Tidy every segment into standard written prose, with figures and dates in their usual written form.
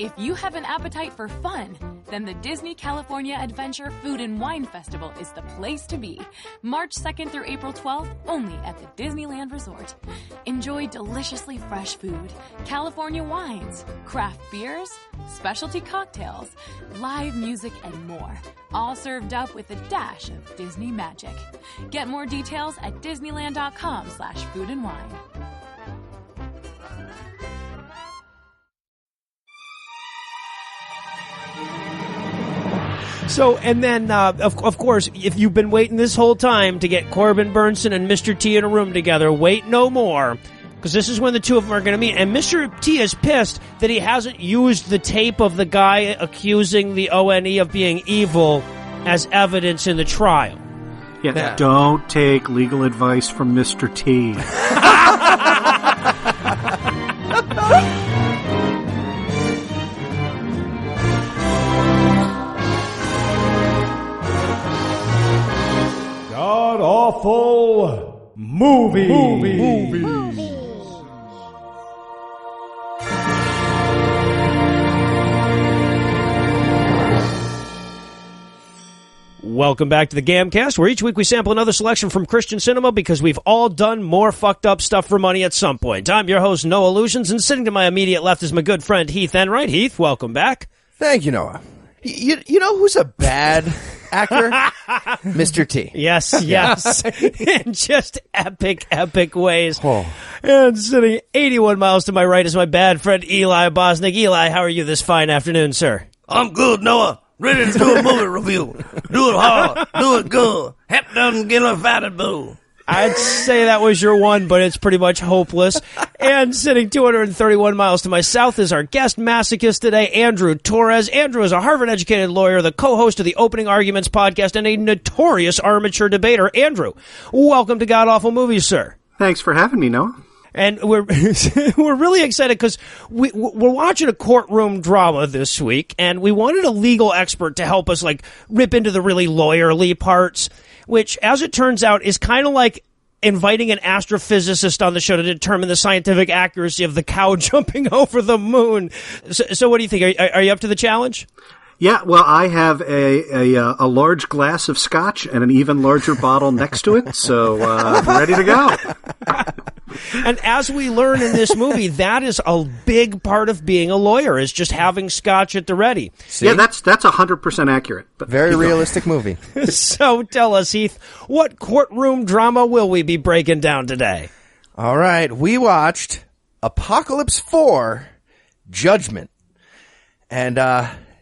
If you have an appetite for fun, then the Disney California Adventure Food and Wine Festival is the place to be. March 2nd through April 12th, only at the Disneyland Resort. Enjoy deliciously fresh food, California wines, craft beers, specialty cocktails, live music, and more. All served up with a dash of Disney magic. Get more details at disneyland.com/foodandwine. So, and then, of course, if you've been waiting this whole time to get Corbin Burnson and Mr. T in a room together, wait no more, because this is when the two of them are going to meet. And Mr. T is pissed that he hasn't used the tape of the guy accusing the ONE of being evil as evidence in the trial. Yeah. Don't take legal advice from Mr. T. God-awful movies. Welcome back to the GAMcast, where each week we sample another selection from Christian cinema because we've all done more fucked up stuff for money at some point. I'm your host, Noah Lugeons, and sitting to my immediate left is my good friend Heath Enwright. Heath, welcome back. Thank you, Noah. You know who's a bad actor? Mr. T. Yes. In just epic ways. Oh. And sitting 81 miles to my right is my bad friend Eli Bosnick. Eli, how are you this fine afternoon, sir? I'm good, Noah. Ready to do a movie review. Do it hard. Do it good. Hep doesn't get invited, boo. I'd say that was your one, but it's pretty much hopeless. And sitting 231 miles to my south is our guest masochist today, Andrew Torres. Andrew is a Harvard-educated lawyer, the co-host of the Opening Arguments podcast, and a notorious armature debater. Andrew, welcome to God Awful Movies, sir. Thanks for having me, Noah. And we're really excited because we're watching a courtroom drama this week, and we wanted a legal expert to help us like rip into the really lawyerly parts, which, as it turns out, is kind of like inviting an astrophysicist on the show to determine the scientific accuracy of the cow jumping over the moon. So what do you think? Are you up to the challenge? Yeah, well, I have a large glass of scotch and an even larger bottle next to it, so I'm ready to go. And as we learn in this movie, that is a big part of being a lawyer, is just having scotch at the ready. See? Yeah, that's 100% accurate. But very realistic movie. So tell us, Heath, what courtroom drama will we be breaking down today? All right, we watched Apocalypse 4, Judgment. And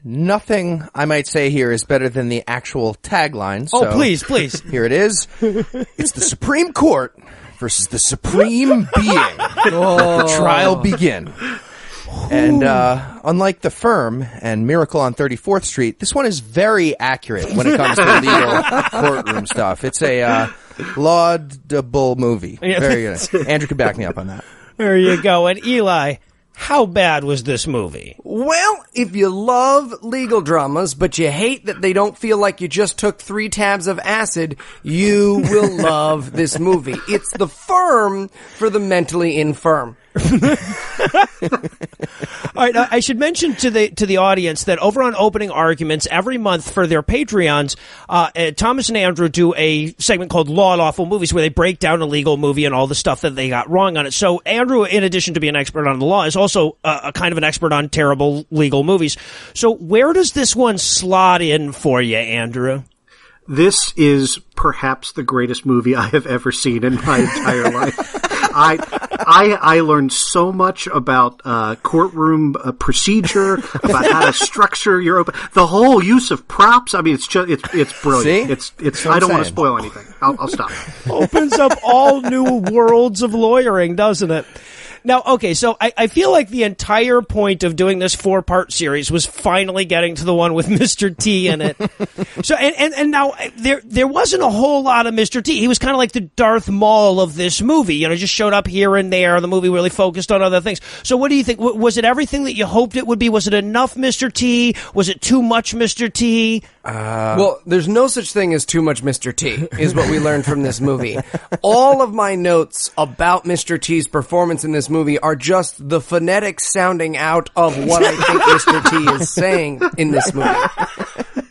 nothing I might say here is better than the actual tagline. So please. Here it is. It's the Supreme Court versus the Supreme Being. Let the trial begin. And unlike The Firm and Miracle on 34th Street, this one is very accurate when it comes to legal courtroom stuff. It's a laudable movie. Very good. Andrew can back me up on that. There you go. And Eli, how bad was this movie? Well, if you love legal dramas, but you hate that they don't feel like you just took 3 tabs of acid, you will love this movie. It's The Firm for the mentally infirm. All right, I should mention to the audience that over on Opening Arguments, every month for their Patreons, Thomas and Andrew do a segment called Law and Awful Movies, where they break down a legal movie and all the stuff that they got wrong on it. So Andrew, in addition to being an expert on the law, is also a kind of an expert on terrible legal movies. So where does this one slot in for you, Andrew? This is perhaps the greatest movie I have ever seen in my entire life. I learned so much about courtroom procedure, about how to structure your the whole use of props. I mean, it's brilliant. See? It's I don't want to spoil anything. I'll stop. Opens up all new worlds of lawyering, doesn't it? Now, okay, so I feel like the entire point of doing this 4-part series was finally getting to the one with Mr. T in it. So, and now there wasn't a whole lot of Mr. T. He was kind of like the Darth Maul of this movie, just showed up here and there. The movie really focused on other things. So what do you think? Was it everything that you hoped it would be? Was it enough Mr. T? Was it too much Mr. T? Well, there's no such thing as too much Mr. T, is what we learned from this movie. All of my notes about Mr. T's performance in this movie movie are just the phonetic sounding out of what I think Mr. T is saying in this movie.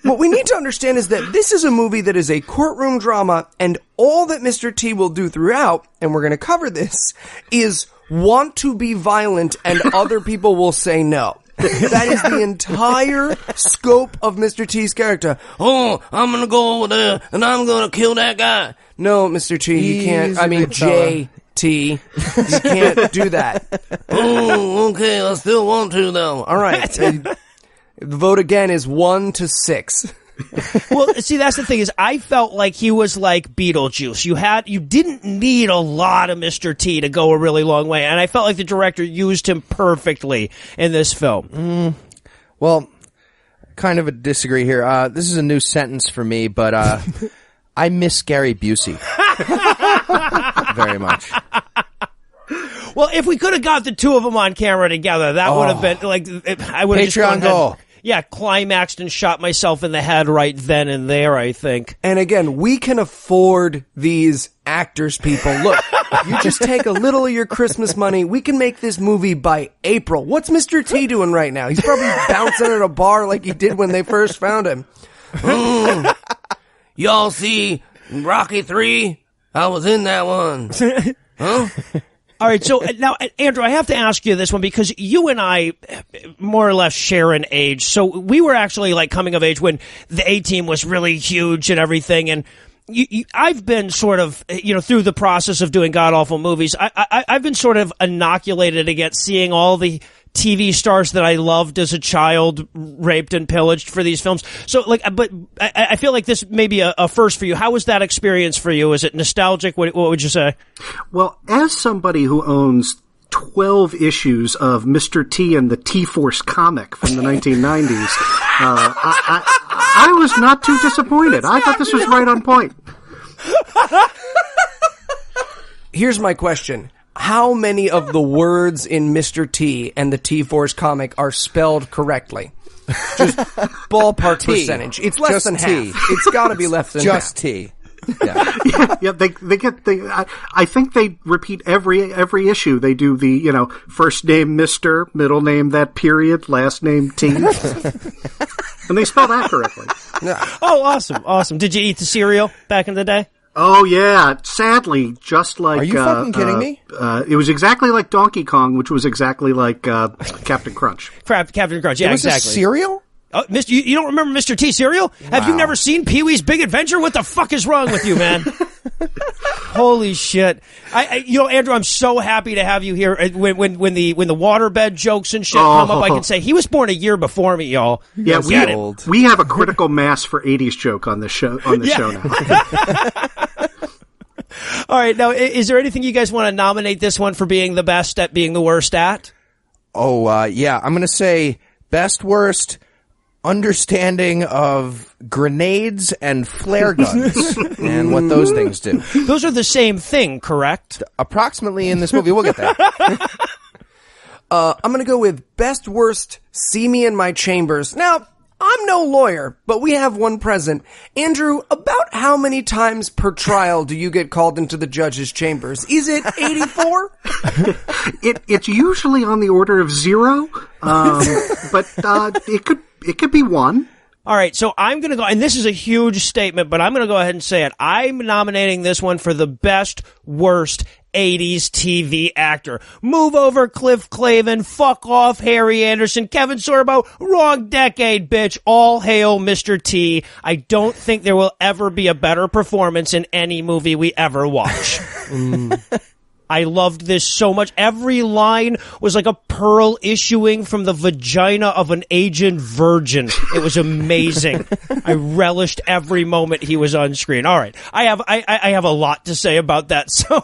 What we need to understand is that this is a movie that is a courtroom drama, and all that Mr. T will do throughout, and we're going to cover this, is want to be violent, and other people will say no. That is the entire scope of Mr. T's character. Oh, I'm going to go over there, and I'm going to kill that guy. No, Mr. T, you can't. I mean, J.T., you can't do that. Oh, okay, I still want to, though. All right. The vote again is 1-6. Well, see, that's the thing is I felt like he was like Beetlejuice. You didn't need a lot of Mr. T to go a really long way, and I felt like the director used him perfectly in this film. Well, kind of a disagree here. This is a new sentence for me, but I miss Gary Busey very much. Well, if we could have got the two of them on camera together, that would have been like I would have Patreon goal. Yeah, climaxed and shot myself in the head right then and there, I think. And again, we can afford these actors, people. Look, you just take a little of your Christmas money. We can make this movie by April. What's Mr. T doing right now? He's probably bouncing at a bar like he did when they first found him. Y'all see Rocky 3? I was in that one. Huh? All right, so now, Andrew, I have to ask you this one because you and I more or less share an age. So we were actually like coming of age when the A-Team was really huge and everything. And I've been sort of, through the process of doing god-awful movies, I've been sort of inoculated against seeing all the TV stars that I loved as a child raped and pillaged for these films. So, but I feel like this may be a first for you. How was that experience for you? Is it nostalgic? What would you say? Well, as somebody who owns 12 issues of Mr. T and the T-Force comic from the 1990s, I was not too disappointed. I thought this was right on point. Here's my question. How many of the words in Mr. T and the T-Force comic are spelled correctly? Just ballpark percentage. It's less than half. It's got to be less than half. Just T. Yeah. Yeah. I think they repeat every issue. They do the, first name Mr., middle name that period, last name T. And they spell that correctly. Yeah. Oh, awesome. Did you eat the cereal back in the day? Oh, yeah. Sadly, just like... Are you fucking kidding me? It was exactly like Donkey Kong, which was exactly like Captain Crunch. Captain Crunch, yeah, exactly. Was a cereal? Oh, you don't remember Mr. T cereal? Wow. Have you never seen Pee-wee's Big Adventure? What the fuck is wrong with you, man? Holy shit! Andrew, I'm so happy to have you here. When the waterbed jokes and shit come up, I can say he was born a year before me, y'all. Yeah, we have a critical mass for 80s joke on the show. Show now. All right, now is there anything you guys want to nominate this one for being the best at being the worst at? Oh, yeah, I'm gonna say best worst. Understanding of grenades and flare guns and what those things do. Those are the same thing, correct? Approximately in this movie. We'll get there. I'm going to go with best worst, see me in my chambers. Now, I'm no lawyer, but we have one present. Andrew, about how many times per trial do you get called into the judge's chambers? Is it 84? It's usually on the order of 0, but it could be 1. All right, so I'm going to go, and this is a huge statement, but I'm going to go ahead and say it. I'm nominating this one for the best, worst 80s TV actor. Move over, Cliff Clavin. Fuck off, Harry Anderson. Kevin Sorbo. Wrong decade, bitch. All hail Mr. T. I don't think there will ever be a better performance in any movie we ever watch. I loved this so much. Every line was like a pearl issuing from the vagina of an aged virgin. It was amazing. I relished every moment he was on screen. All right. I have a lot to say about that. So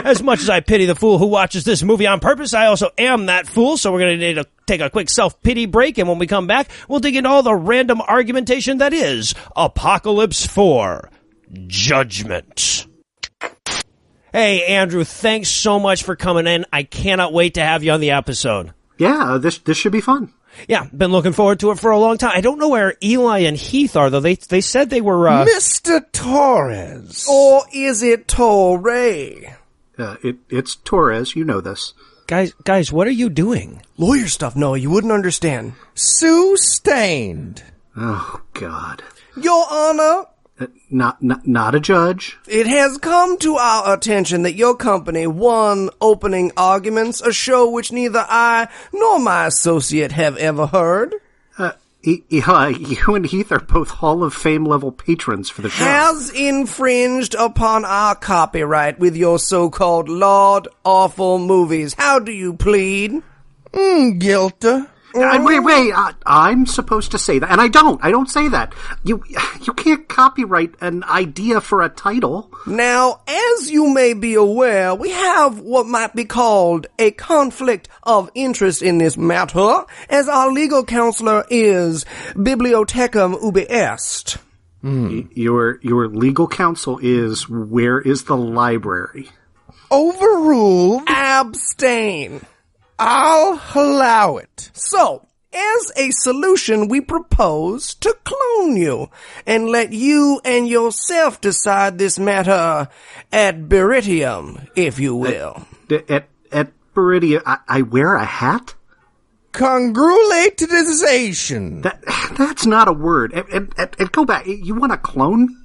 as much as I pity the fool who watches this movie on purpose, I also am that fool. So we're going to need to take a quick self-pity break. And when we come back, we'll dig into all the random argumentation that is Apocalypse 4 Judgment. Hey, Andrew, thanks so much for coming in. I cannot wait to have you on the episode. Yeah, this should be fun. Yeah, been looking forward to it for a long time. I don't know where Eli and Heath are, though. They said they were... Mr. Torres. Or is it Torre? It's Torres. You know this. Guys, what are you doing? Lawyer stuff, Noah. You wouldn't understand. Sustained. Oh, God. Your Honor, Not a judge. it has come to our attention that your company won Opening Arguments, a show which neither I nor my associate have ever heard. Eli, you and Heath are both Hall of Fame level patrons for the show. Has infringed upon our copyright with your so-called Lord Awful movies. How do you plead? Guilty. Wait, I'm supposed to say that, and I don't say that. You can't copyright an idea for a title. Now, as you may be aware, we have what might be called a conflict of interest in this matter, as our legal counselor is bibliothecum ubi est. Your legal counsel is, where is the library? Overruled. Abstain. I'll allow it. So, as a solution, we propose to clone you and let you and yourself decide this matter ad beritium, if you will. At Beridia, I wear a hat? Congratulation. That's not a word. And go back. You want a clone?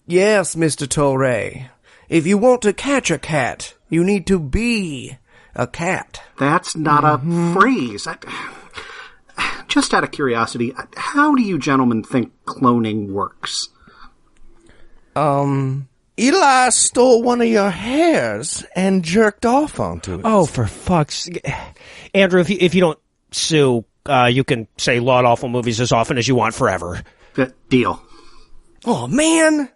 Yes, Mr. Torre. If you want to catch a cat, you need to be a cat. That's not a phrase. Just out of curiosity, how do you gentlemen think cloning works? Eli stole one of your hairs and jerked off onto it. Oh, for fuck's... Andrew, if you don't sue, you can say Lord Awful movies as often as you want forever. Deal. Oh, man!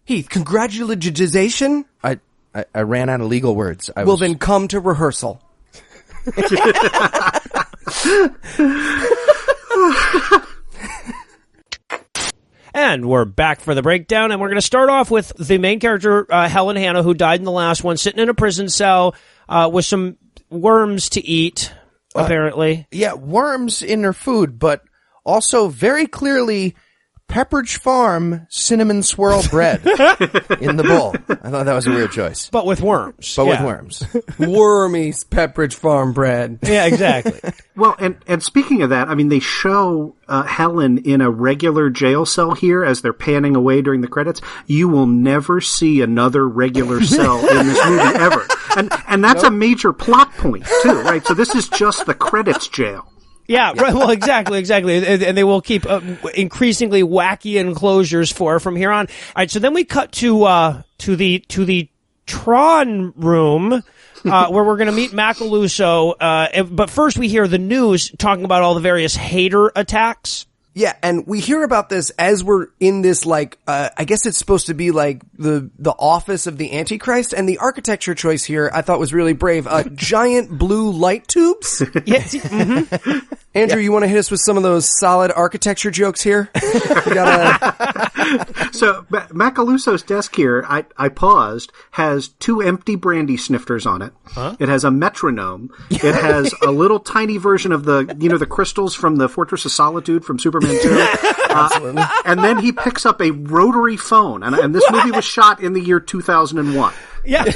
Heath, congratulations. I ran out of legal words. Well, then come to rehearsal. And we're back for the breakdown, and we're going to start off with the main character, Helen Hanna, who died in the last one, sitting in a prison cell with some worms to eat, apparently. Yeah, worms in her food, but also very clearly Pepperidge Farm cinnamon swirl bread in the bowl. I thought that was a weird choice. But with worms. With worms. Wormy Pepperidge Farm bread. Yeah, exactly. Well, and speaking of that, I mean, they show Helen in a regular jail cell here as they're panning away during the credits. You will never see another regular cell in this movie ever. And that's a major plot point, too, right? So this is just the credits jail. Yeah, right. Well, exactly. And they will keep increasingly wacky enclosures for her from here on. All right, so then we cut to the Tron room, where we're going to meet Macaluso. But first we hear the news talking about all the various hater attacks. Yeah, and we hear about this as we're in this, like, I guess it's supposed to be like the office of the Antichrist, and the architecture choice here I thought was really brave. Giant blue light tubes. Yes. Andrew, you want to hit us with some of those solid architecture jokes here? We gotta... So Macaluso's desk here, I paused, has 2 empty brandy snifters on it. Huh? It has a metronome. It has a little tiny version of the crystals from the Fortress of Solitude from Superman 2. Absolutely. And then he picks up a rotary phone. And this movie was shot in the year 2001. Yeah.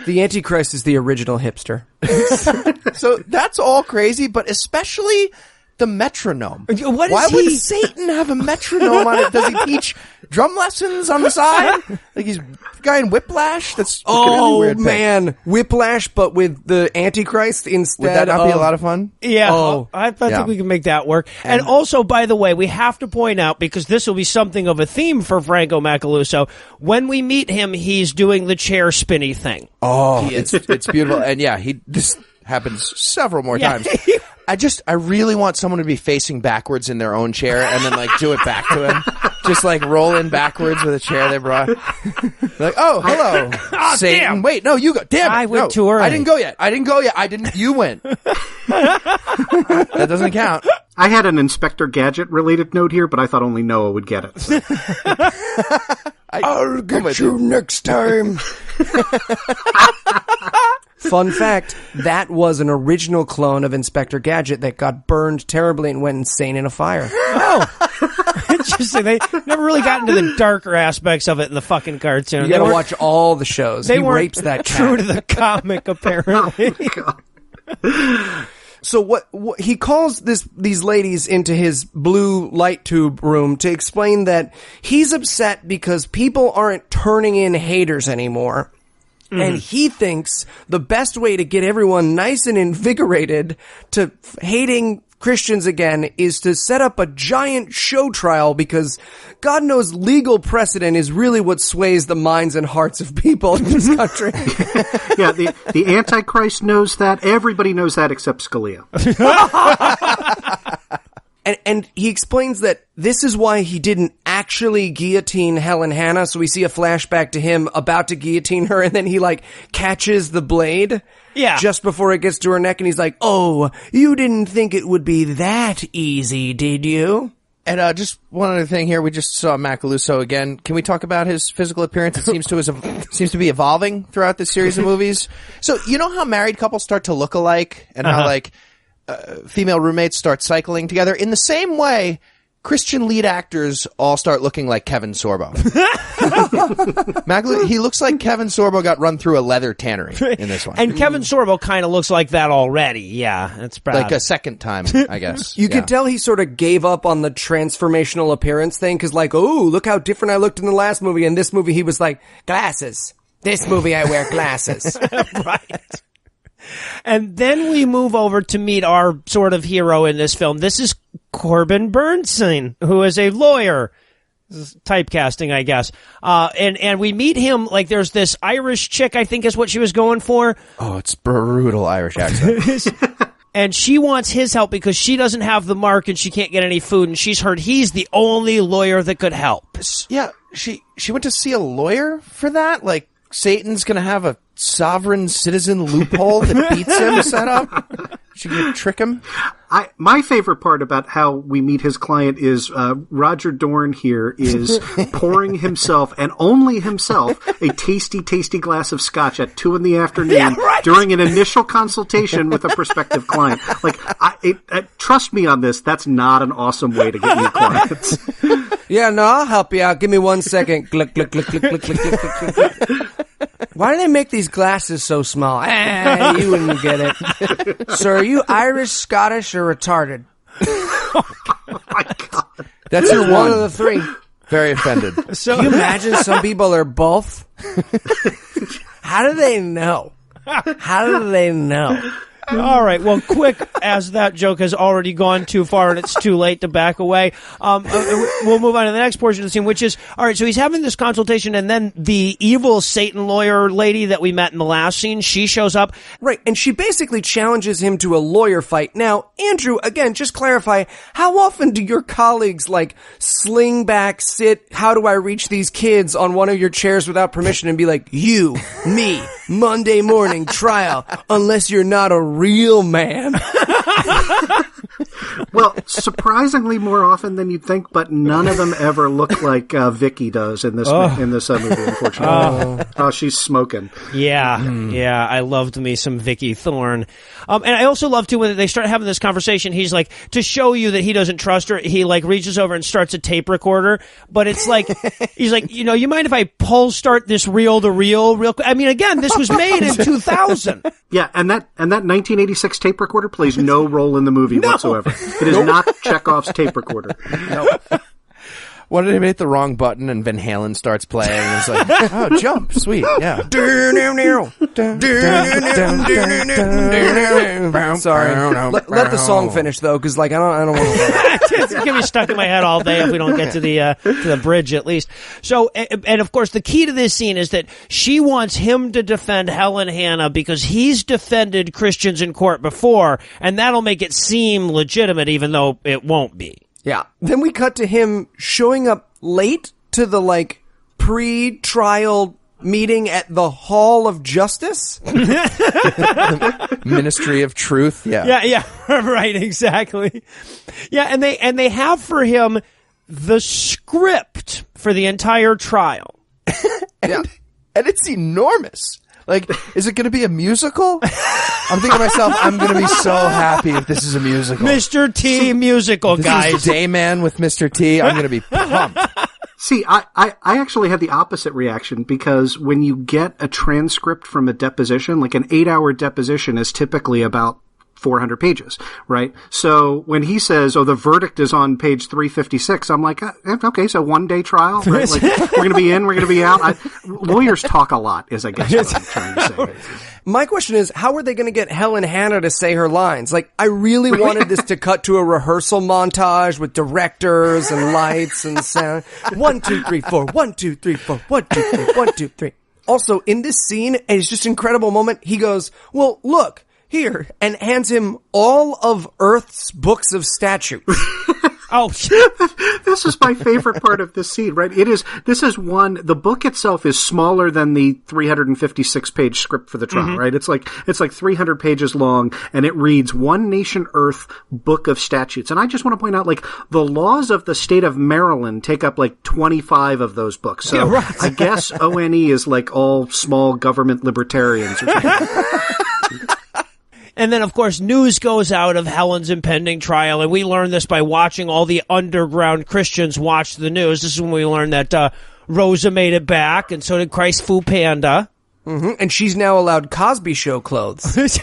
The Antichrist is the original hipster. So that's all crazy, but especially the metronome. Why would Satan have a metronome on it? Does he teach drum lessons on the side? Like he's a guy in Whiplash? That's a really weird thing. Man, Whiplash, but with the Antichrist instead. Would that not be a lot of fun? Yeah, I think we can make that work. And also, by the way, we have to point out, because this will be something of a theme for Franco Macaluso, when we meet him, he's doing the chair spinny thing. Oh, it's beautiful. And yeah, this happens several more times. I really want someone to be facing backwards in their own chair and then, like, do it back to him. Just, like, roll in backwards with a chair they brought. Like, oh, hello, Satan. Damn. Wait, no, you go. Damn it. I went too early. I didn't go yet. You went. That doesn't count. I had an Inspector Gadget-related note here, but I thought only Noah would get it. I'll get you next time. Fun fact, that was an original clone of Inspector Gadget that got burned terribly and went insane in a fire. Oh, Interesting. They never really got into the darker aspects of it in the fucking cartoon. You gotta watch all the shows. They he weren't rapes that cat. true to the comic, apparently. So what he calls these ladies into his blue light tube room to explain that he's upset because people aren't turning in haters anymore. And he thinks the best way to get everyone nice and invigorated to hating Christians again is to set up a giant show trial, because God knows legal precedent is really what sways the minds and hearts of people in this country. Yeah, the Antichrist knows that. Everybody knows that except Scalia. And he explains that this is why he didn't actually guillotine Helen Hannah. So we see a flashback to him about to guillotine her, and then he catches the blade. Yeah. Just before it gets to her neck, and he's like, "Oh, you didn't think it would be that easy, did you?" And just one other thing here, we just saw Matt Caluso again. Can we talk about his physical appearance? It seems to be evolving throughout this series of movies. So you know how married couples start to look alike, and how female roommates start cycling together? In the same way, Christian lead actors all start looking like Kevin Sorbo. He looks like Kevin Sorbo got run through a leather tannery in this one. And Kevin Sorbo kind of looks like that already. Yeah, it's bad. Like a second time, I guess. You could tell he sort of gave up on the transformational appearance thing, because oh, look how different I looked in the last movie. In this movie, he was like, glasses. This movie, I wear glasses. Right. And then we move over to meet our sort of hero in this film. This is Corbin Bernstein, who is a lawyer. This is typecasting, I guess. And we meet him, there's this Irish chick, I think is what she was going for. Oh, it's brutal Irish accent. And she wants his help because she doesn't have the mark and she can't get any food, and she's heard he's the only lawyer that could help. Yeah, she went to see a lawyer for that? Satan's gonna have a sovereign citizen loophole that beats him set up? She can trick him? My favorite part about how we meet his client is Roger Dorn here is pouring himself, and only himself, a tasty, tasty glass of scotch at 2 p.m. during an initial consultation with a prospective client. Trust me on this, that's not an awesome way to get new clients. Yeah, no, I'll help you out. Give me 1 second. Click, click, click, click, click, click, click, click. Why do they make these glasses so small? You wouldn't get it. Sir, are you Irish, Scottish, or retarded? Oh my God. That's your one of the three. Very offended. So, can you imagine some people are both? How do they know? How do they know? All right. Well, quick, as that joke has already gone too far and it's too late to back away, we'll move on to the next portion of the scene, which is, all right, so he's having this consultation, and then the evil Satan lawyer lady that we met in the last scene, she shows up. Right, and she basically challenges him to a lawyer fight. Now, Andrew, again, just clarify, how often do your colleagues, sling back, sit, how do I reach these kids on one of your chairs without permission and be like, you, me, Monday morning trial, unless you're not a real man? Well, surprisingly more often than you'd think, but none of them ever look like Vicky does in this movie, unfortunately. Oh, she's smoking. Yeah, yeah, I loved me some Vicky Thorne. And I also love, too, when they start having this conversation, he's like, to show you that he doesn't trust her, he, reaches over and starts a tape recorder, but it's he's like, you mind if I start this reel-to-reel real quick? I mean, again, this was made in 2000. Yeah, and that 1986 tape recorder plays no role in the movie whatsoever. It is not Chekhov's tape recorder. No. What did they hit the wrong button and Van Halen starts playing? And it's like, oh, jump, sweet, yeah. Sorry, let the song finish though, because I don't want to. It's gonna be stuck in my head all day if we don't get to the bridge at least. So, and of course, the key to this scene is that she wants him to defend Helen Hannah because he's defended Christians in court before, and that'll make it seem legitimate, even though it won't be. Yeah. Then we cut to him showing up late to the, pre-trial meeting at the Hall of Justice. Ministry of Truth. Yeah. Yeah, right, exactly. Yeah, and they have for him the script for the entire trial. And it's enormous. Like, is it going to be a musical? I'm thinking to myself, I'm going to be so happy if this is a musical. Mr. T musical, guys. This is Dayman with Mr. T. I'm going to be pumped. See, I actually had the opposite reaction, because when you get a transcript from a deposition, like an 8-hour deposition is typically about 400 pages, right? So when he says, the verdict is on page 356, I'm like, okay, so 1 day trial, right? Like, we're going to be in, we're going to be out. Lawyers talk a lot, is I guess what I'm trying to say. My question is, how are they going to get Helen Hanna to say her lines? Like, I really wanted this to cut to a rehearsal montage with directors and lights and sound. 1, 2, 3, 4, 1, 2, 3, 4, 1, 2, 3, 1, 2, 3. Also, in this scene, and it's just an incredible moment, he goes, well, look, here, and hands him all of Earth's books of statutes. Oh, this is my favorite part of this scene, right? The book itself is smaller than the 356 page script for the trial, right? It's like 300 pages long, and it reads One Nation Earth Book of Statutes. And I just want to point out, like, the laws of the state of Maryland take up like 25 of those books. So yeah, right. I guess ONE is like all small government libertarians or something. And then, of course, news goes out of Helen's impending trial, and we learn this by watching all the underground Christians watch the news. This is when we learn that Rosa made it back, and so did Christ Fu Panda. Mm-hmm. And she's now allowed Cosby Show clothes. She's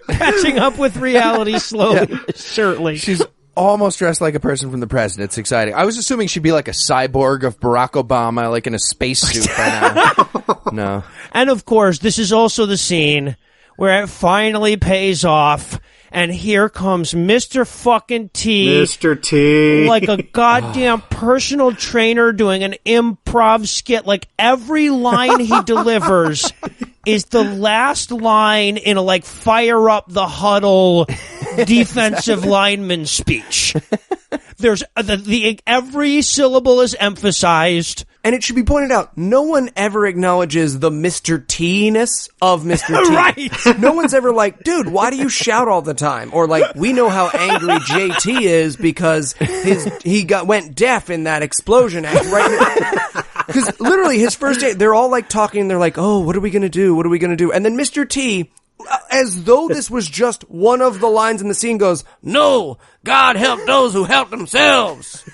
catching up with reality slowly, certainly. She's almost dressed like a person from the present. It's exciting. I was assuming she'd be like a cyborg of Barack Obama, like in a spacesuit by now. No. And, of course, this is also the scene where it finally pays off, and here comes Mr. fucking T. Mr. T. Like a goddamn personal trainer doing an improv skit. Like, every line he delivers is the last line in a, like, fire up the huddle defensive lineman speech. There's every syllable is emphasized. And it should be pointed out, no one ever acknowledges the Mr. T-ness of Mr. T. Right. No one's ever like, dude, why do you shout all the time? Or like, we know how angry JT is because he went deaf in that explosion act, right? Because literally his first day, they're all like talking, they're like, oh, what are we going to do? What are we going to do? And then Mr. T, as though this was just one of the lines in the scene, goes, no, God help those who help themselves.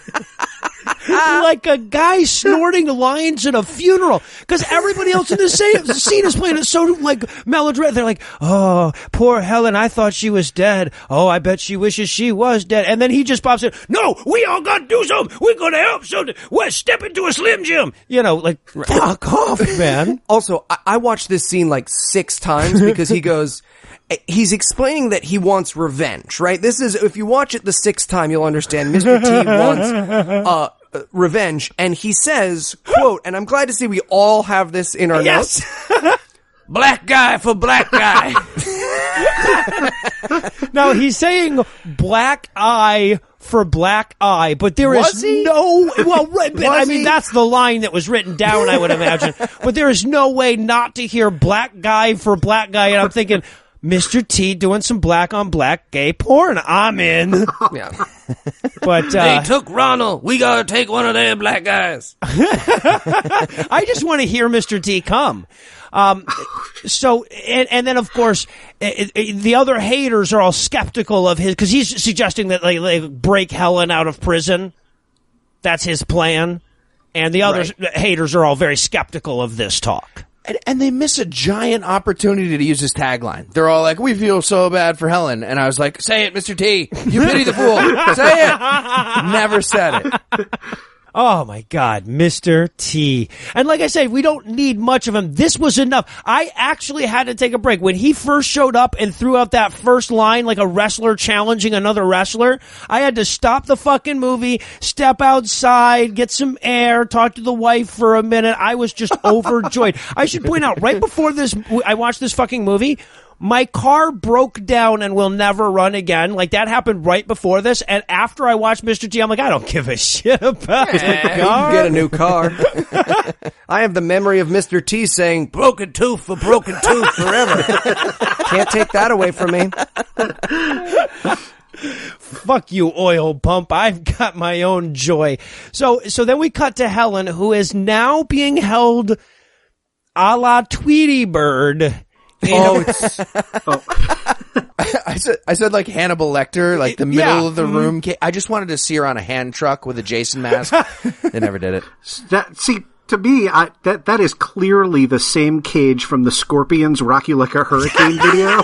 Like a guy snorting lines at a funeral, because everybody else in the scene is playing it so like melodramatic. They're like, oh, poor Helen, I thought she was dead. Oh, I bet she wishes she was dead. And then he just pops in, no, we all got to do something. We're going to help something. We're stepping to a Slim Jim. You know, like, fuck off, man. Also, I watched this scene like 6 times because he's explaining that he wants revenge, right? This is, if you watch it the 6th time, you'll understand Mr. T wants revenge, and he says, quote, and I'm glad to see we all have this in our notes. Black guy for black guy. Now, he's saying black eye for black eye, but there is no, well, I mean, that's the line that was written down, I would imagine, but there is no way not to hear black guy for black guy, and I'm thinking, Mr. T doing some black on black gay porn. I'm in. Yeah. But they took Ronald. We gotta take one of them black guys. I just want to hear Mr. T come. So, and then of course, the other haters are all skeptical of his, because he's suggesting that they break Helen out of prison. That's his plan. And the other haters are all very skeptical of this talk. And they miss a giant opportunity to use his tagline. They're all like, we feel so bad for Helen. And I was like, say it, Mr. T. You pity the fool. Say it. Never said it. Oh, my God, Mr. T. And like I said, we don't need much of him. This was enough. I actually had to take a break. When he first showed up and threw out that first line like a wrestler challenging another wrestler, I had to stop the fucking movie, step outside, get some air, talk to the wife for a minute. I was just overjoyed. I should point out, right before I watched this fucking movie, my car broke down and will never run again. Like, that happened right before this. And after I watched Mr. T, I'm like, I don't give a shit about the car. You can get a new car. I have the memory of Mr. T saying, broken tooth for broken tooth forever. Can't take that away from me. Fuck you, oil pump. I've got my own joy. So then we cut to Helen, who is now being held a la Tweety Bird. Oh, it's. I said like Hannibal Lecter, like the middle of the room. I just wanted to see her on a hand truck with a Jason mask. They never did it. To me, that is clearly the same cage from the Scorpions Rock You Like a Hurricane video.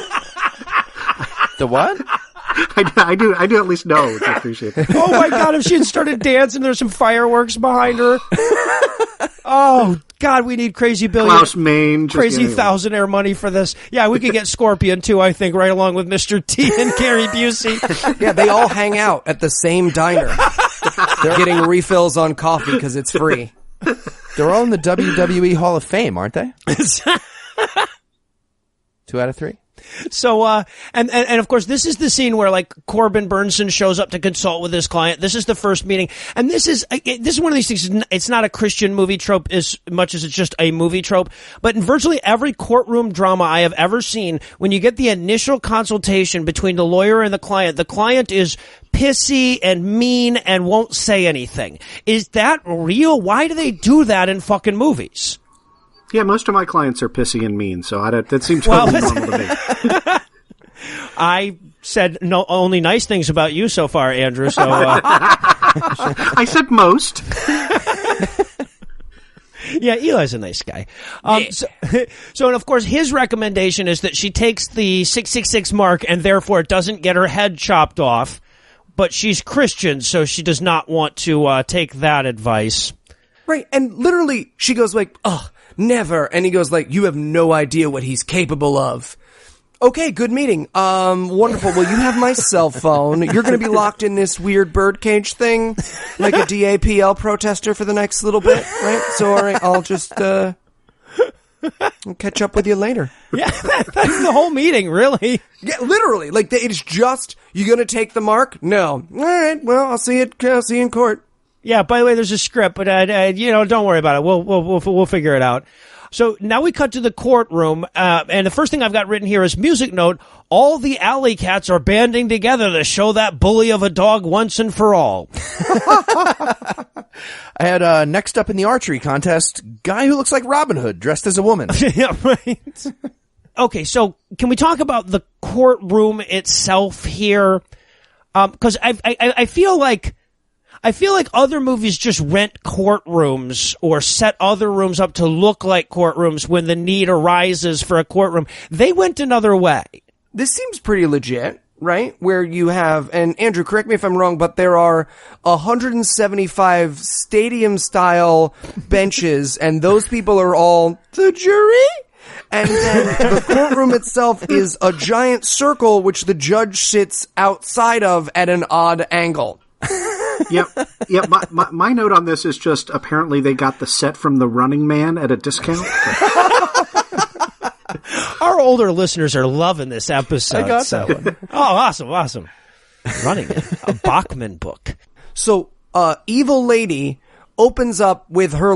The what? I do at least know to appreciate it. Oh my God, if she had started dancing, there's some fireworks behind her. Oh God, we need crazy billion. Klaus Main. Crazy thousandaire money for this. Yeah, we could get Scorpion too, I think, right along with Mr. T and Gary Busey. Yeah, they all hang out at the same diner. They're getting refills on coffee because it's free. They're all in the WWE Hall of Fame, aren't they? 2 out of 3. So, and of course, this is the scene where like Corbin Burnson shows up to consult with his client. This is the first meeting. And this is one of these things. It's not a Christian movie trope as much as it's just a movie trope. But in virtually every courtroom drama I have ever seen, when you get the initial consultation between the lawyer and the client is pissy and mean and won't say anything. Is that real? Why do they do that in fucking movies? Yeah, most of my clients are pissy and mean, so that seems totally normal to me. I said only nice things about you so far, Andrew. So I said most. Yeah, Eli's a nice guy. So, and of course, his recommendation is that she takes the 666 mark and therefore doesn't get her head chopped off. But she's Christian, so she does not want to take that advice. Right, and literally, she goes like, "Oh, never." And he goes like, "You have no idea what he's capable of." Okay, good meeting. Wonderful. Well, you have my cell phone. You're going to be locked in this weird birdcage thing, like a DAPL protester for the next little bit, right? So, all right, I'll just I'll catch up with you later. Yeah, that's the whole meeting, really. Yeah, literally. Like, it's just, you going to take the mark? No. All right, well, I'll see you in court. Yeah, by the way, there's a script, but don't worry about it. We'll figure it out. So now we cut to the courtroom, and the first thing I've got written here is music note. All the alley cats are banding together to show that bully of a dog once and for all. I had next up in the archery contest, guy who looks like Robin Hood dressed as a woman. Yeah, right. Okay, so can we talk about the courtroom itself here? Because I feel like other movies just rent courtrooms or set other rooms up to look like courtrooms when the need arises for a courtroom. They went another way. This seems pretty legit, right? Where you have, and Andrew, correct me if I'm wrong, but there are 175 stadium-style benches, and those people are all the jury? And then the courtroom itself is a giant circle which the judge sits outside of at an odd angle. Yep. My note on this is just apparently they got the set from The Running Man at a discount. Our older listeners are loving this episode. I got that one. Oh, awesome. Running Man, a Bachman book. So, Evil Lady opens up with her,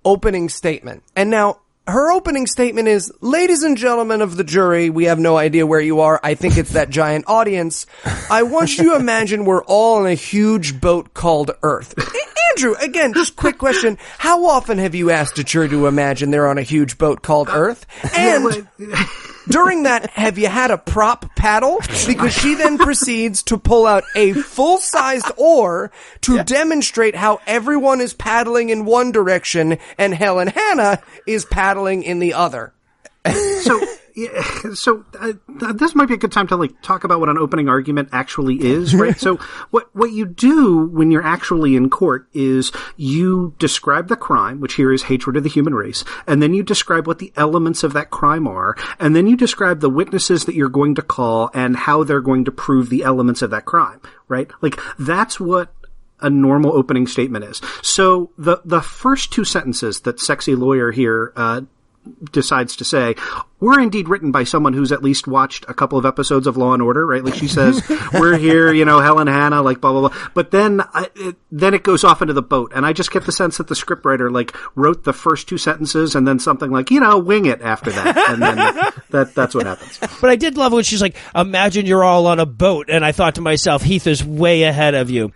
opening statement. And now, her opening statement is, "Ladies and gentlemen of the jury, we have no idea where you are. I think it's that giant audience. I want you to imagine we're all on a huge boat called Earth." Andrew, again, just quick question. How often have you asked a jury to imagine they're on a huge boat called Earth? And during that, have you had a prop paddle? Because she then proceeds to pull out a full-sized oar to demonstrate how everyone is paddling in one direction and Helen Hannah is paddling in the other. So this might be a good time to talk about what an opening argument actually is, right? So what you do when you're actually in court is you describe the crime, which here is hatred of the human race, and then you describe what the elements of that crime are, and then you describe the witnesses that you're going to call and how they're going to prove the elements of that crime, right? That's what a normal opening statement is. So the first two sentences that sexy lawyer here decides to say were indeed written by someone who's at least watched a couple of episodes of Law and Order, right? She says, "We're here, Helen Hannah, blah, blah, blah." But then it goes off into the boat. And I just get the sense that the scriptwriter, wrote the first two sentences and then something wing it after that. And then that's what happens. But I did love when she's like, "Imagine you're all on a boat." And I thought to myself, Heath is way ahead of you.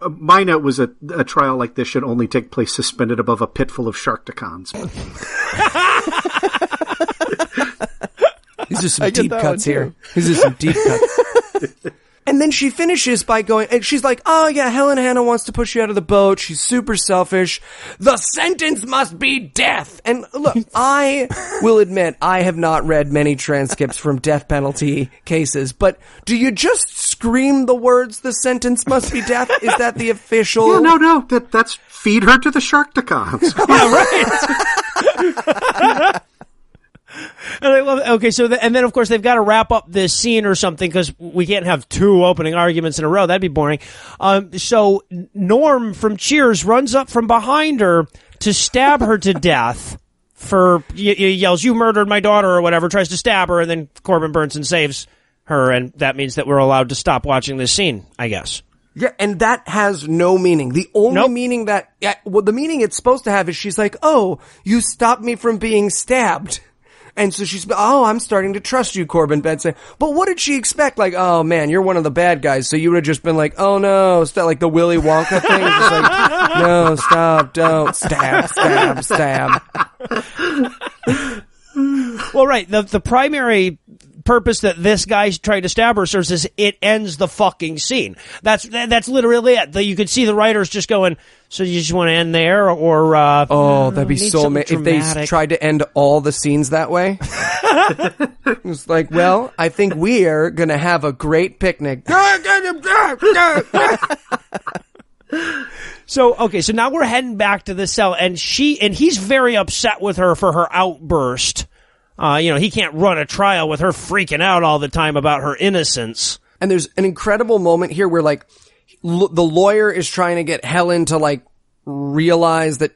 my note was a trial like this should only take place suspended above a pit full of Sharktacons. These are some deep cuts here. These are some deep cuts. And then she finishes by going, and she's like, oh yeah, Helen Hanna wants to push you out of the boat. She's super selfish. The sentence must be death. And look, I will admit, I have not read many transcripts from death penalty cases, but do you just scream the words, the sentence must be death? Is that the official? Yeah, no, that's feed her to the Sharktacons. Yeah, right. And I love, okay, so and then of course they've got to wrap up this scene or something because we can't have two opening arguments in a row. That'd be boring. So Norm from Cheers runs up from behind her to stab her to death. He yells, "You murdered my daughter," or whatever. Tries to stab her, and then Corbin Burnson saves her, and that means that we're allowed to stop watching this scene, I guess. Yeah, and that has no meaning. The only meaning that, the meaning it's supposed to have is she's like, "Oh, you stopped me from being stabbed." And so she's, I'm starting to trust you, Corbin Burnson. But what did she expect? Like, oh man, you're one of the bad guys. So you would have just been like, oh no, stop, like the Willy Wonka thing. Just like, no, stop, don't, stab. Well, right. The primary purpose that this guy tried to stab her serves is it ends the fucking scene. That's literally it. You could see the writers just going, so you just want to end there, or that'd be so if they tried to end all the scenes that way. It's like, well, I think we're gonna have a great picnic. So now we're heading back to the cell, and he's very upset with her for her outburst. He can't run a trial with her freaking out all the time about her innocence. And there's an incredible moment here where, like, the lawyer is trying to get Helen to, like, realize that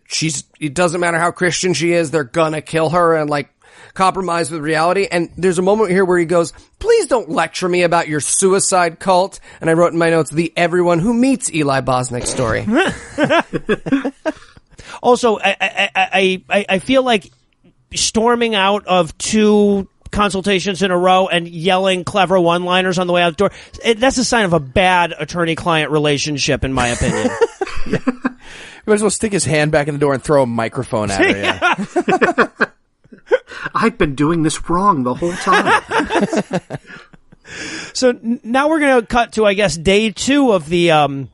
it doesn't matter how Christian she is, they're gonna kill her and, like, compromise with reality. And there's a moment here where he goes, please don't lecture me about your suicide cult. And I wrote in my notes, the everyone who meets Eli Bosnick story. Also, I feel like storming out of two consultations in a row and yelling clever one-liners on the way out the door, that's a sign of a bad attorney-client relationship, in my opinion. You might as well stick his hand back in the door and throw a microphone at her. Yeah. I've been doing this wrong the whole time. So now we're going to cut to, I guess, day 2 of the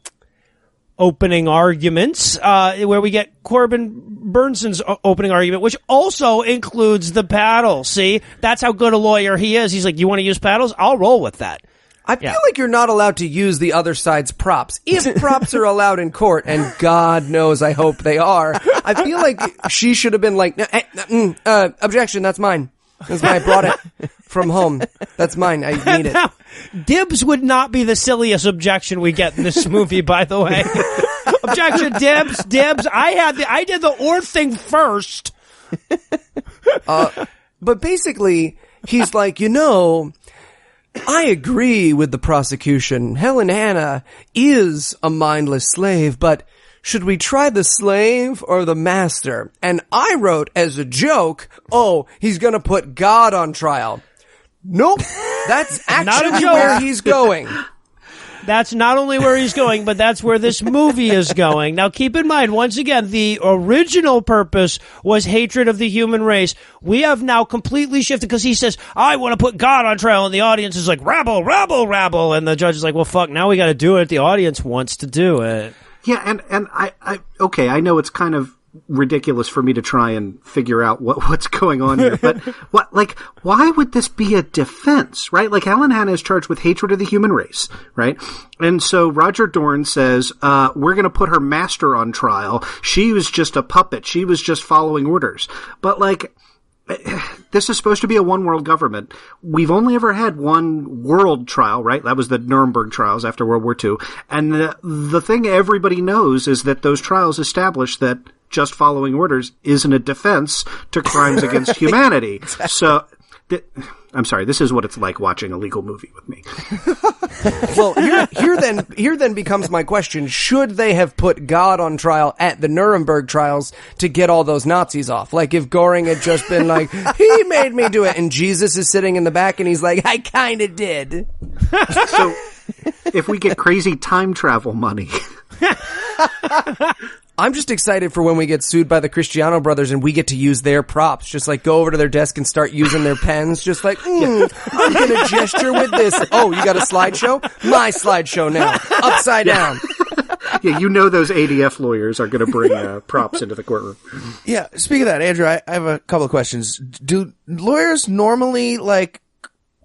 opening arguments, where we get Corbin Burnson's opening argument, which also includes the paddle. See, that's how good a lawyer he is. He's like, you want to use paddles? I'll roll with that. I feel like you're not allowed to use the other side's props. If props are allowed in court, and God knows I hope they are, I feel like she should have been like, objection, that's mine. That's why I brought it from home. That's mine. I need it. Now, dibs would not be the silliest objection we get in this movie, by the way. Objection, dibs. I did the or thing first. But basically, he's like, I agree with the prosecution. Helen Hanna is a mindless slave, but should we try the slave or the master? And I wrote as a joke, he's gonna put God on trial. Nope. That's actually where he's going. That's not only where he's going, but that's where this movie is going. Now, keep in mind, once again, the original purpose was hatred of the human race. We have now completely shifted because he says, I want to put God on trial, and the audience is like, rabble, rabble, rabble. And the judge is like, well, fuck, now we got to do it. The audience wants to do it. Yeah, and I know it's kind of ridiculous for me to try and figure out what's going on here, but why would this be a defense, right? Like, Helen Hanna is charged with hatred of the human race, right? And so Roger Dorn says, we're going to put her master on trial. She was just a puppet. She was just following orders. But, like, this is supposed to be a one world government. We've only ever had one world trial, right? That was the Nuremberg trials after World War II. And the thing everybody knows is that those trials established that just following orders isn't a defense to crimes against humanity. Exactly. So, I'm sorry, this is what it's like watching a legal movie with me. Well, here then becomes my question. Should they have put God on trial at the Nuremberg trials to get all those Nazis off? Like, if Göring had just been like, he made me do it, and Jesus is sitting in the back and he's like, I kinda did. So, if we get crazy time travel money, I'm just excited for when we get sued by the Cristiano brothers and we get to use their props. Just like go over to their desk and start using their pens. Just like, I'm going to gesture with this. Oh, you got a slideshow? My slideshow now. Upside down. Yeah, you know those ADF lawyers are going to bring props into the courtroom. Yeah, speaking of that, Andrew, I have a couple of questions. Do lawyers normally, like,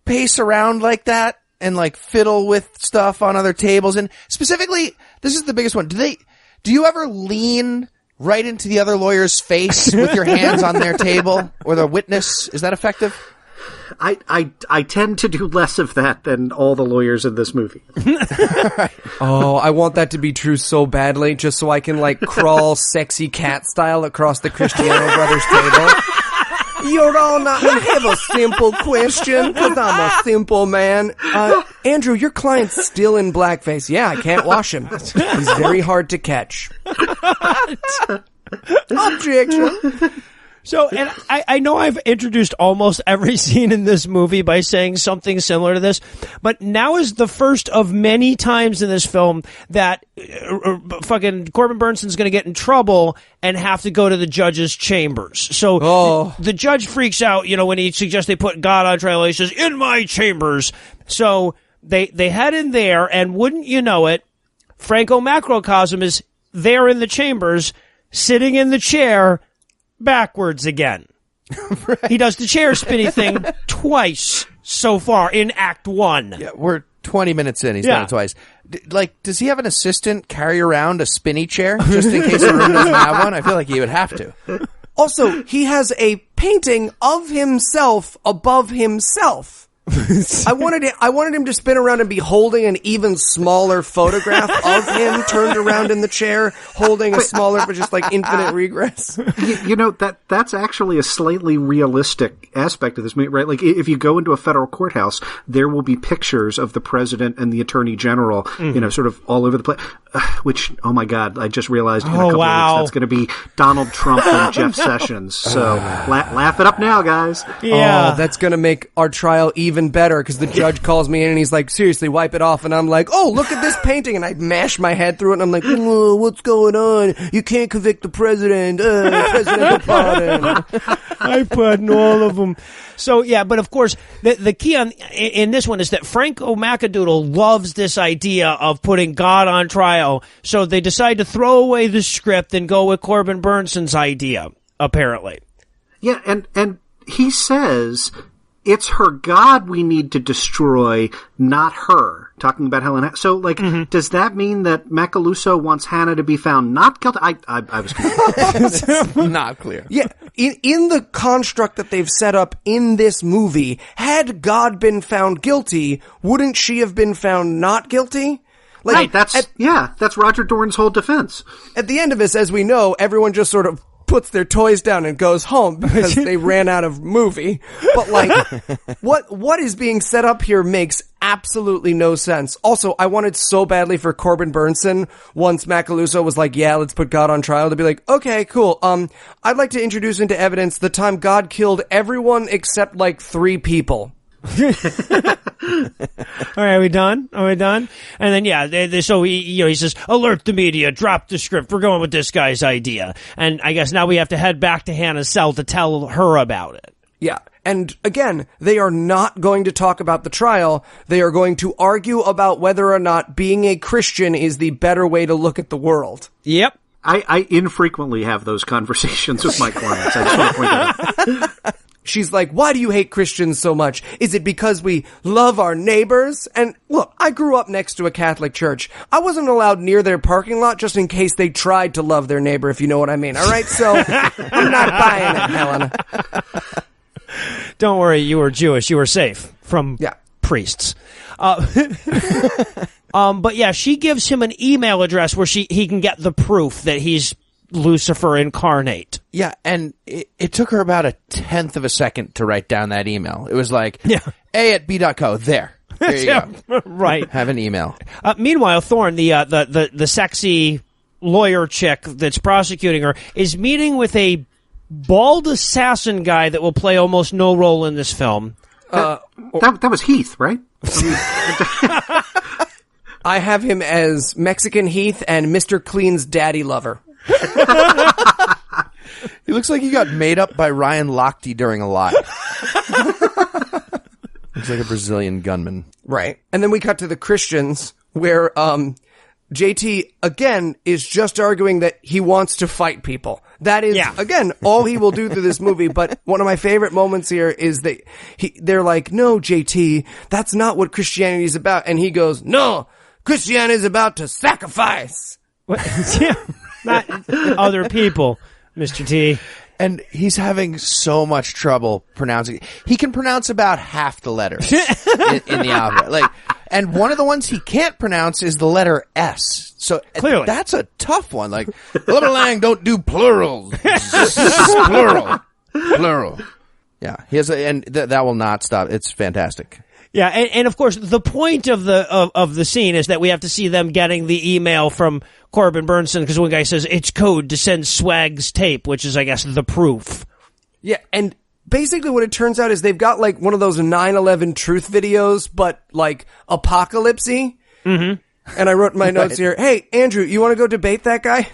pace around like that and, like, fiddle with stuff on other tables? And specifically, this is the biggest one. Do you ever lean right into the other lawyer's face with your hands on their table or the witness? Is that effective? I tend to do less of that than all the lawyers in this movie. Oh, I want that to be true so badly, just so I can, like, crawl sexy cat style across the Cristiano brothers table. Your Honor, I have a simple question, because I'm a simple man. Andrew, your client's still in blackface. Yeah, I can't wash him. He's very hard to catch. Objection. So, and I know I've introduced almost every scene in this movie by saying something similar to this, but now is the first of many times in this film that fucking Corbin Burnson's going to get in trouble and have to go to the judge's chambers. So the judge freaks out, when he suggests they put God on trial. He says, "In my chambers." So they head in there, and wouldn't you know it, Franco Macrocosm is there in the chambers, sitting in the chair, backwards again. Right. He does the chair spinny thing twice so far in Act 1. Yeah, we're 20 minutes in. He's done it twice. Does he have an assistant carry around a spinny chair just in case the room doesn't have one? I feel like he would have to. Also, he has a painting of himself above himself. I wanted him to spin around and be holding an even smaller photograph of him turned around in the chair, holding a smaller, but just like infinite regress. That's actually a slightly realistic aspect of this movie, right? Like, if you go into a federal courthouse, there will be pictures of the president and the attorney general, sort of all over the place. Which, oh my God, I just realized in a couple of weeks that's going to be Donald Trump and Jeff Sessions. So laugh it up now, guys. Yeah. Oh, that's going to make our trial even better, because the judge calls me in and he's like, "Seriously, wipe it off." And I'm like, "Oh, look at this painting." And I mash my head through it and I'm like, "What's going on? You can't convict the president. Presidential pardon." I pardon all of them. So, yeah, but of course, the key in this one is that Franco Macadoodle loves this idea of putting God on trial, so they decide to throw away the script and go with Corbin Burnson's idea, apparently. Yeah, and he says, it's her God we need to destroy, not her. Talking about Helen. So, does that mean that Macaluso wants Hannah to be found not guilty? I was confused. Not clear. Yeah, in the construct that they've set up in this movie, had God been found guilty, wouldn't she have been found not guilty? Right, that's Roger Dorn's whole defense. At the end of this, as we know, everyone just sort of puts their toys down and goes home because they ran out of movie. But what is being set up here makes absolutely no sense. Also, I wanted so badly for Corbin Burnson, once Macaluso was like, "Yeah, let's put God on trial," to be like, "Okay, cool. I'd like to introduce into evidence the time God killed everyone except like 3 people." All right, are we done? And then, so he says, "Alert the media, drop the script. We're going with this guy's idea." And I guess now we have to head back to Hannah's cell to tell her about it. Yeah. And again, they are not going to talk about the trial. They are going to argue about whether or not being a Christian is the better way to look at the world. Yep. I infrequently have those conversations with my clients. I just want to point that out. She's like, "Why do you hate Christians so much? Is it because we love our neighbors?" And look, I grew up next to a Catholic church. I wasn't allowed near their parking lot just in case they tried to love their neighbor, if you know what I mean. All right, so I'm not buying it, Helena. Don't worry, you were Jewish. You were safe from priests. But yeah, she gives him an email address where he can get the proof that he's Lucifer incarnate. Yeah, and it took her about 1/10 of a second to write down that email. It was like, a@b.co. There you go. Right. Have an email. Meanwhile, Thorne, the sexy lawyer chick that's prosecuting her, is meeting with a bald assassin guy that will play almost no role in this film. That was Heath, right? I have him as Mexican Heath and Mr. Clean's daddy lover. He looks like he got made up by Ryan Lochte during a lie. Looks like a Brazilian gunman. Right. And then we cut to the Christians where JT, again, is just arguing that he wants to fight people. That is, again, all he will do through this movie. But one of my favorite moments here is that they're like, no, JT, that's not what Christianity is about. And he goes, no, Christianity is about to sacrifice. Not other people, Mr. T. And he's having so much trouble pronouncing. He can pronounce about half the letters in the alphabet. And one of the ones he can't pronounce is the letter S. So clearly, that's a tough one. Little Lang don't do plurals. Plural. Yeah, he has, and that will not stop. It's fantastic. Yeah, and of course, the point of the scene is that we have to see them getting the email from Corbin Bernsen, because one guy says it's code to send Swag's tape, which is, I guess, the proof. Yeah, and basically what it turns out is they've got, one of those 9/11 truth videos, but, apocalypse-y. Mm-hmm. And I wrote in my notes here, hey, Andrew, you want to go debate that guy?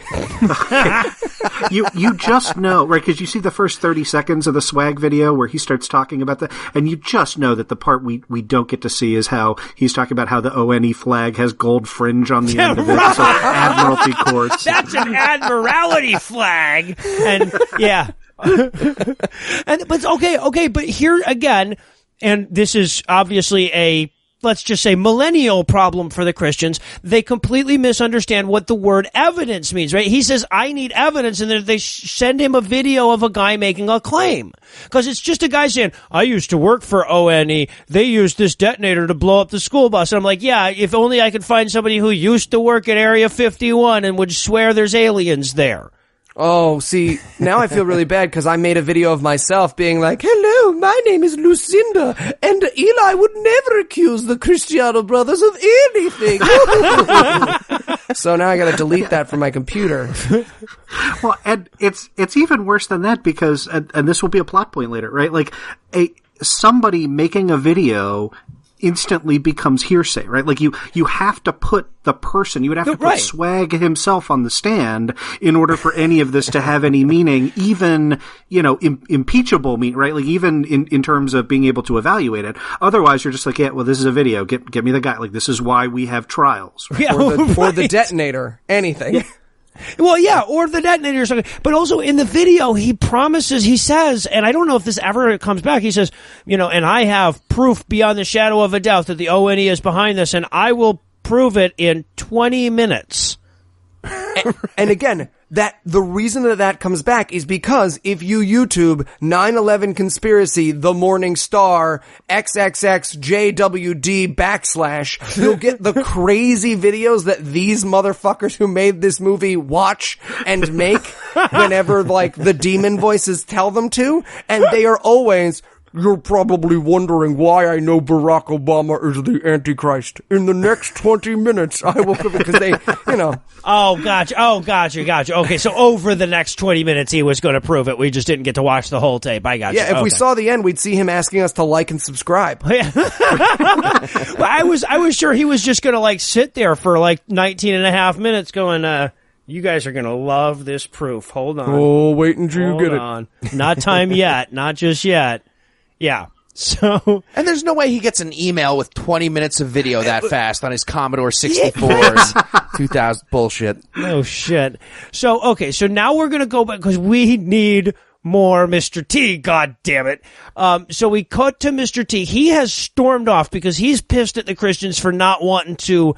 You just know, right, because you see the first 30 seconds of the Swag video where he starts talking about that, and you just know that the part we don't get to see is how he's talking about how the ONE flag has gold fringe on the end of it, so Admiralty courts. That's an Admiralty flag! And, yeah. But okay, but here again, and this is obviously a, let's just say, millennial problem for the Christians. They completely misunderstand what the word evidence means, right? He says, I need evidence, and then they send him a video of a guy making a claim. Because it's just a guy saying, I used to work for ONE. They used this detonator to blow up the school bus. And I'm like, yeah, if only I could find somebody who used to work at Area 51 and would swear there's aliens there. Oh, see, now I feel really bad because I made a video of myself being like, hello, my name is Lucinda, and Eli would never accuse the Cristiano brothers of anything. So now I got to delete that from my computer. Well, and it's even worse than that because, and this will be a plot point later, right? Somebody making a video instantly becomes hearsay, right? You have to put the person, you would have to put Swag himself on the stand in order for any of this to have any meaning, even, impeachable meaning, right? Even in terms of being able to evaluate it. Otherwise, you're just like, yeah, well, this is a video. Get me the guy. This is why we have trials. Right? Yeah, or the detonator. Anything. Yeah. Well, yeah, or the detonator or something. But also in the video, he says, and I don't know if this ever comes back, he says, and I have proof beyond the shadow of a doubt that the ONE is behind this, and I will prove it in 20 minutes. And again, the reason that comes back is because if you YouTube 9/11 conspiracy, the Morning Star, XXXJWD / you'll get the crazy videos that these motherfuckers who made this movie watch and make whenever the demon voices tell them to, and they are always, you're probably wondering why I know Barack Obama is the Antichrist. In the next 20 minutes, I will, because they, Oh, gotcha. Okay, so over the next 20 minutes, he was going to prove it. We just didn't get to watch the whole tape. I gotcha. Yeah, if we saw the end, we'd see him asking us to like and subscribe. Well, I was sure he was just going to sit there for 19 and a half minutes going, you guys are going to love this proof. Hold on. Oh, wait until you get it. Not time yet. Not just yet. Yeah. So, and there's no way he gets an email with 20 minutes of video that fast on his Commodore 64s. 2000 bullshit. No shit. So, okay, so now we're going to go back because we need more Mr. T, god damn it. So we cut to Mr. T. He has stormed off because he's pissed at the Christians for not wanting to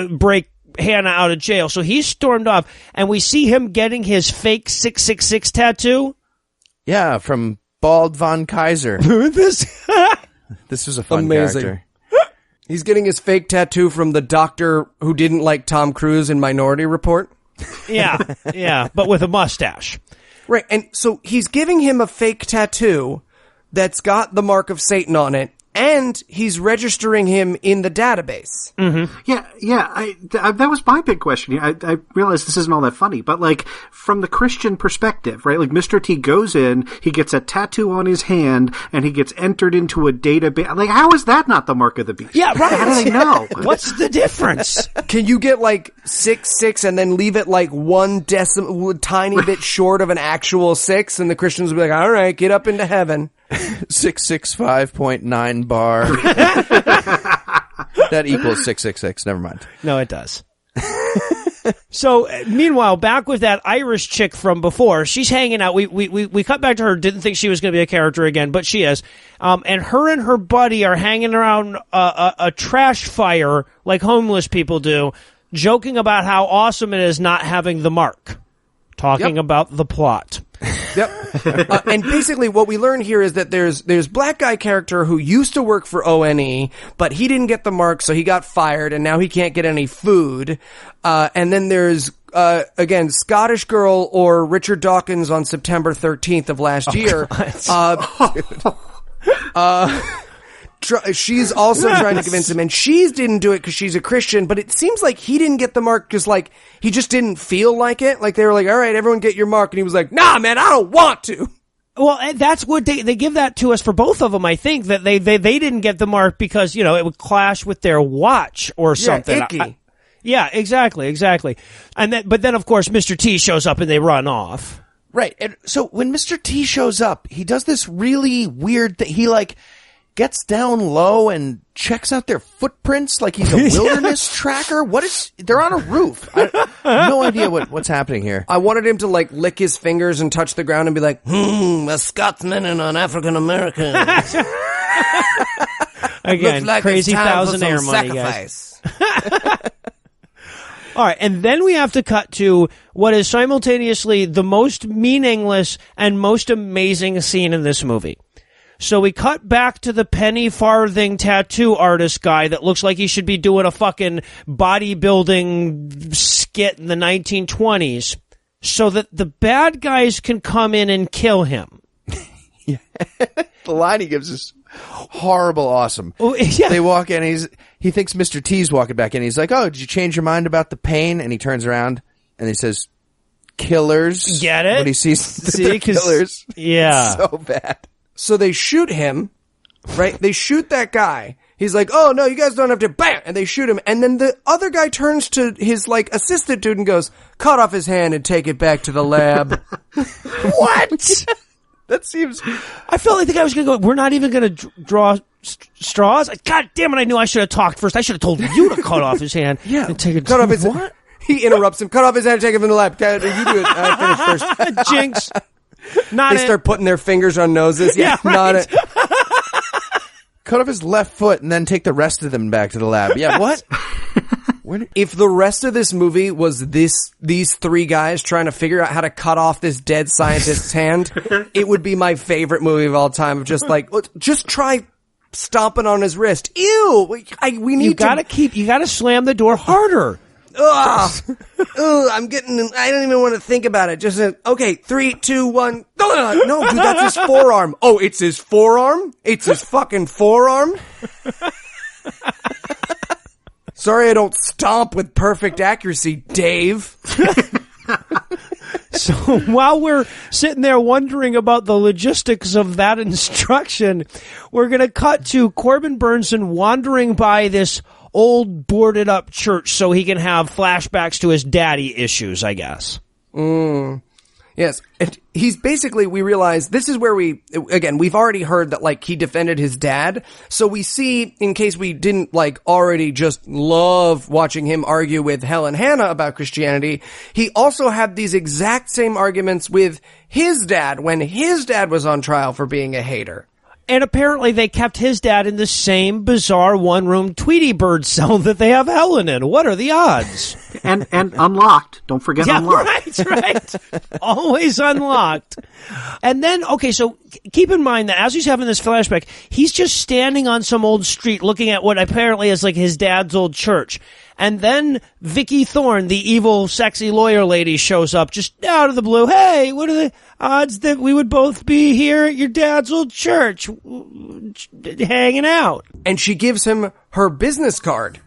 break Hannah out of jail. So he stormed off, and we see him getting his fake 666 tattoo. Yeah, from Bald Von Kaiser. This was a fun character. He's getting his fake tattoo from the doctor who didn't like Tom Cruise in Minority Report. Yeah, but with a mustache. Right, and so he's giving him a fake tattoo that's got the mark of Satan on it, and he's registering him in the database. Yeah. That was my big question. I realize this isn't all that funny, but like from the Christian perspective, right? Like Mr. T goes in, he gets a tattoo on his hand, and he gets entered into a database. Like, how is that not the mark of the beast? Yeah, right. How do they know? What's the difference? Can you get like 666 and then leave it like one decimal, tiny bit short of an actual 6, and the Christians will be like, all right, get up into heaven. 665.9 bar. That equals 666. Never mind. No, it does. So, meanwhile, back with that Irish chick from before, she's hanging out. We cut back to her, didn't think she was going to be a character again, but she is. And her buddy are hanging around a trash fire like homeless people do, joking about how awesome it is not having the mark. Talking about the plot. Yep. And basically what we learn here is that there's black guy character who used to work for ONE, but he didn't get the mark, so he got fired, and now he can't get any food. And then there's, again, Scottish Girl or Richard Dawkins on September 13th of last year. She's also trying to convince him, and she didn't do it because she's a Christian, but it seems like he didn't get the mark because, like, he just didn't feel like it. Like, they were like, all right, everyone get your mark, and he was like, nah, man, I don't want to. Well, and that's what they give that to us for both of them, I think, that they didn't get the mark because, you know, it would clash with their watch or something. Yeah, icky. Yeah, exactly. But then, of course, Mr. T shows up and they run off. Right. And so when Mr. T shows up, he does this really weird thing. He, like, gets down low and checks out their footprints like he's a wilderness tracker. They're on a roof. I have no idea what's happening here. I wanted him to like lick his fingers and touch the ground and be like, a Scotsman and an African American. Again, like crazy thousandaire money, guys. All right, and then we have to cut to what is simultaneously the most meaningless and most amazing scene in this movie. So we cut back to the penny farthing tattoo artist guy that looks like he should be doing a fucking bodybuilding skit in the 1920s so that the bad guys can come in and kill him. Yeah. The line he gives is horrible awesome. Oh, yeah. They walk in, he thinks Mr. T's walking back in. He's like, oh, did you change your mind about the pain? And he turns around and he says, killers. Get it? When he sees the killers. Yeah. So bad. So they shoot him, right? They shoot that guy. He's like, oh, no, you guys don't have to, bam! And they shoot him. And then the other guy turns to his, like, assistant dude and goes, cut off his hand and take it back to the lab. What? That seems... I felt like the guy was going to go, we're not even going to draw straws? God damn it, I knew I should have talked first. I should have told you to cut off his hand. Yeah. And take it. Cut off his what? He interrupts him. Cut off his hand and take it from the lab. You do it. I finish first. Jinx. Not They start putting their fingers on noses. Yeah, right. not it. Cut off his left foot and then take the rest of them back to the lab. Yeah, what? If the rest of this movie was these three guys trying to figure out how to cut off this dead scientist's hand, it would be my favorite movie of all time. Of just like, just try stomping on his wrist. Ew! We need you gotta slam the door harder. Ugh. I don't even want to think about it. Just, okay, 3, 2, 1. No, dude, that's his forearm. Oh, it's his forearm? It's his fucking forearm? Sorry I don't stomp with perfect accuracy, Dave. So while we're sitting there wondering about the logistics of that instruction, we're going to cut to Corbin Burnson wandering by this old boarded up church so he can have flashbacks to his daddy issues, I guess. Yes. He's basically, we realize this is where we've already heard that, like, he defended his dad. So we see, in case we didn't, like, already just love watching him argue with Helen Hanna about Christianity, he also had these exact same arguments with his dad when his dad was on trial for being a hater. And apparently they kept his dad in the same bizarre one-room Tweety Bird cell that they have Helen in. What are the odds? And unlocked. Don't forget unlocked. Right. Always unlocked. And then, okay, so keep in mind that as he's having this flashback, he's just standing on some old street looking at what apparently is like his dad's old church. And then Vicky Thorne, the evil, sexy lawyer lady, shows up just out of the blue. Hey, what are the odds that we would both be here at your dad's old church hanging out? And she gives him her business card.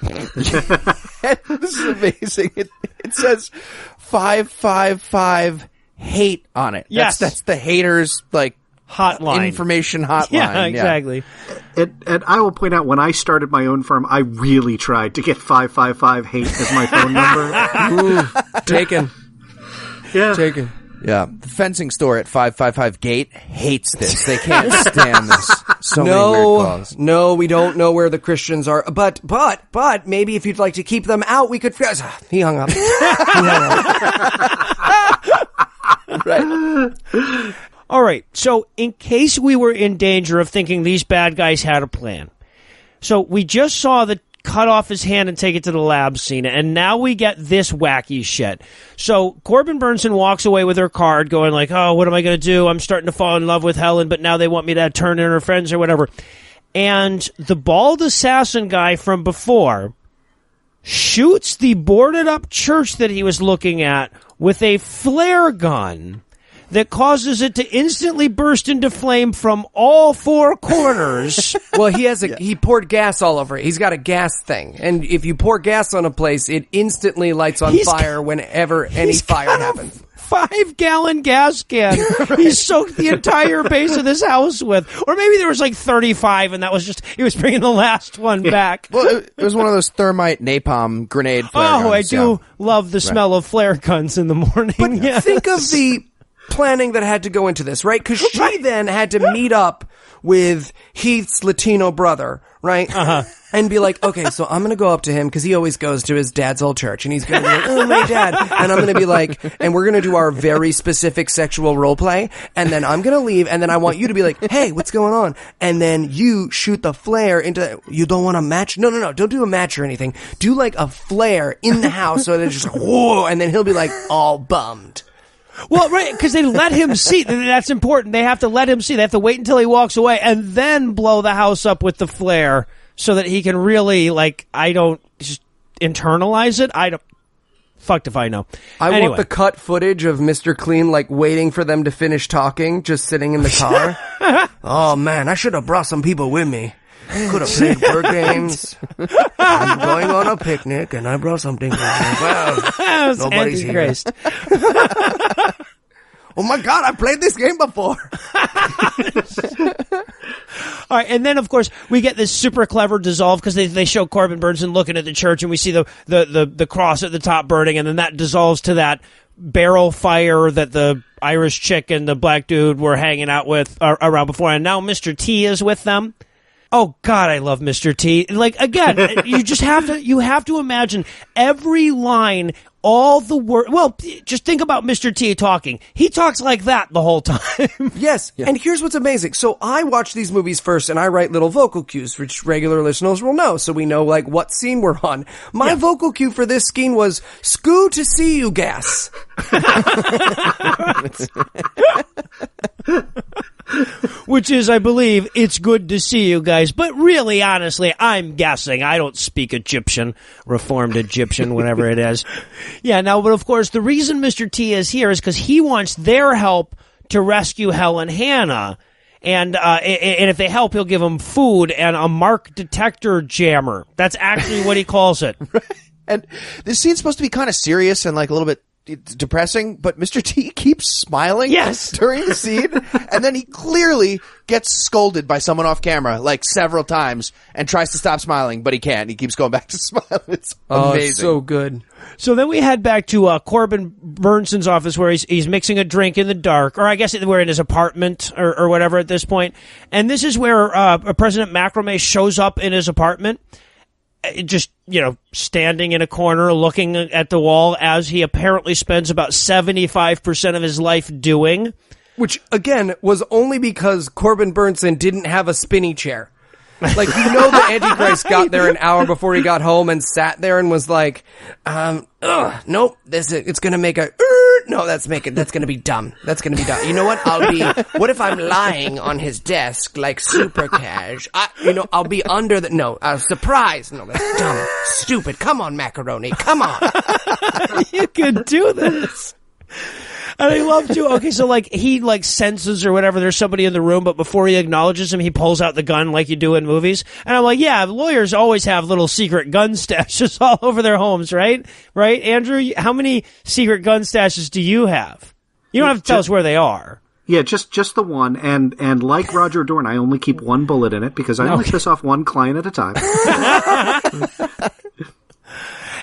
This is amazing. It says 555 hate on it. Yes. That's the haters, like, hotline. Information hotline. Yeah, exactly. And I will point out, when I started my own firm, I really tried to get 555 hate as my phone number. Ooh, taken. Yeah. Taken. Yeah. The fencing store at 555 Gate hates this. They can't stand this. So many weird calls. No, we don't know where the Christians are. But maybe if you'd like to keep them out, we could. He hung up. Right. All right, so in case we were in danger of thinking these bad guys had a plan, so we just saw the cut off his hand and take it to the lab scene, and now we get this wacky shit. So Corbin Burnson walks away with her card going like, oh, what am I going to do? I'm starting to fall in love with Helen, but now they want me to turn in her friends or whatever. And the bald assassin guy from before shoots the boarded up church that he was looking at with a flare gun that causes it to instantly burst into flame from all four corners. Well, he poured gas all over it. He's got a gas thing. And if you pour gas on a place, it instantly lights on fire whenever any fire happens. 5-gallon gas can. He soaked the entire base of this house with. Or maybe there was like 35 and that was just, he was bringing the last one back. Well, it was one of those thermite napalm grenade flare guns. I do love the smell of flare guns in the morning. But yes. think of the planning that had to go into this, right? Because she then had to meet up with Heath's Latino brother, right? And be like, okay, so I'm going to go up to him because he always goes to his dad's old church, and he's going to be like, oh, my dad. And I'm going to be like, and we're going to do our very specific sexual role play, and then I'm going to leave, and then I want you to be like, hey, what's going on? And then you shoot the flare into, you don't want a match? No, don't do a match or anything. Do like a flare in the house so that it's just, whoa, and then he'll be like, all bummed. Well, right, because they let him see. That's important. They have to let him see. They have to wait until he walks away and then blow the house up with the flare so that he can really, like, I don't just internalize it. I don't. Fucked if I know. I want the cut footage of Mr. Clean, like, waiting for them to finish talking, just sitting in the car. Oh, man, I should have brought some people with me. Could have played board games. I'm going on a picnic, and I brought something. Well, nobody's here. Oh my God, I played this game before. All right, and then of course we get this super clever dissolve because they show Corbin Burnson looking at the church, and we see the cross at the top burning, and then that dissolves to that barrel fire that the Irish chick and the black dude were hanging out with around before, and now Mr. T is with them. Oh God, I love Mr. T. Like, again, you have to imagine every line, all the word. Well, just think about Mr. T talking. He talks like that the whole time. Yes. Yeah. And here's what's amazing. So I watch these movies first and I write little vocal cues, which regular listeners will know. So we know like what scene we're on. My vocal cue for this scene was "Scoo to see you, gas." Which is, I believe, it's good to see you guys. But really, honestly, I'm guessing. I don't speak Egyptian, Reformed Egyptian, whatever it is. Yeah, now, but of course, the reason Mr. T is here is because he wants their help to rescue Helen Hannah. And if they help, he'll give them food and a mark detector jammer. That's actually what he calls it. Right. And this scene's supposed to be kind of serious and like a little bit depressing, but Mr. T keeps smiling during the scene, and then he clearly gets scolded by someone off camera like several times and tries to stop smiling, but he can't. He keeps going back to smile. It's amazing. So good. So then we head back to Corbin Burnson's office where he's mixing a drink in the dark, or I guess we're in his apartment or whatever at this point. And this is where President Macrame shows up in his apartment. Just, standing in a corner looking at the wall as he apparently spends about 75% of his life doing. Which, again, was only because Corbin Burnson didn't have a spinny chair. Like, you know, the Antichrist got there an hour before he got home and sat there and was like, nope, it's gonna make a, no, that's gonna be dumb. That's gonna be dumb. You know what? What if I'm lying on his desk like super cash? I'll be under surprise. No, that's dumb. Stupid. Come on, macaroni. Come on. You could do this. And I love to, okay, so like he like senses or whatever there's somebody in the room, but before he acknowledges him, he pulls out the gun like you do in movies. And I'm like, yeah, lawyers always have little secret gun stashes all over their homes, right? Right, Andrew? How many secret gun stashes do you have? You don't have to tell us where they are. Yeah, just the one, and like Roger Dorn, I only keep one bullet in it because I only piss off one client at a time.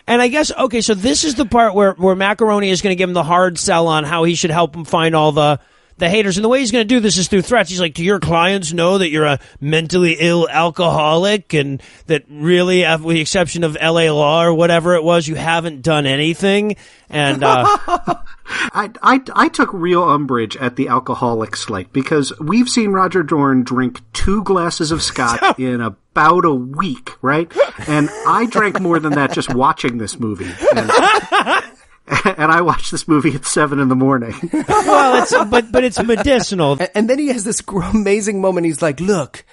And I guess, okay, so this is the part where Macaroni is going to give him the hard sell on how he should help him find all the haters. And the way he's going to do this is through threats. He's like, do your clients know that you're a mentally ill alcoholic and that really, with the exception of LA Law or whatever it was, you haven't done anything? And I took real umbrage at the alcoholic slight because we've seen Roger Dorn drink 2 glasses of scotch in about a week, right? And I drank more than that just watching this movie. And I watched this movie at 7 a.m. Well, but it's medicinal. And then he has this amazing moment. He's like, look,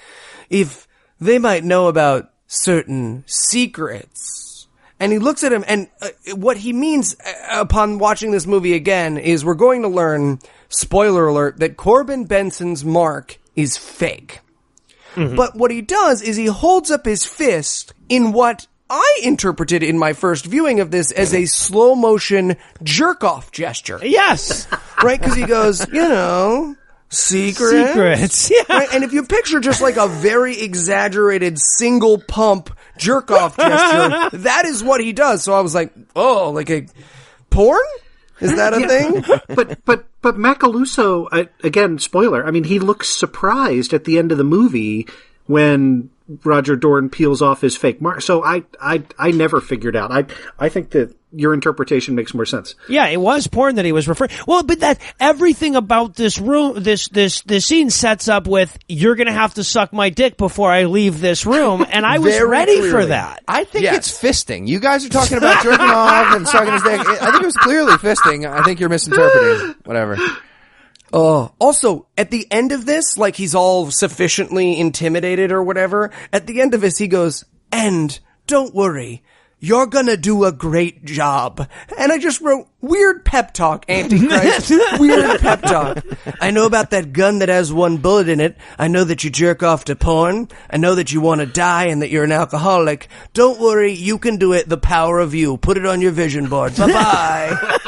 if they might know about certain secrets. And he looks at him, and what he means upon watching this movie again is we're going to learn, spoiler alert, that Corbin Benson's mark is fake. Mm-hmm. But what he does is he holds up his fist in what I interpreted in my first viewing of this as a slow motion jerk off gesture. Yes. Right? Because he goes, secrets. Yeah. Right? And if you picture just like a very exaggerated single pump jerk off gesture, that is what he does. So I was like, oh, like a porn? Is that a thing? But Macaluso, again, spoiler, I mean, he looks surprised at the end of the movie when Roger Dorn peels off his fake mark. So I never figured out. I think that your interpretation makes more sense. Yeah, it was porn that he was referring. Well, but that everything about this room, this scene sets up with you're going to have to suck my dick before I leave this room, and I was ready for that. I think it's fisting. You guys are talking about jerking off and sucking his dick. I think it was clearly fisting. I think you're misinterpreting. Whatever. Also, at the end of this, like he's all sufficiently intimidated or whatever, at the end of this he goes, and don't worry, you're gonna do a great job. And I just wrote, weird pep talk, Antichrist. Weird pep talk. I know about that gun that has 1 bullet in it. I know that you jerk off to porn. I know that you want to die and that you're an alcoholic. Don't worry, you can do it. The power of you. Put it on your vision board. Bye-bye.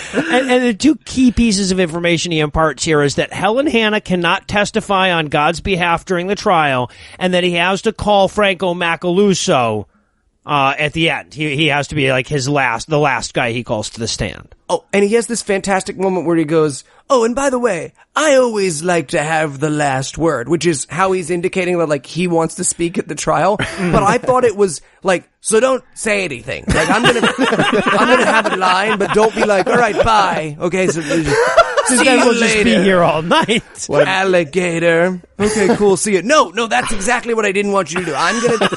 And the 2 key pieces of information he imparts here is that Helen Hanna cannot testify on God's behalf during the trial, and that he has to call Franco Macaluso at the end. He has to be like the last guy he calls to the stand. Oh, and he has this fantastic moment where he goes, oh, and by the way, I always like to have the last word, which is how he's indicating that, like, he wants to speak at the trial. But I thought it was like, so don't say anything. Like, I'm gonna have a line, but don't be like, all right, bye. Okay, so see you we'll later. Just be here all night. Alligator. Okay, cool. See you. No, that's exactly what I didn't want you to do. I'm gonna.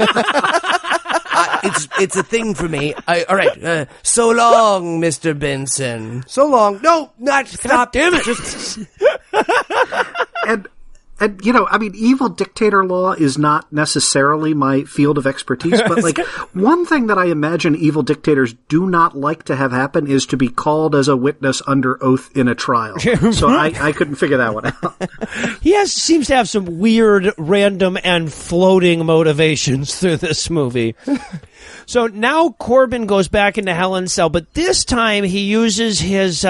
It's a thing for me. All right. So long, Mr. Benson. So long. No, not stop. Damn it. And I mean, evil dictator law is not necessarily my field of expertise, but like one thing that I imagine evil dictators do not like to have happen is to be called as a witness under oath in a trial. So I couldn't figure that one out. He seems to have some weird, random, and floating motivations through this movie. So now Corbin goes back into Helen's cell, but this time he uses his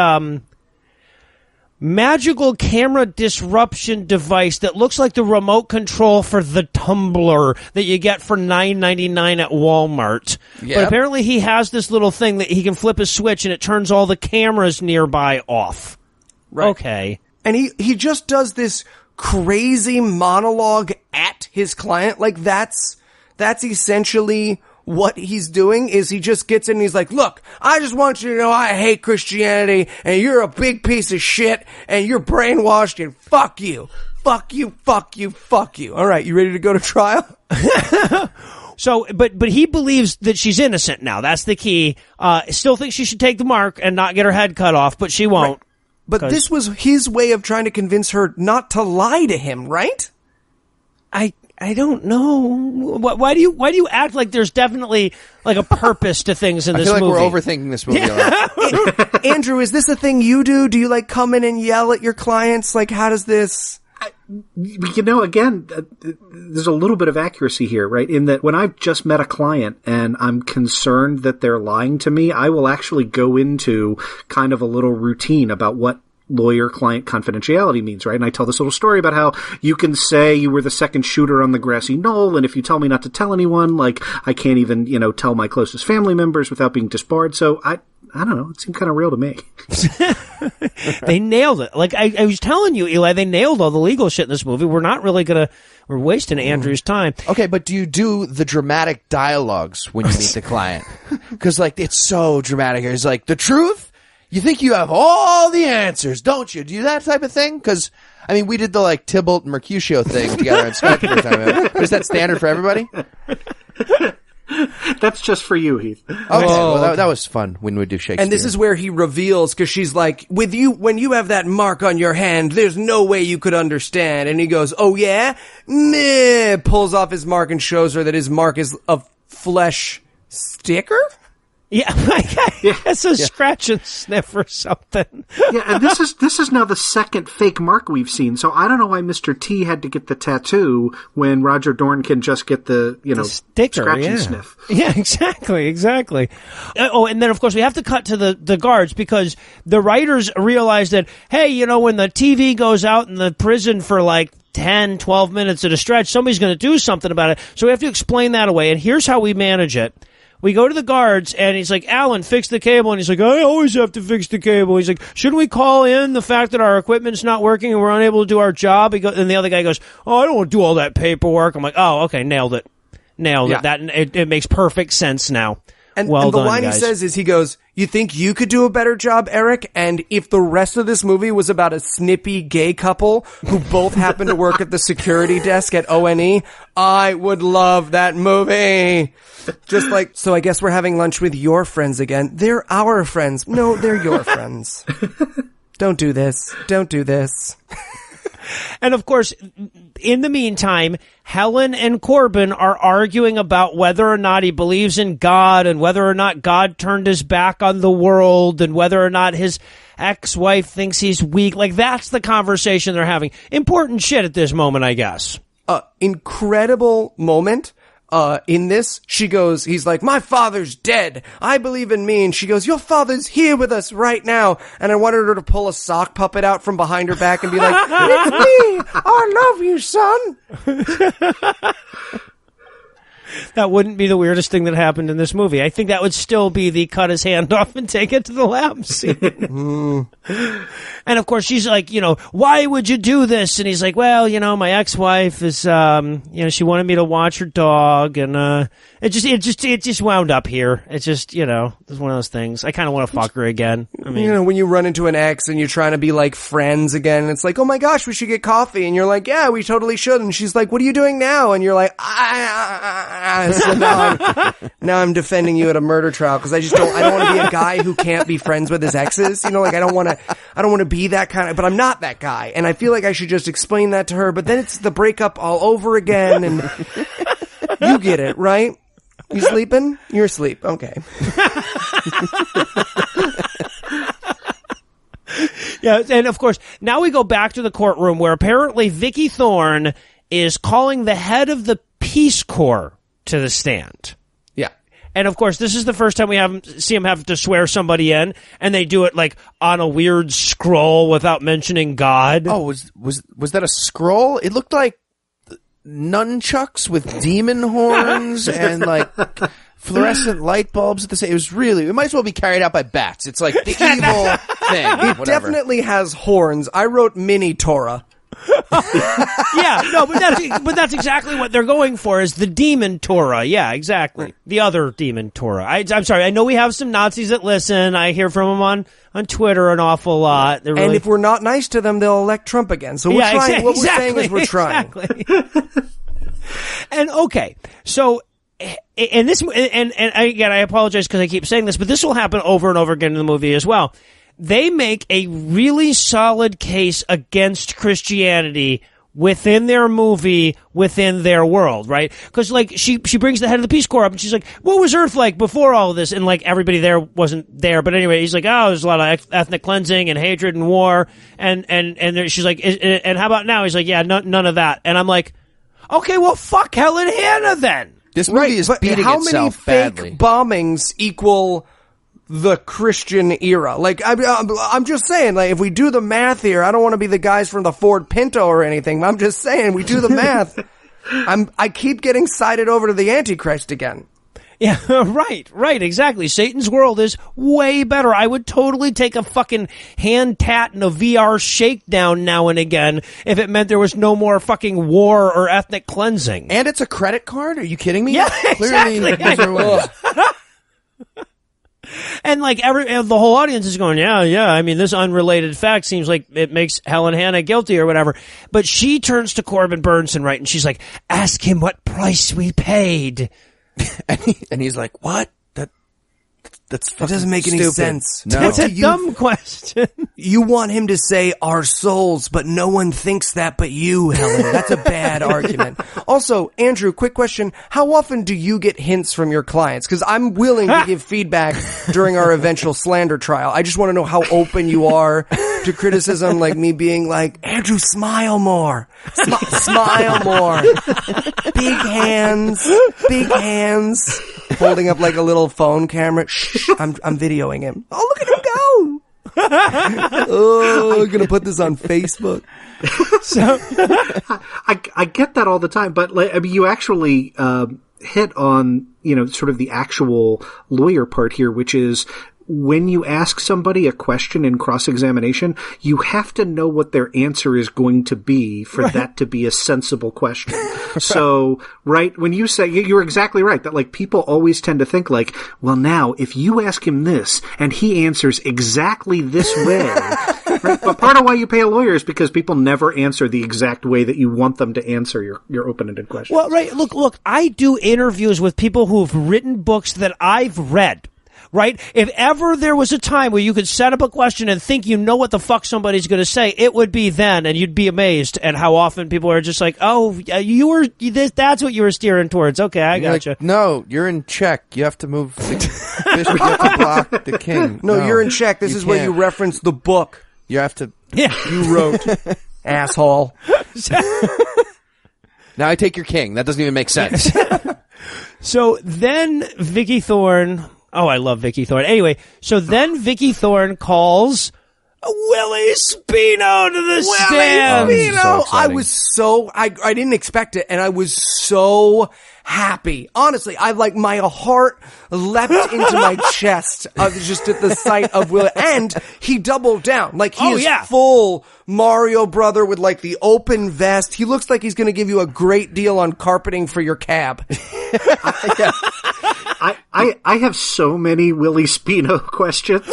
magical camera disruption device that looks like the remote control for the tumbler that you get for $9.99 at Walmart. Yep. But apparently he has this little thing that he can flip a switch and it turns all the cameras nearby off. Right. Okay. And he just does this crazy monologue at his client. Like that's essentially what he's doing. Is he just gets in and he's like, look, I just want you to know I hate Christianity and you're a big piece of shit and you're brainwashed and fuck you. fuck you, fuck you, fuck you. All right, you ready to go to trial? So, but he believes that she's innocent now. That's the key. Still thinks she should take the mark and not get her head cut off, but she won't. Right. But this was his way of trying to convince her not to lie to him, right? I don't know. Why do you act like there's definitely like a purpose to things in this movie? I feel like we're overthinking this movie a lot. Andrew, is this a thing you do? Do you like come in and yell at your clients? Like, how does this... Again, there's a little bit of accuracy here, right? In that when I've just met a client and I'm concerned that they're lying to me, I will actually go into kind of a little routine about what lawyer-client confidentiality means, right? And I tell this little story about how you can say you were the second shooter on the grassy knoll, and if you tell me not to tell anyone, like, I can't even, tell my closest family members without being disbarred. So I don't know. It seemed kind of real to me. They nailed it. Like, I was telling you, Eli, they nailed all the legal shit in this movie. We're not really we're wasting Andrew's time. Okay, but do you do the dramatic dialogues when you meet the client? Because, like, it's so dramatic here. It's like, the truth? You think you have all the answers, don't you? Do you that type of thing? Because, I mean, we did the, like, Tybalt and Mercutio thing together on Skype for a time. Is that standard for everybody? That's just for you, Heath. Okay, well, that was fun when we do Shakespeare. And this is where he reveals, because she's like, when you have that mark on your hand, there's no way you could understand. And he goes, oh yeah? Meh. Pulls off his mark and shows her that his mark is a flesh sticker? Yeah, it's a scratch and sniff or something. Yeah, and this is now the second fake mark we've seen. So I don't know why Mr. T had to get the tattoo when Roger Dorn can just get the sticker, scratch and sniff. Yeah, exactly. Oh, and then of course we have to cut to the guards because the writers realize that, hey, when the TV goes out in the prison for like 10, 12 minutes at a stretch, somebody's going to do something about it. So we have to explain that away. And here's how we manage it. We go to the guards, and he's like, Alan, fix the cable. And he's like, I always have to fix the cable. He's like, shouldn't we call in the fact that our equipment's not working and we're unable to do our job? And the other guy goes, oh, I don't want to do all that paperwork. I'm like, oh, okay, nailed it. It makes perfect sense now. And, well and the done, line guys. He says is, he goes, you think you could do a better job, Eric? And if the rest of this movie was about a snippy gay couple who both happen to work at the security desk at ONE, I would love that movie. Just like, so I guess we're having lunch with your friends again. They're our friends. No, they're your friends. Don't do this. Don't do this. And of course, in the meantime, Helen and Corbin are arguing about whether or not he believes in God and whether or not God turned his back on the world and whether or not his ex-wife thinks he's weak. Like, that's the conversation they're having. Important shit at this moment, I guess. Incredible moment. In this, she goes, he's like, my father's dead. I believe in me. And she goes, your father's here with us right now. And I wanted her to pull a sock puppet out from behind her back and be like, it's me. I love you, son. That wouldn't be the weirdest thing that happened in this movie. I think that would still be the cut his hand off and take it to the lab scene. And of course, she's like, why would you do this? And he's like, well, my ex-wife is, she wanted me to watch her dog, and it just wound up here. It's just, it's one of those things. I kind of want to fuck her again. I mean, when you run into an ex and you're trying to be like friends again, and it's like, oh my gosh, we should get coffee, and you're like, yeah, we totally should. And she's like, what are you doing now? And you're like, so now I'm defending you at a murder trial because I don't want to be a guy who can't be friends with his exes. I don't want to be that kind of, but I'm not that guy. And I feel like I should just explain that to her, but then it's the breakup all over again. And you get it, right? You sleeping? You're asleep. Okay. Yeah. And of course, now we go back to the courtroom where apparently Vicky Thorne is calling the head of the Peace Corps to the stand. Yeah. And of course, this is the first time we see him have to swear somebody in, and they do it like on a weird scroll without mentioning God. Oh, was that a scroll? It looked like nunchucks with demon horns and like fluorescent light bulbs at the same. It might as well be carried out by bats. It's like the evil thing. It definitely has horns. I wrote Mini Torah. Yeah, no, but that's exactly what they're going for, is the demon Torah. Yeah, exactly. The other demon Torah. I'm sorry. I know we have some Nazis that listen. I hear from them on Twitter an awful lot. Really... And if we're not nice to them, they'll elect Trump again. So we're trying. What we're saying is we're trying. Exactly. And okay, so. And this, and again, I apologize because I keep saying this, but this will happen over and over again in the movie as well. They make a really solid case against Christianity within their movie, within their world, right? Because, like, she brings the head of the Peace Corps up and she's like, what was Earth like before all of this? And, like, everybody there wasn't there. But anyway, he's like, oh, there's a lot of ethnic cleansing and hatred and war. And she's like, and how about now? He's like, yeah, none of that. And I'm like, okay, well, fuck Helen Hannah then. This movie is beating itself badly. How many fake bombings equal the Christian era? Like, I'm just saying, like, if we do the math here, I don't want to be the guys from the Ford Pinto or anything, but I'm just saying, we do the math. I keep getting sided over to the Antichrist again. Yeah, right, exactly. Satan's world is way better. I would totally take a fucking hand tat and a VR shakedown now and again if it meant there was no more fucking war or ethnic cleansing. And it's a credit card? Are you kidding me? Yeah, Clearly, exactly. And like the whole audience is going, yeah. I mean, this unrelated fact seems like it makes Helen Hannah guilty or whatever. But she turns to Corbin Burnson, right, and she's like, ask him what price we paid. And he's like, what? That doesn't make any sense. No. That's a dumb question. You want him to say our souls, but no one thinks that but you, Helen. That's a bad argument. Also, Andrew, quick question. How often do you get hints from your clients? Because I'm willing to give feedback during our eventual slander trial. I just want to know how open you are to criticism, like me being like, Andrew, smile more. Smile more. Big hands. Holding up like a little phone camera. Shh, I'm videoing him. Oh, look at him go. Oh, I'm going to put this on Facebook. So I get that all the time, but like, I mean, you actually hit on, sort of the actual lawyer part here, which is when you ask somebody a question in cross-examination, you have to know what their answer is going to be for that to be a sensible question. So, right, when you say, you're exactly right, that like people always tend to think like, well now, if you ask him this and he answers exactly this way, right? But part of why you pay a lawyer is because people never answer the exact way that you want them to answer your open-ended question. Well, right, look, I do interviews with people who've written books that I've read. Right? If ever there was a time where you could set up a question and think you know what the fuck somebody's going to say, it would be then, and you'd be amazed at how often people are just like, oh, that's what you were steering towards. Okay, I gotcha. Like, no, you're in check. You have to move the bishop. You have to block the king. No, you're in check. This is where you reference the book. You have to. Yeah. You wrote. Asshole. Now I take your king. That doesn't even make sense. So then Vicky Thorne... Oh, I love Vicky Thorne. Anyway, so then Vicky Thorne calls Willie Spino to the stand. Willie Spino! I didn't expect it, and I was so happy. Honestly, my heart leapt into my chest just at the sight of Willie. And he doubled down. Like, he is full Mario brother with like the open vest. He looks like he's going to give you a great deal on carpeting for your cab. I have so many Willie Spino questions.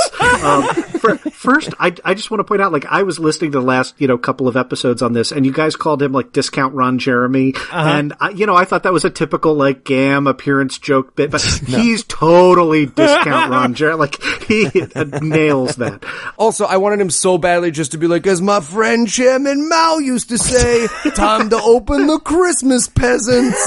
First, I just want to point out, like, I was listening to the last, couple of episodes on this, and you guys called him, like, Discount Ron Jeremy. And, I thought that was a typical, like, GAM appearance joke bit, but he's totally Discount Ron Jeremy. Like, he nails that. Also, I wanted him so badly just to be like, as my friend Chairman Mao used to say, time to open the Christmas peasants.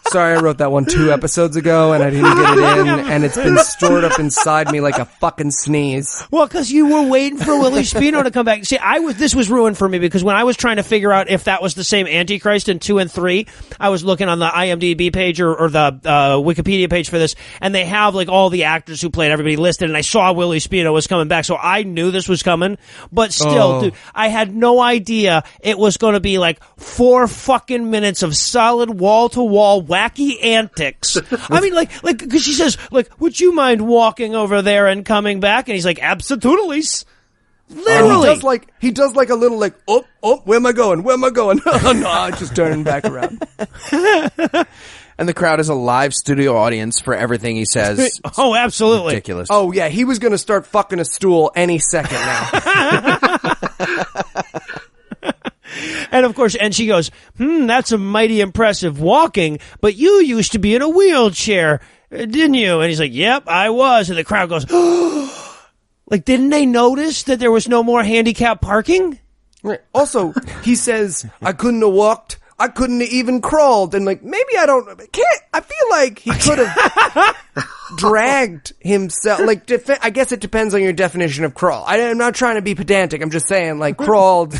Sorry, I wrote that one 2 episodes ago, and I didn't get it in, and it's been stored up inside me like a fucking sneeze. Well, because you were waiting for Willie Spino to come back. See, this was ruined for me because when I was trying to figure out if that was the same Antichrist in 2 and 3, I was looking on the IMDb page or the Wikipedia page for this, and they have like all the actors who played everybody listed, and I saw Willie Spino was coming back, so I knew this was coming. But still, dude, I had no idea it was going to be like 4 fucking minutes of solid wall-to-wall wacky antics. I mean, like, because she says, like, would you mind walking over there and coming back? And he's like, absolutely. Literally. He does like a little like, oh, where am I going? Where am I going? No, just turning back around. And the crowd is a live studio audience for everything he says. Oh, absolutely. Ridiculous. Oh, yeah, he was going to start fucking a stool any second now. And of course, and she goes, that's a mighty impressive walking, but you used to be in a wheelchair, didn't you? And he's like, yep, I was. And the crowd goes, like, didn't they notice that there was no more handicap parking? Right. Also, he says, I couldn't have walked. I couldn't have even crawled. And like, maybe I feel like he could have dragged himself. Like, I guess it depends on your definition of crawl. I'm not trying to be pedantic. I'm just saying, like, crawled.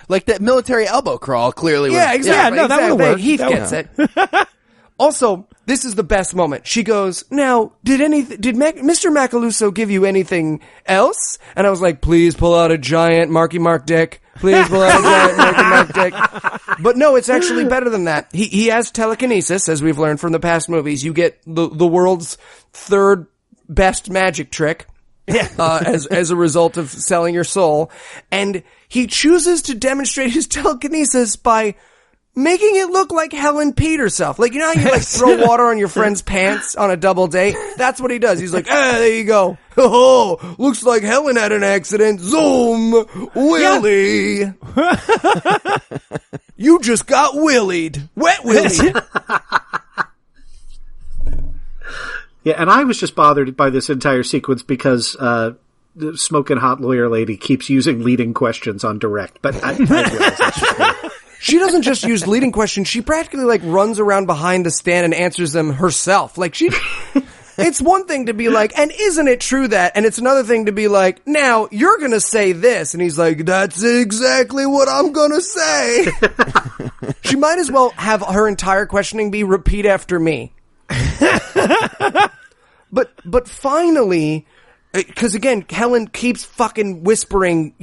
Like that military elbow crawl clearly. Yeah, exactly. Yeah, no, that would've worked. Heath gets it. Also, this is the best moment. She goes, now, did Mr. Macaluso give you anything else? And I was like, please pull out a giant Marky Mark dick. Please pull out a giant Marky Mark dick. But no, it's actually better than that. He has telekinesis, as we've learned from the past movies. You get the world's third best magic trick. As a result of selling your soul. And he chooses to demonstrate his telekinesis by making it look like Helen peed herself. Like, you know how you like throw water on your friend's pants on a double date? That's what he does. He's like, there you go. Oh, looks like Helen had an accident. Zoom, Willie. Yeah. You just got willied. Wet willied. Yeah, and I was just bothered by this entire sequence because the smoking hot lawyer lady keeps using leading questions on direct. But I realize that's just me. She doesn't just use leading questions. She practically like runs around behind the stand and answers them herself. Like it's one thing to be like, and isn't it true that? And it's another thing to be like, now you're going to say this. And he's like, that's exactly what I'm going to say. She might as well have her entire questioning be repeat after me. But finally, because again, Helen keeps fucking whispering,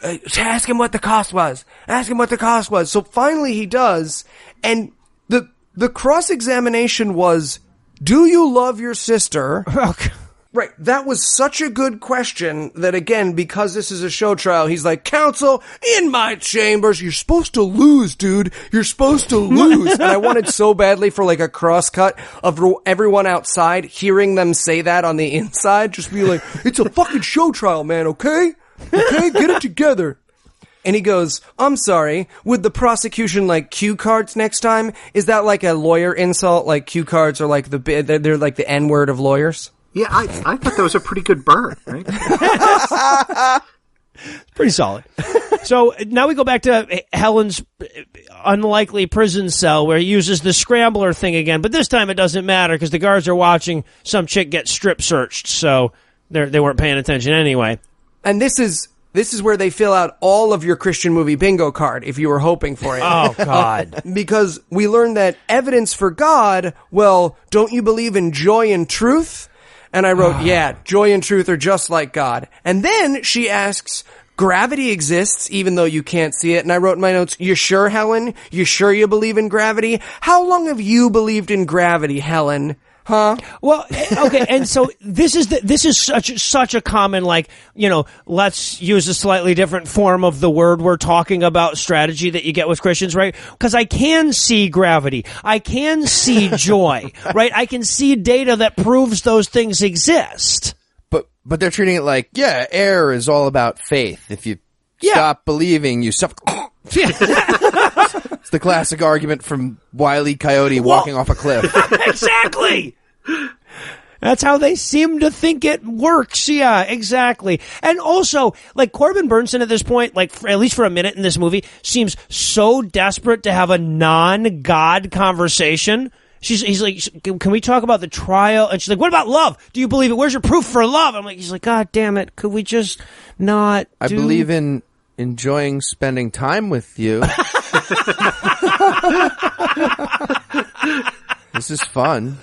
ask him what the cost was. Ask him what the cost was. So finally he does. And the cross-examination was, do you love your sister? Okay. Right. That was such a good question that, again, because this is a show trial, he's like, counsel, in my chambers, you're supposed to lose, dude. You're supposed to lose. And I wanted so badly for like a cross-cut of everyone outside hearing them say that on the inside. Just be like, it's a fucking show trial, man, okay? Okay, get it together. And he goes, I'm sorry, would the prosecution like cue cards next time? Is that like a lawyer insult? Like cue cards are like they're like the N-word of lawyers? Yeah, I thought that was a pretty good burn, right? Pretty solid. So now we go back to Helen's unlikely prison cell where he uses the scrambler thing again, but this time it doesn't matter because the guards are watching some chick get strip searched, so they weren't paying attention anyway. And this is where they fill out all of your Christian movie bingo card if you were hoping for it. Oh, God. Because we learned that evidence for God, well, don't you believe in joy and truth? And I wrote, yeah, joy and truth are just like God. And then she asks, gravity exists even though you can't see it. And I wrote in my notes, you sure, Helen? You sure you believe in gravity? How long have you believed in gravity, Helen? Huh? Well, okay, and so this is such a common, like, let's use a slightly different form of the word we're talking about strategy that you get with Christians, right? Because I can see gravity. I can see joy, right? I can see data that proves those things exist. But they're treating it like, air is all about faith. If you stop believing, you stop. It's the classic argument from Wile E. Coyote walking off a cliff. Exactly. That's how they seem to think it works. Yeah, exactly. And also, like, Corbin Burnson at this point, like, at least for a minute in this movie, seems so desperate to have a non-God conversation. He's like, can we talk about the trial? And she's like, what about love? Do you believe it? Where's your proof for love? He's like, God damn it. Could we just not I believe in enjoying spending time with you. This is fun.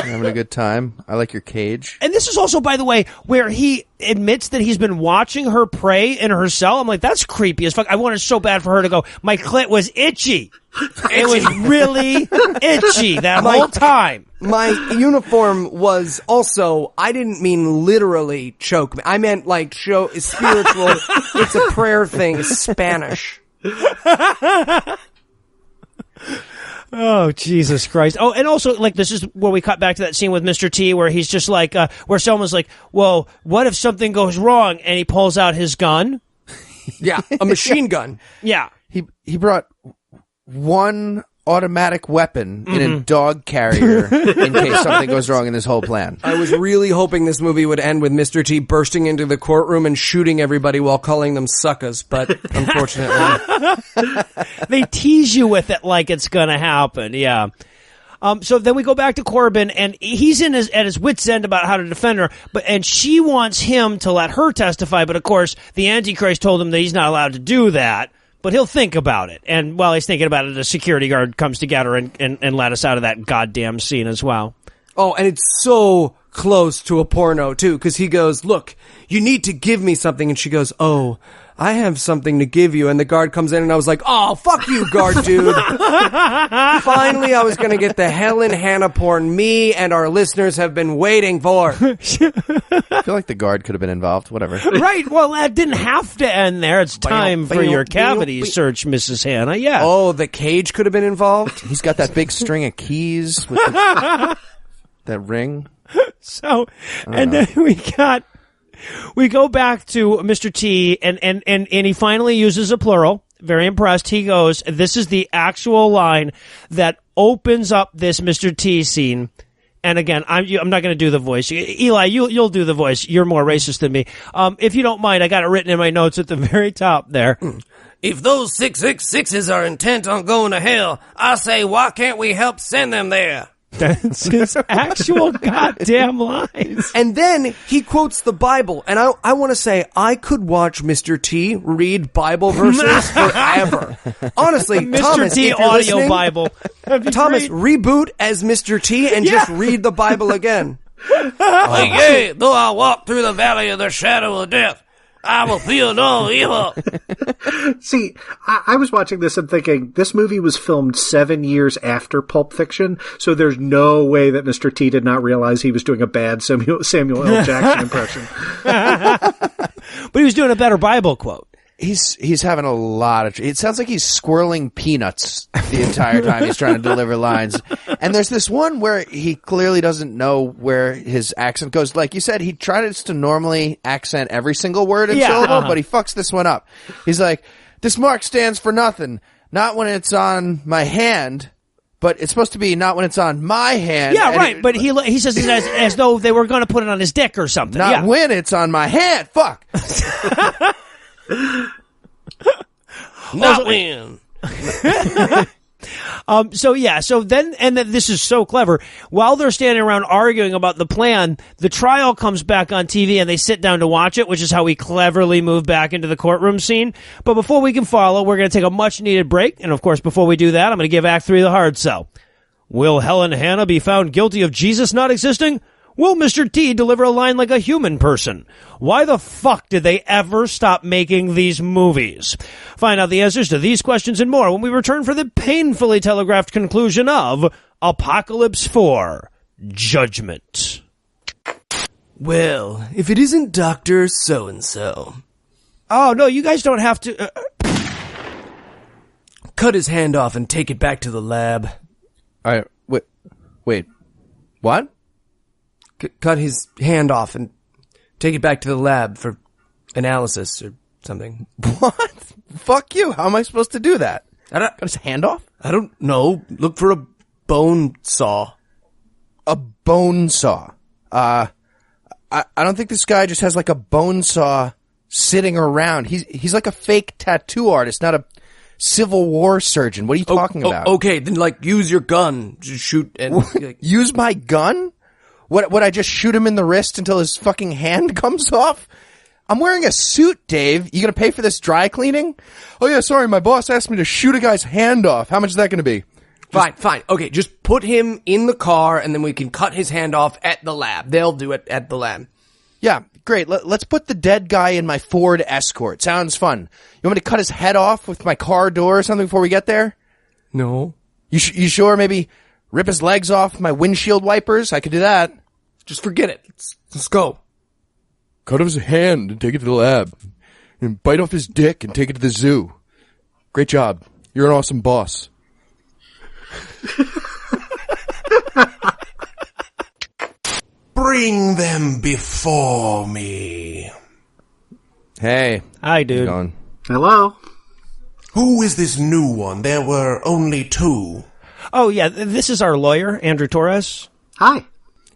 Having a good time. I like your cage. And this is also, by the way, where he admits that he's been watching her pray in her cell. I'm like, that's creepy as fuck. I wanted so bad for her to go, my clit was itchy. It was really itchy that whole time. My uniform was also, I didn't mean literally choke me. I meant like show spiritual. It's a prayer thing, Spanish. Oh, Jesus Christ. Oh, and also, like, this is where we cut back to that scene with Mr. T where he's just like, where someone's like, well, what if something goes wrong? And he pulls out his gun. Yeah, a machine gun. Yeah. He brought one automatic weapon in a dog carrier in case something goes wrong in this whole plan. I was really hoping this movie would end with Mr. T bursting into the courtroom and shooting everybody while calling them suckers, but unfortunately... They tease you with it like it's gonna happen, yeah. So then we go back to Corbin, and he's at his wit's end about how to defend her, and she wants him to let her testify, but of course, the Antichrist told him that he's not allowed to do that. But he'll think about it. And while he's thinking about it, a security guard comes together and let us out of that goddamn scene as well. Oh, and it's so close to a porno, too, because he goes, look, you need to give me something. And she goes, oh, I have something to give you. And the guard comes in, and I was like, oh, fuck you, guard dude. Finally, I was going to get the Helen Hannah porn me and our listeners have been waiting for. I feel like the guard could have been involved. Whatever. Right. Well, that didn't have to end there. It's time for your cavity search, Mrs. Hannah. Yeah. Oh, the cage could have been involved? He's got that big string of keys with that ring. So, and then we go back to Mr. T, and he finally uses a plural. Very impressed. He goes, this is the actual line that opens up this Mr. T scene. And again, I'm not going to do the voice. Eli, you'll do the voice. You're more racist than me. If you don't mind, I got it written in my notes at the very top there. If those 666s are intent on going to hell, I say, why can't we help send them there? That's his actual goddamn lines. And then he quotes the Bible. And I want to say, I could watch Mr. T read Bible verses forever. Honestly, Mr. Thomas, T if you're audio listening, Bible. Thomas, reboot as Mr. T and just read the Bible again. Yea, though I walk through the valley of the shadow of death, I will feel no evil. See, I was watching this and thinking, this movie was filmed 7 years after Pulp Fiction, so there's no way that Mr. T did not realize he was doing a bad Samuel L. Jackson impression. But he was doing a better Bible quote. He's having a lot of... It sounds like he's squirreling peanuts the entire time he's trying to deliver lines. And there's this one where he clearly doesn't know where his accent goes. Like you said, he tries to normally accent every single word and syllable, but he fucks this one up. He's like, this mark stands for nothing. Not when it's on my hand, but it's supposed to be not when it's on my hand. Yeah, right. But he says it as though they were going to put it on his dick or something. Not when it's on my hand. Fuck. Not when. So then this is so clever. While they're standing around arguing about the plan, the trial comes back on TV and they sit down to watch it, which is how we cleverly move back into the courtroom scene. But before we can follow, we're going to take a much needed break. And of course, before we do that, I'm going to give Act 3 the hard sell. Will Helen Hannah be found guilty of Jesus not existing? Will Mr. T deliver a line like a human person? Why the fuck did they ever stop making these movies? Find out the answers to these questions and more when we return for the painfully telegraphed conclusion of Apocalypse 4: Judgment. Well, if it isn't Dr. So-and-so. Oh, no, you guys don't have to... Cut his hand off and take it back to the lab. Wait. What? Cut his hand off and take it back to the lab for analysis or something. What? Fuck you. How am I supposed to do that? Cut his hand off? I don't know. Look for a bone saw. A bone saw? I don't think this guy just has like a bone saw sitting around. He's like a fake tattoo artist, not a Civil War surgeon. What are you talking about? Okay, then use your gun. Just shoot and... Use my gun? Would I just shoot him in the wrist until his fucking hand comes off? I'm wearing a suit, Dave. You gonna pay for this dry cleaning? Oh yeah, sorry, my boss asked me to shoot a guy's hand off. How much is that gonna be? Fine. Okay, just put him in the car, and then we can cut his hand off at the lab. They'll do it at the lab. Yeah, great. Let's put the dead guy in my Ford Escort. Sounds fun. You want me to cut his head off with my car door or something before we get there? No. You sure? Maybe rip his legs off with my windshield wipers? I could do that. Just forget it. Let's go. Cut off his hand and take it to the lab. And bite off his dick and take it to the zoo. Great job. You're an awesome boss. Bring them before me. Hey. Hi, dude. How's it going? Hello? Who is this new one? There were only two. Oh, yeah, this is our lawyer, Andrew Torres. Hi.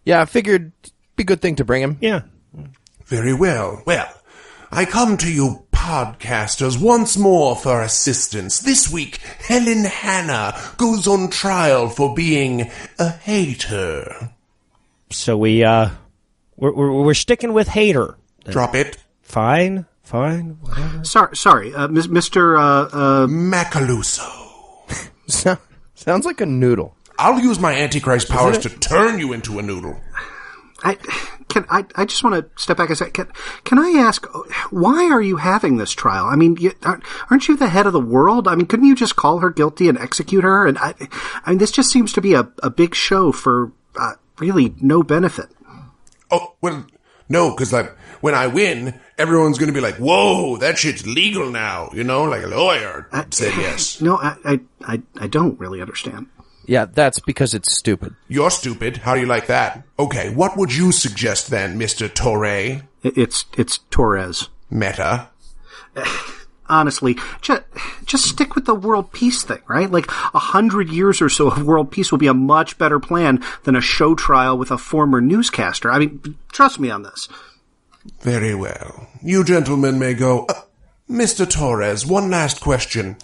Yeah, I figured it'd be a good thing to bring him. Yeah. Very well. Well, I come to you podcasters once more for assistance. This week, Helen Hanna goes on trial for being a hater. So we're sticking with hater. Drop it. Fine, whatever. Sorry, Mr. Macaluso. Sounds like a noodle. I'll use my Antichrist powers to turn you into a noodle. I just want to step back a second. Can I ask, why are you having this trial? I mean, aren't you the head of the world? I mean, couldn't you just call her guilty and execute her? And I mean, this just seems to be a big show for really no benefit. Oh, well, no, because when I win, everyone's going to be like, whoa, that shit's legal now, like a lawyer said yes. No, I don't really understand. Yeah, that's because it's stupid. You're stupid. How do you like that? Okay, what would you suggest then, Mr. Torre? It's Torres. Meta. Honestly, just stick with the world peace thing, right? Like 100 years or so of world peace will be a much better plan than a show trial with a former newscaster. I mean, trust me on this. Very well. You gentlemen may go. Mr. Torres, one last question.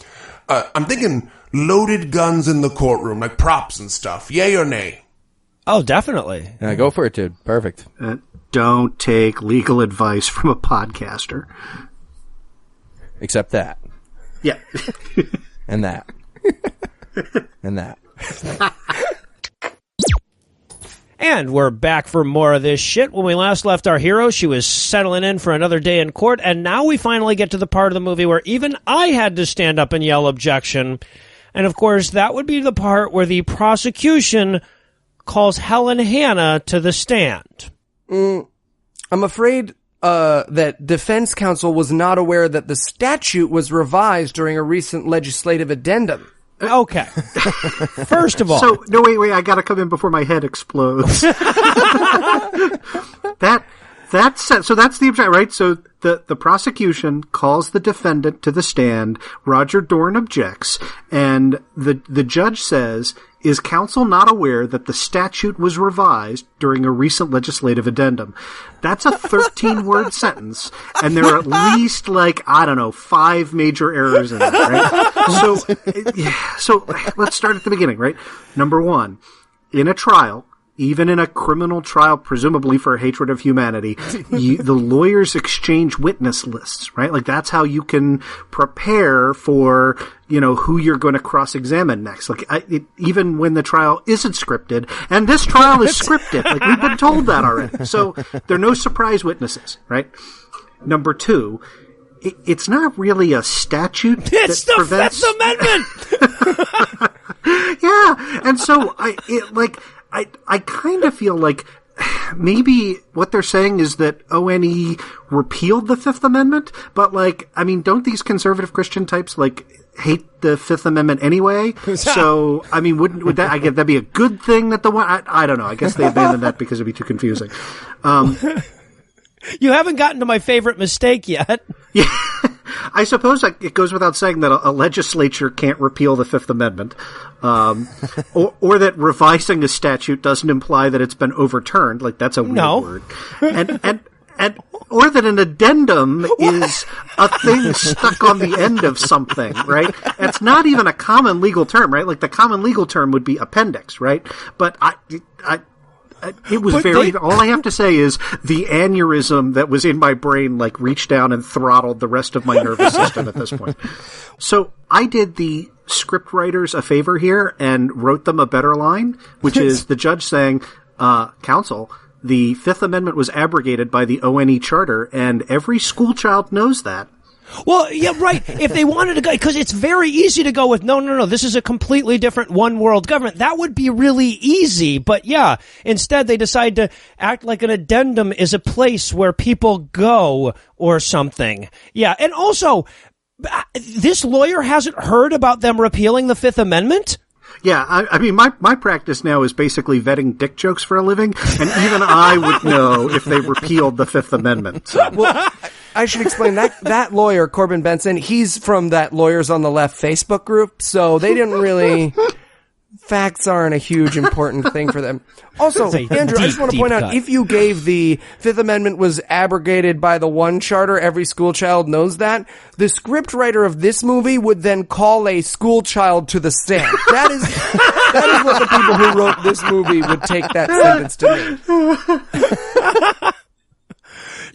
I'm thinking loaded guns in the courtroom, like props and stuff. Yay or nay? Oh, definitely. Yeah, go for it, dude. Perfect. Don't take legal advice from a podcaster. Except that. Yeah. And that. And that. And we're back for more of this shit. When we last left our hero, she was settling in for another day in court, and now we finally get to the part of the movie where even I had to stand up and yell objection. And of course, that would be the part where the prosecution calls Helen Hanna to the stand. I'm afraid that defense counsel was not aware that the statute was revised during a recent legislative addendum. Okay. First of all. So, no, wait, I gotta come in before my head explodes. So that's the objection, right? So the prosecution calls the defendant to the stand, Roger Dorn objects, and the judge says, is counsel not aware that the statute was revised during a recent legislative addendum? That's a 13-word sentence, and there are at least, 5 major errors in it, right? So let's start at the beginning, right? Number one, in a trial, even in a criminal trial, presumably for hatred of humanity, the lawyers exchange witness lists, right? Like, that's how you can prepare for, who you're going to cross-examine next. Even when the trial isn't scripted, and this trial is scripted. We've been told that already. So, there are no surprise witnesses, right? Number two, it's not really a statute it's that the prevents... Fifth Amendment! Yeah, and so, I kind of feel like maybe what they're saying is that ONE repealed the Fifth Amendment, but don't these conservative Christian types hate the Fifth Amendment anyway? So, would that, that'd be a good thing that the one, I don't know. I guess they abandoned that because it'd be too confusing. You haven't gotten to my favorite mistake yet. Yeah. I suppose it goes without saying that a legislature can't repeal the Fifth Amendment, or that revising a statute doesn't imply that it's been overturned. That's a weird word. And or that an addendum is a thing stuck on the end of something, right? It's not even a common legal term, right? The common legal term would be appendix, right? But it was all I have to say is the aneurysm that was in my brain, reached down and throttled the rest of my nervous system at this point. So I did the scriptwriters a favor here and wrote them a better line, which is the judge saying, counsel, the Fifth Amendment was abrogated by the ONE Charter, and every school child knows that. Well, yeah, right. If they wanted to go, because it's very easy to go with, no, this is a completely different one world government. That would be really easy. But yeah, instead they decide to act like an addendum is a place where people go or something. Yeah. And also, this lawyer hasn't heard about them repealing the Fifth Amendment? Yeah, I mean, my practice now is basically vetting dick jokes for a living, and even I would know if they repealed the Fifth Amendment. So. Well, I should explain that lawyer, Corbin Benson, he's from that Lawyers on the Left Facebook group, so they didn't really... Facts aren't a huge important thing for them. Also, Andrew, I just want to point out, if you gave the Fifth Amendment was abrogated by the ONE Charter, every school child knows that, the scriptwriter of this movie would then call a school child to the stand. That is what the people who wrote this movie would take that sentence to mean.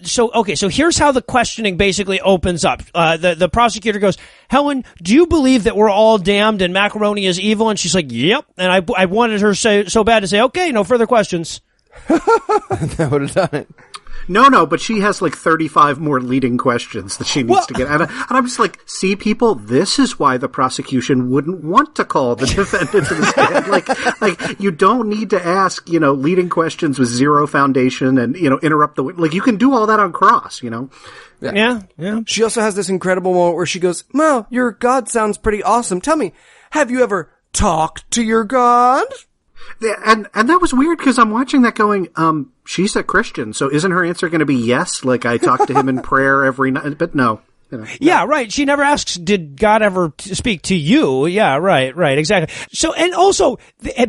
So here's how the questioning basically opens up. The prosecutor goes, Helen, do you believe that we're all damned and macaroni is evil? And she's like, yep. And I wanted her so bad to say, okay, no further questions. That would have done it. No, but she has like 35 more leading questions that she needs to get. And I'm just like, see, people, this is why the prosecution wouldn't want to call the defendant to the stand. Like you don't need to ask, leading questions with zero foundation and, interrupt like you can do all that on cross, Yeah. She also has this incredible moment where she goes, well, your God sounds pretty awesome. Tell me, have you ever talked to your God? Yeah, and that was weird because I'm watching that going, she's a Christian, so isn't her answer going to be yes? Like I talk to him in prayer every night, but no. Yeah, right. She never asks, did God ever speak to you? Yeah, right, exactly. So, and also,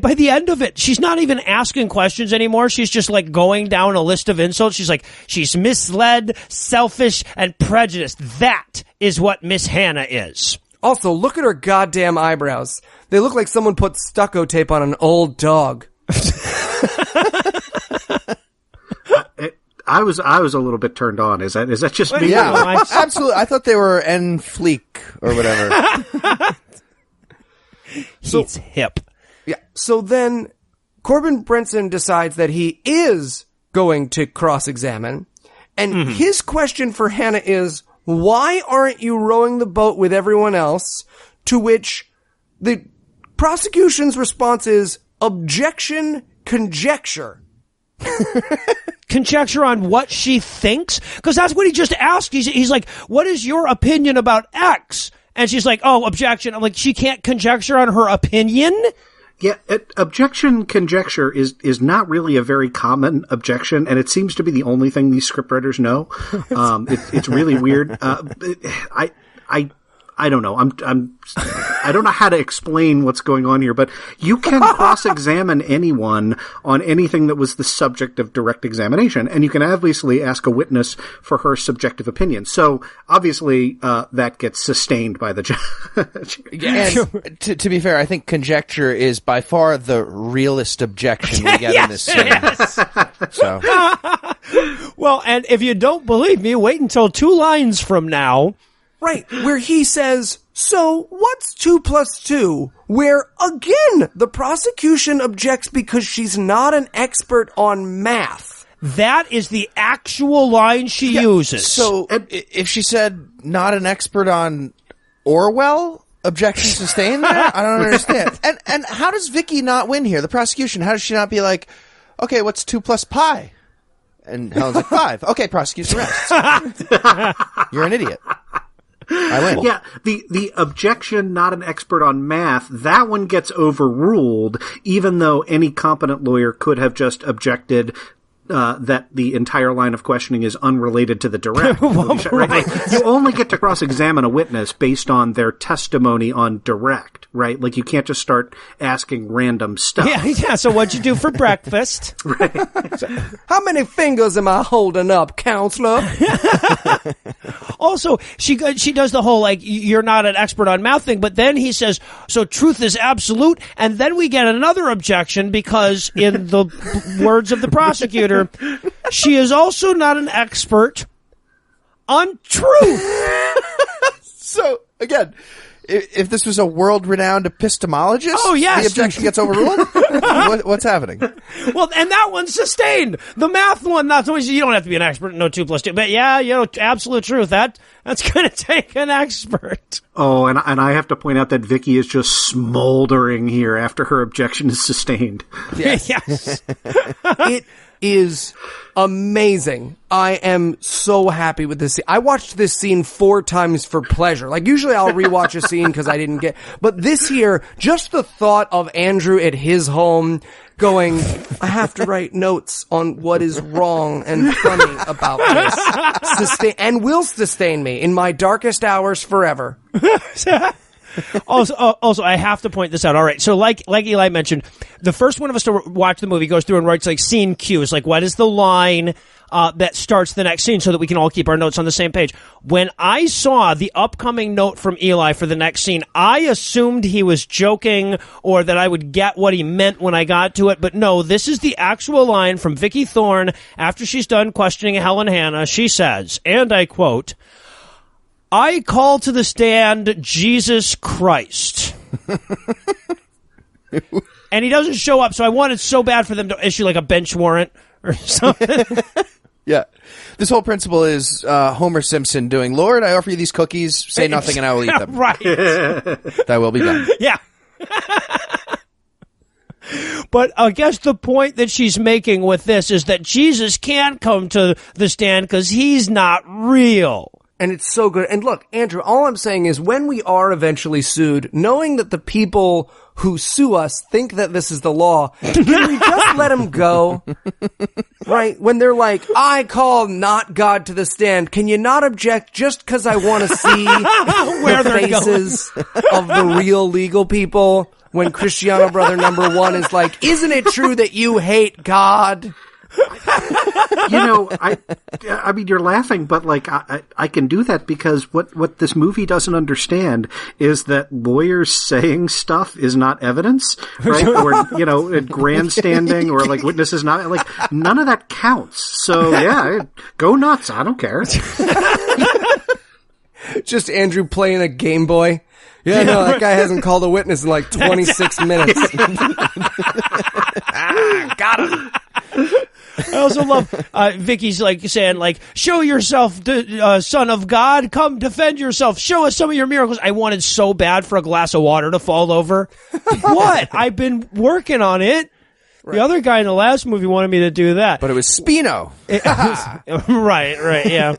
by the end of it, she's not even asking questions anymore. She's just like going down a list of insults. She's like, she's misled, selfish, and prejudiced. That is what Miss Hannah is. Also, look at her goddamn eyebrows. They look like someone put stucco tape on an old dog. I was a little bit turned on. Is that just me? Yeah, absolutely. I thought they were en fleek or whatever. He's hip. Yeah. So then Corbin Brenson decides that he is going to cross-examine, and his question for Hannah is, why aren't you rowing the boat with everyone else? To which the prosecution's response is, objection, conjecture. Conjecture on what she thinks? Because that's what he just asked. He's like, what is your opinion about X? And she's like, oh, objection. I'm like, she can't conjecture on her opinion? Yeah, objection conjecture is not really a very common objection, and it seems to be the only thing these scriptwriters know. It's really weird. I don't know. I don't know how to explain what's going on here, but you can cross-examine anyone on anything that was the subject of direct examination, and you can obviously ask a witness for her subjective opinion. So obviously, that gets sustained by the judge. And to be fair, I think conjecture is by far the realest objection we get in this scene. Yes. So, well, and if you don't believe me, wait until 2 lines from now. Right, where he says, so what's 2 + 2? Where, again, the prosecution objects because she's not an expert on math. That is the actual line she uses. So, if she said not an expert on Orwell, objection sustained there? I don't understand. And how does Vicky not win here? The prosecution, how does she not be like, okay, what's 2 + pi? And Helen's like, 5. Okay, prosecution rests. You're an idiot. I win. Yeah, the objection, not an expert on math, that one gets overruled, even though any competent lawyer could have just objected that the entire line of questioning is unrelated to the direct. Right? Like, you only get to cross-examine a witness based on their testimony on direct, right? Like, you can't just start asking random stuff. Yeah, so what'd you do for breakfast? Right. How many fingers am I holding up, counselor? Also, she does the whole, like, you're not an expert on math thing, but then he says, so truth is absolute, and then we get another objection because, in the words of the prosecutor, she is also not an expert on truth. So, again, if this was a world-renowned epistemologist, Oh, yes. the objection gets overruled? What's happening? Well, and that one's sustained. The math one, not so much. You don't have to be an expert. No 2 + 2. But yeah, absolute truth. That's going to take an expert. Oh, and I have to point out that Vicky is just smoldering here after her objection is sustained. Yes. It is amazing. I am so happy with this scene. I watched this scene 4 times for pleasure. Like, usually I'll rewatch a scene because I didn't get... But this here, just the thought of Andrew at his home going, I have to write notes on what is wrong and funny about this. Will sustain me in my darkest hours forever. Also, I have to point this out. All right, so like Eli mentioned, the first one of us to watch the movie goes through and writes like scene cues, like what is the line that starts the next scene, so that we can all keep our notes on the same page. When I saw the upcoming note from Eli for the next scene, I assumed he was joking or that I would get what he meant when I got to it, but no, this is the actual line from Vicky Thorne after she's done questioning Helen Hanna. She says, and I quote, I call to the stand Jesus Christ. And he doesn't show up, so I wanted so bad for them to issue like a bench warrant or something. Yeah. This whole principle is Homer Simpson doing, Lord, I offer you these cookies, say nothing and I will eat them. Right. Thy will be done. Yeah. But I guess the point that she's making with this is that Jesus can't come to the stand because he's not real. And it's so good. And look, Andrew, all I'm saying is when we are eventually sued, knowing that the people who sue us think that this is the law, can we just let them go? Right? When they're like, I call not God to the stand, can you not object just because I want to see Where the they're faces of the real legal people? When Cristiano Brother number 1 is like, isn't it true that you hate God? I mean, you're laughing, but like, I can do that because what this movie doesn't understand is that lawyers saying stuff is not evidence, right? Or, grandstanding or like witnesses not, like, none of that counts. So yeah, go nuts. I don't care. Just Andrew playing a Game Boy. Yeah, no, that guy hasn't called a witness in like 26 minutes. Got him. I also love Vicky's like saying like, show yourself, son of God, come defend yourself, show us some of your miracles. I wanted so bad for a glass of water to fall over. What? I've been working on it. Right. The other guy in the last movie wanted me to do that. But it was Spino. Right, yeah.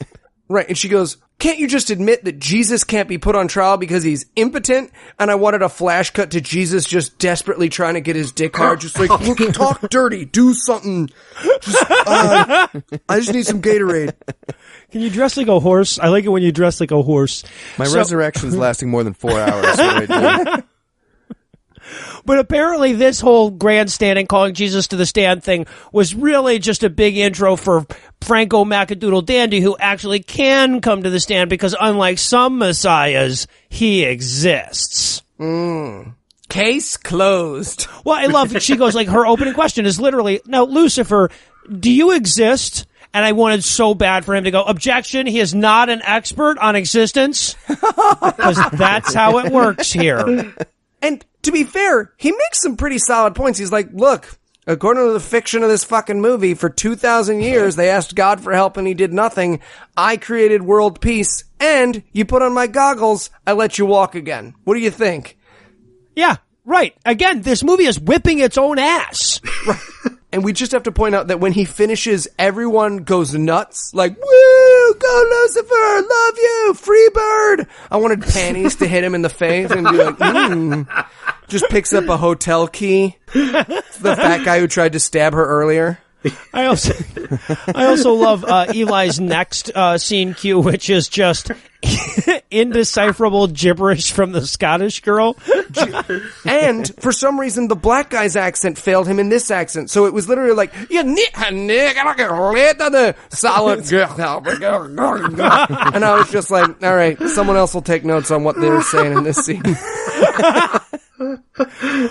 Right, and she goes, can't you just admit that Jesus can't be put on trial because he's impotent? And I wanted a flash cut to Jesus just desperately trying to get his dick hard, just like, look, talk dirty, do something. I just need some Gatorade. Can you dress like a horse? I like it when you dress like a horse. My resurrection's lasting more than 4 hours. What I do. But apparently this whole grandstanding, calling Jesus to the stand thing was really just a big intro for Franco Macadoodle Dandy, who actually can come to the stand because unlike some messiahs, he exists. Case closed. Well, I love that she goes like, her opening question is literally, now, Lucifer, do you exist? And I wanted so bad for him to go, objection, he is not an expert on existence. Because that's how it works here. And to be fair, he makes some pretty solid points. He's like, look, according to the fiction of this fucking movie, for 2,000 years, they asked God for help and he did nothing. I created world peace, and you put on my goggles, I let you walk again. What do you think? Yeah, right. Again, this movie is whipping its own ass. Right. And we just have to point out that when he finishes, everyone goes nuts. Like, woo, go Lucifer, love you, free bird. I wanted panties to hit him in the face and be like, Just picks up a hotel key. It's the fat guy who tried to stab her earlier. I also love Eli's next scene cue, which is just indecipherable gibberish from the Scottish girl. And for some reason, the black guy's accent failed him in this accent. So it was literally like, you nick, and I was just like, all right, someone else will take notes on what they were saying in this scene.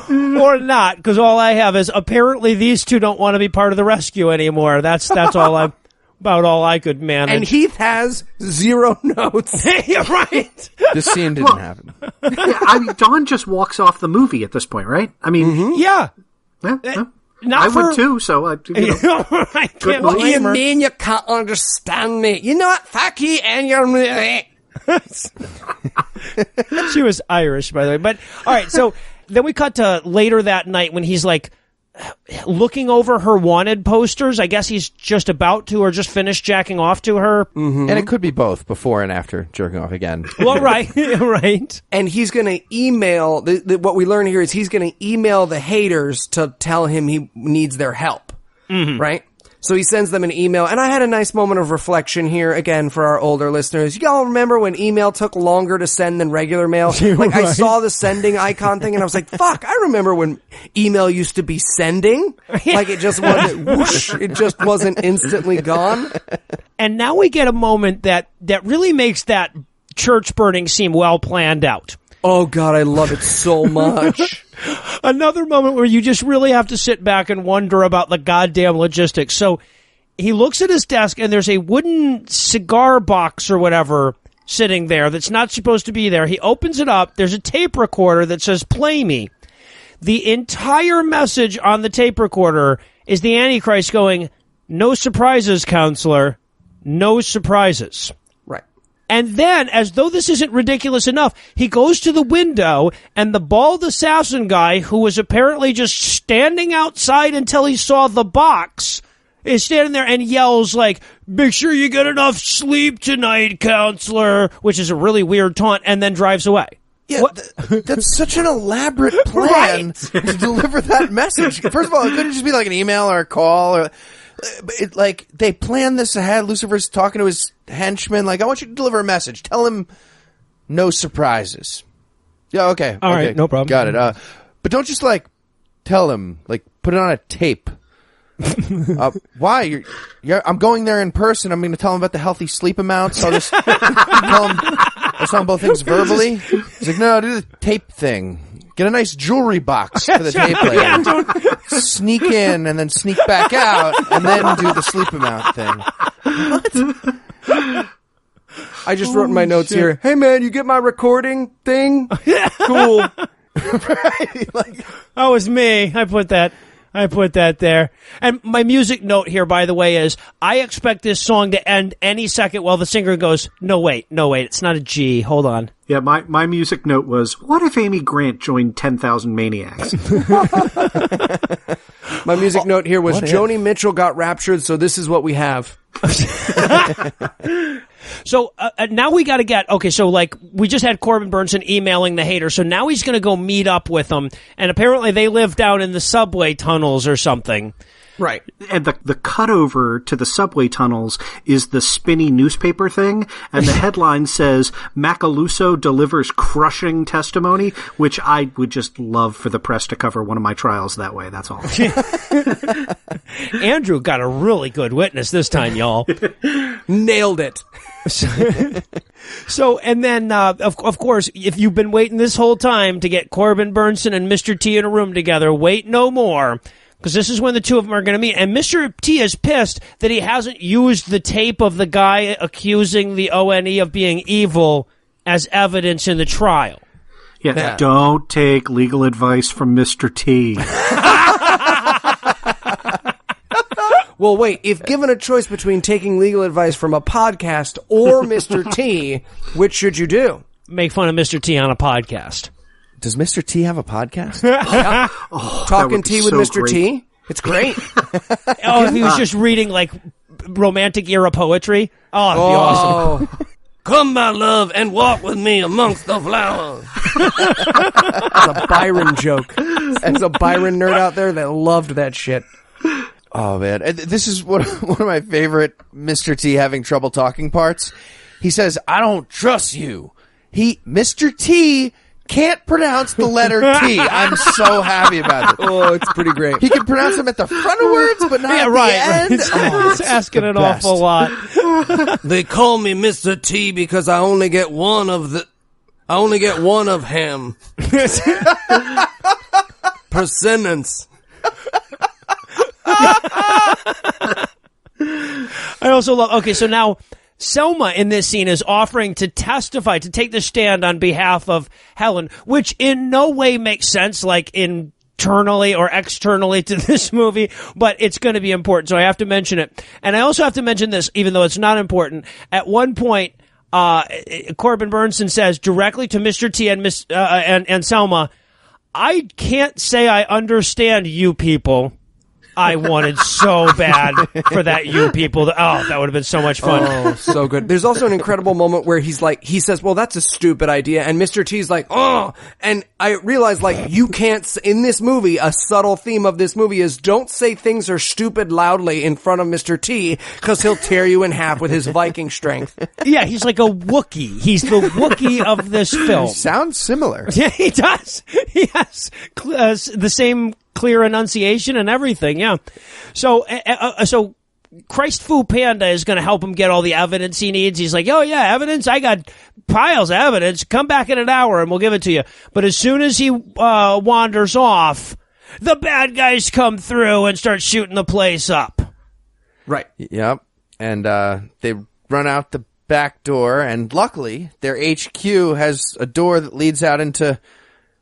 Or not, because all I have is apparently these two don't want to be part of the rescue anymore. That's all I about all I could manage. And Heath has 0 notes. Yeah, right. This scene didn't happen. Yeah, I mean, Dawn just walks off the movie at this point, right? I mean, Yeah. I would too. So I can't What do you blame her. mean you can't understand me? You know what? Fuck you and your... She was Irish, by the way. But all right, so then we cut to later that night when he's like looking over her wanted posters. I guess he's just about to or just finished jacking off to her. And it could be both, before and after jerking off again. Well, right, right. And he's going to email... what we learn here is he's going to email the haters to tell him he needs their help. Right? So he sends them an email, and I had a nice moment of reflection here, again, for our older listeners. You all remember when email took longer to send than regular mail? Like, I saw the sending icon thing, and I was like, fuck, I remember when email used to be sending. Like, it just wasn't whoosh, it just wasn't instantly gone. And now we get a moment that really makes that church burning seem well planned out. Oh, God, I love it so much. Another moment where you just really have to sit back and wonder about the goddamn logistics. So he looks at his desk and there's a wooden cigar box or whatever sitting there that's not supposed to be there. He opens it up. There's a tape recorder that says, "Play me." The entire message on the tape recorder is the Antichrist going, "No surprises, counselor. No surprises." And then, as though this isn't ridiculous enough, he goes to the window, and the bald assassin guy, who was apparently just standing outside until he saw the box, is standing there and yells like, "Make sure you get enough sleep tonight, counselor," which is a really weird taunt, and then drives away. Yeah, that's such an elaborate plan to deliver that message. First of all, it couldn't just be like an email or a call or... It, like, they planned this ahead. Lucifer's talking to his henchman, like, "I want you to deliver a message. Tell him no surprises." Yeah, okay. All right, no problem. Got it. But don't just, like, tell him. Like, put it on a tape. Why? I'm going there in person. I'm going to tell him about the healthy sleep amounts. I'll just I'll tell him both things verbally. He's like, "No, do the tape thing. Get a nice jewelry box for the tape player. Sneak in and then sneak back out and then do the sleep amount thing." What? I just wrote in my notes here, "Hey man, you get my recording thing?" Cool. Right? Like, That was me. I put that there. And my music note here, by the way, is I expect this song to end any second while the singer goes, no, wait, it's not a G. Hold on. Yeah, my music note was, what if Amy Grant joined 10,000 Maniacs? My music note here was, Joni Mitchell got raptured, so this is what we have. So now we got to get, okay, so like we just had Corbin Burnson emailing the hater, so now he's going to go meet up with them, and apparently they live down in the subway tunnels or something. Right. And the cutover to the subway tunnels is the spinny newspaper thing, and the headline says, "Macaluso delivers crushing testimony," which I would just love for the press to cover one of my trials that way, that's all. Andrew got a really good witness this time, y'all. Nailed it. So, and then, of course, if you've been waiting this whole time to get Corbin Burnson and Mr. T in a room together, wait no more. Because this is when the two of them are going to meet. And Mr. T is pissed that he hasn't used the tape of the guy accusing the ONE of being evil as evidence in the trial. Yeah, don't take legal advice from Mr. T. Well, wait, if given a choice between taking legal advice from a podcast or Mr. T, which should you do? Make fun of Mr. T on a podcast. does Mr. T have a podcast? Yeah. Talking Tea with so Mr. great. T. It's great. Oh, if he was just reading like romantic era poetry. Oh, that'd be awesome. Come, my love, and walk with me amongst the flowers. That's a Byron joke. There's a Byron nerd out there that loved that shit. Oh, man. And this is one of my favorite Mr. T having trouble talking parts. He says, "I don't trust you." Mr. T can't pronounce the letter T. I'm so happy about it. Oh, it's pretty great. He can pronounce them at the front of words, but not at the end. Oh, It's asking an best. awful lot. They call me Mr. T because I only get one of him. Per sentence. I also love, okay, so now Selma in this scene is offering to testify, to take the stand on behalf of Helen, which in no way makes sense, like internally or externally to this movie, but it's going to be important, so I have to mention it. And I also have to mention this, even though it's not important. At one point, Corbin Bernsen says directly to Mr. T and Selma, I can't say I understand you people. I wanted so bad for that you people. That would have been so much fun. Oh, so good. There's also an incredible moment where he says, well, that's a stupid idea. And Mr. T's like, oh, and I realized, like, you can't, in this movie, a subtle theme of this movie is don't say things are stupid loudly in front of Mr. T, because he'll tear you in half with his Viking strength. Yeah, he's like a Wookiee. He's the Wookiee of this film. Sounds similar. Yeah, he does. He has the same clear enunciation and everything, yeah. So Christ Fu Panda is going to help him get all the evidence he needs. He's like, oh yeah, evidence? I got piles of evidence. Come back in an hour and we'll give it to you. But as soon as he wanders off, the bad guys come through and start shooting the place up. Right. Yep. And they run out the back door, and luckily their HQ has a door that leads out into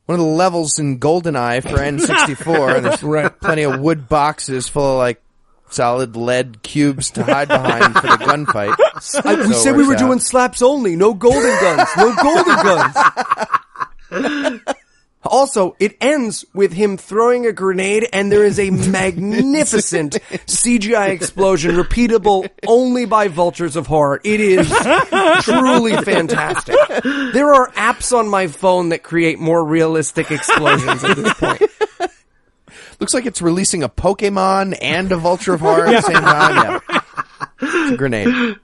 one of the levels in GoldenEye for N64, and there's plenty of wood boxes full of, like, solid lead cubes to hide behind for the gunfight. We said we were doing slaps only, no golden guns, no golden guns. Also, it ends with him throwing a grenade, and there is a magnificent CGI explosion, repeatable only by vultures of horror. It is truly fantastic. There are apps on my phone that create more realistic explosions at this point. Looks like it's releasing a Pokemon and a vulture of horror at the same time. Yeah. It's a grenade.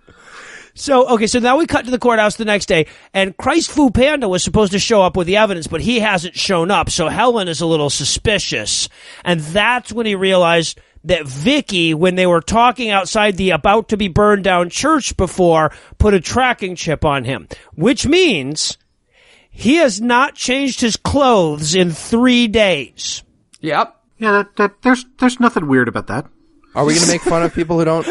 So now we cut to the courthouse the next day, and Christ Fu Panda was supposed to show up with the evidence, but he hasn't shown up, so Helen is a little suspicious. And that's when he realized that Vicky, when they were talking outside the about-to-be-burned-down church before, put a tracking chip on him, which means he has not changed his clothes in 3 days. Yep. Yeah, there's nothing weird about that. Are we going to make fun of people who don't?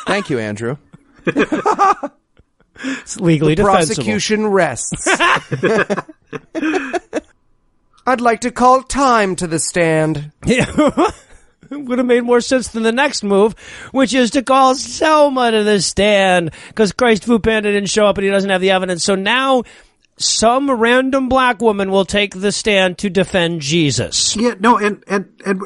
Thank you, Andrew. It's legally the defensible. Prosecution rests. I'd like to call time to the stand. Yeah. Would have made more sense than the next move, which is to call Selma to the stand, because Christ Fu Panda didn't show up and he doesn't have the evidence. So now some random black woman will take the stand to defend Jesus. Yeah, no, and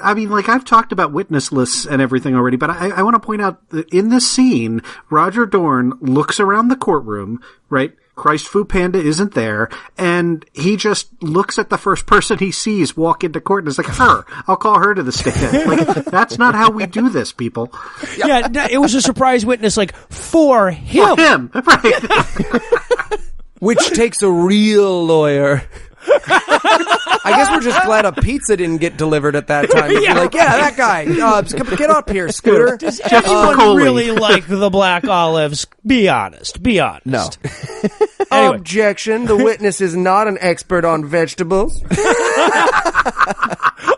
I mean, like, I've talked about witness lists and everything already, but I want to point out that in this scene, Roger Dorn looks around the courtroom, right? Christ Fu Panda isn't there, and he just looks at the first person he sees walk into court and is like, her, I'll call her to the stand. Like, that's not how we do this, people. Yeah, it was a surprise witness, like, for him. For him, right. Which takes a real lawyer. I guess we're just glad a pizza didn't get delivered at that time. Yeah. Like, yeah, that guy. Get up here, Scooter. Does anyone really like the black olives? Be honest. Be honest. No. Anyway. Objection. The witness is not an expert on vegetables.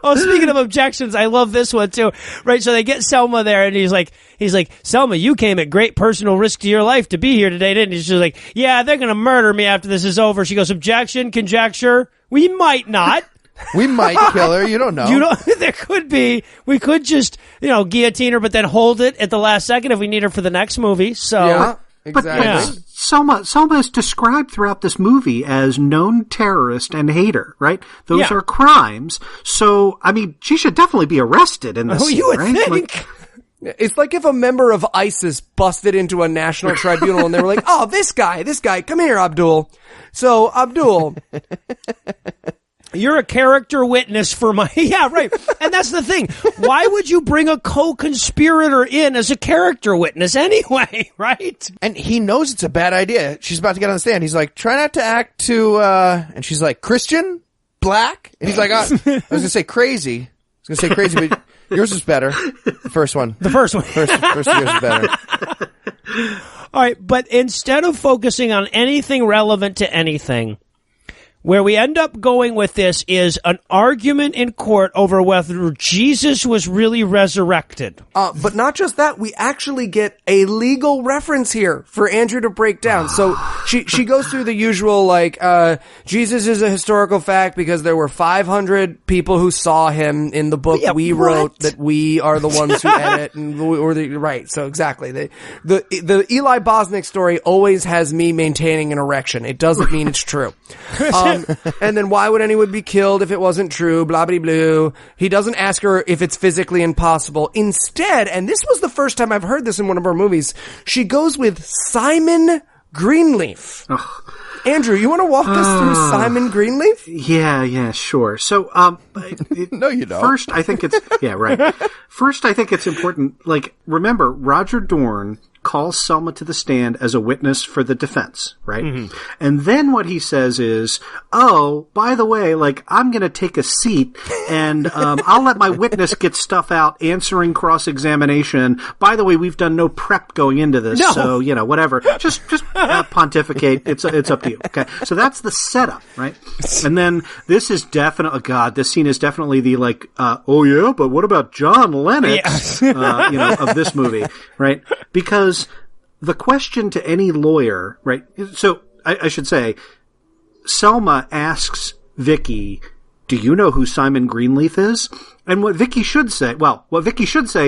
Oh, speaking of objections, I love this one too. Right, so they get Selma there, and he's like, Selma, you came at great personal risk to your life to be here today, didn't you? She's like, yeah, they're gonna murder me after this is over. She goes, objection, conjecture. We might not. We might kill her. You don't know. There could be. We could just, guillotine her, but then hold it at the last second if we need her for the next movie. So. Yeah. Exactly. But Selma is described throughout this movie as known terrorist and hater, right? Those are crimes. So, I mean, she should definitely be arrested in this scene, you would right? think. It's like if a member of ISIS busted into a national tribunal and they were like, oh, this guy, come here, Abdul. So, Abdul. You're a character witness for my... Yeah, right. And that's the thing. Why would you bring a co-conspirator in as a character witness anyway, right? And he knows it's a bad idea. She's about to get on the stand. He's like, try not to act too... And she's like, Christian? Black? And he's like, I was going to say crazy. But yours is better. The first one. First one. First yours is better. All right, but instead of focusing on anything relevant to anything... Where we end up going with this is an argument in court over whether Jesus was really resurrected. But not just that, we actually get a legal reference here for Andrew to break down. So she goes through the usual, Jesus is a historical fact because there were 500 people who saw him in the book we wrote that we are the ones who edit. Right, so exactly. The Eli Bosnick story always has me maintaining an erection. It doesn't mean it's true. And then why would anyone be killed if it wasn't true? Blah, blah, blah. He doesn't ask her if it's physically impossible. Instead, and this was the first time I've heard this in one of our movies, she goes with Simon Greenleaf. Andrew, you want to walk us through Simon Greenleaf? Yeah, sure. So, no, you don't. First, I think it's First, I think it's important. Remember, Roger Dorn calls Selma to the stand as a witness for the defense, right? Mm-hmm. And then what he says is, oh, by the way, I'm going to take a seat and I'll let my witness get stuff out answering cross-examination. By the way, we've done no prep going into this, so, whatever. Just pontificate. It's up to you. Okay. So that's the setup, right? And then this is definitely, this scene is definitely the oh yeah, but what about John Lennox, of this movie, right? Because the question to any lawyer, right? So I should say, Selma asks Vicky, do you know who Simon Greenleaf is? And what Vicky should say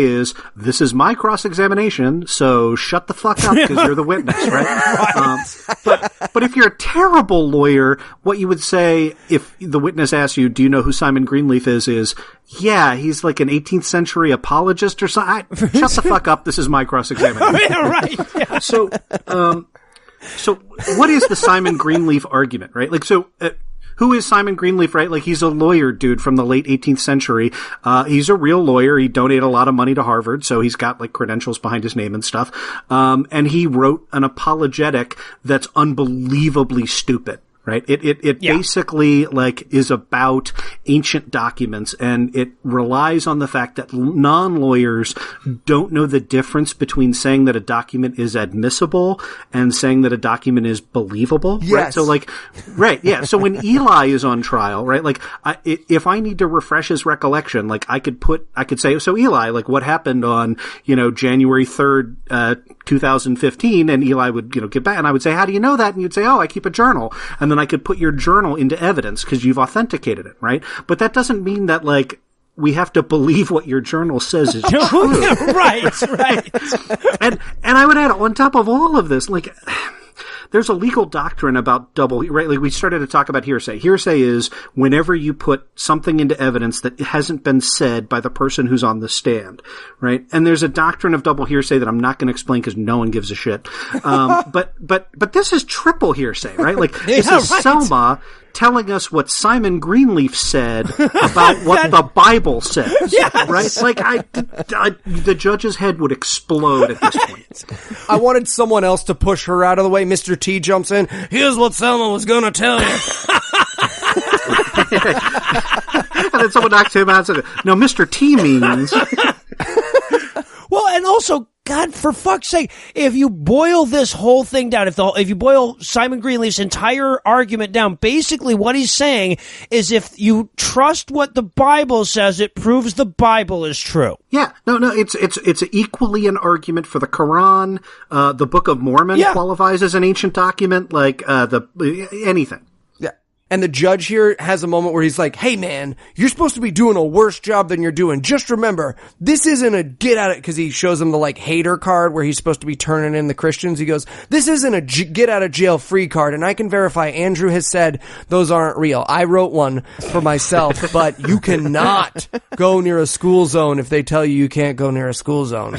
is, this is my cross-examination, so shut the fuck up because you're the witness, right? But if you're a terrible lawyer, what you would say if the witness asks you, do you know who Simon Greenleaf is, yeah, he's like an 18th century apologist or something. Shut the fuck up, this is my cross-examination. Yeah, right. Yeah. So what is the Simon Greenleaf argument, right? Who is Simon Greenleaf, right? He's a lawyer dude from the late 18th century. He's a real lawyer. He donated a lot of money to Harvard, so he's got credentials behind his name and stuff. And he wrote an apologetic that's unbelievably stupid. Right? It basically is about ancient documents, and it relies on the fact that non-lawyers don't know the difference between saying that a document is admissible and saying that a document is believable. Yes. Right? So So when Eli is on trial, right? If I need to refresh his recollection, I could say, so Eli, what happened on, January 3rd, 2015, and Eli would, get back, and I would say, how do you know that? And you'd say, oh, I keep a journal. And then I could put your journal into evidence because you've authenticated it, right? But that doesn't mean that, we have to believe what your journal says is true. Right. And I would add, on top of all of this, there's a legal doctrine about right? We started to talk about hearsay. Hearsay is whenever you put something into evidence that hasn't been said by the person who's on the stand, right? And there's a doctrine of double hearsay that I'm not going to explain because no one gives a shit. But this is triple hearsay, right? This is Selma telling us what Simon Greenleaf said about what the Bible says, right? The judge's head would explode at this point. I wanted someone else to push her out of the way. Mr. T jumps in. Here's what Selma was going to tell you. And then someone knocks him out and says, no, Mr. T means... Well, and also, God, for fuck's sake, if you boil this whole thing down, if you boil Simon Greenleaf's entire argument down, basically what he's saying is if you trust what the Bible says, it proves the Bible is true. Yeah, no, it's equally an argument for the Quran. The Book of Mormon qualifies as an ancient document, anything. And the judge here has a moment where he's like, hey man, you're supposed to be doing a worse job than you're doing. Just remember, this isn't a get out of, because he shows him the hater card where he's supposed to be turning in the Christians. He goes, this isn't a get out of jail free card. And I can verify Andrew has said those aren't real. I wrote one for myself, but you cannot go near a school zone if they tell you can't go near a school zone.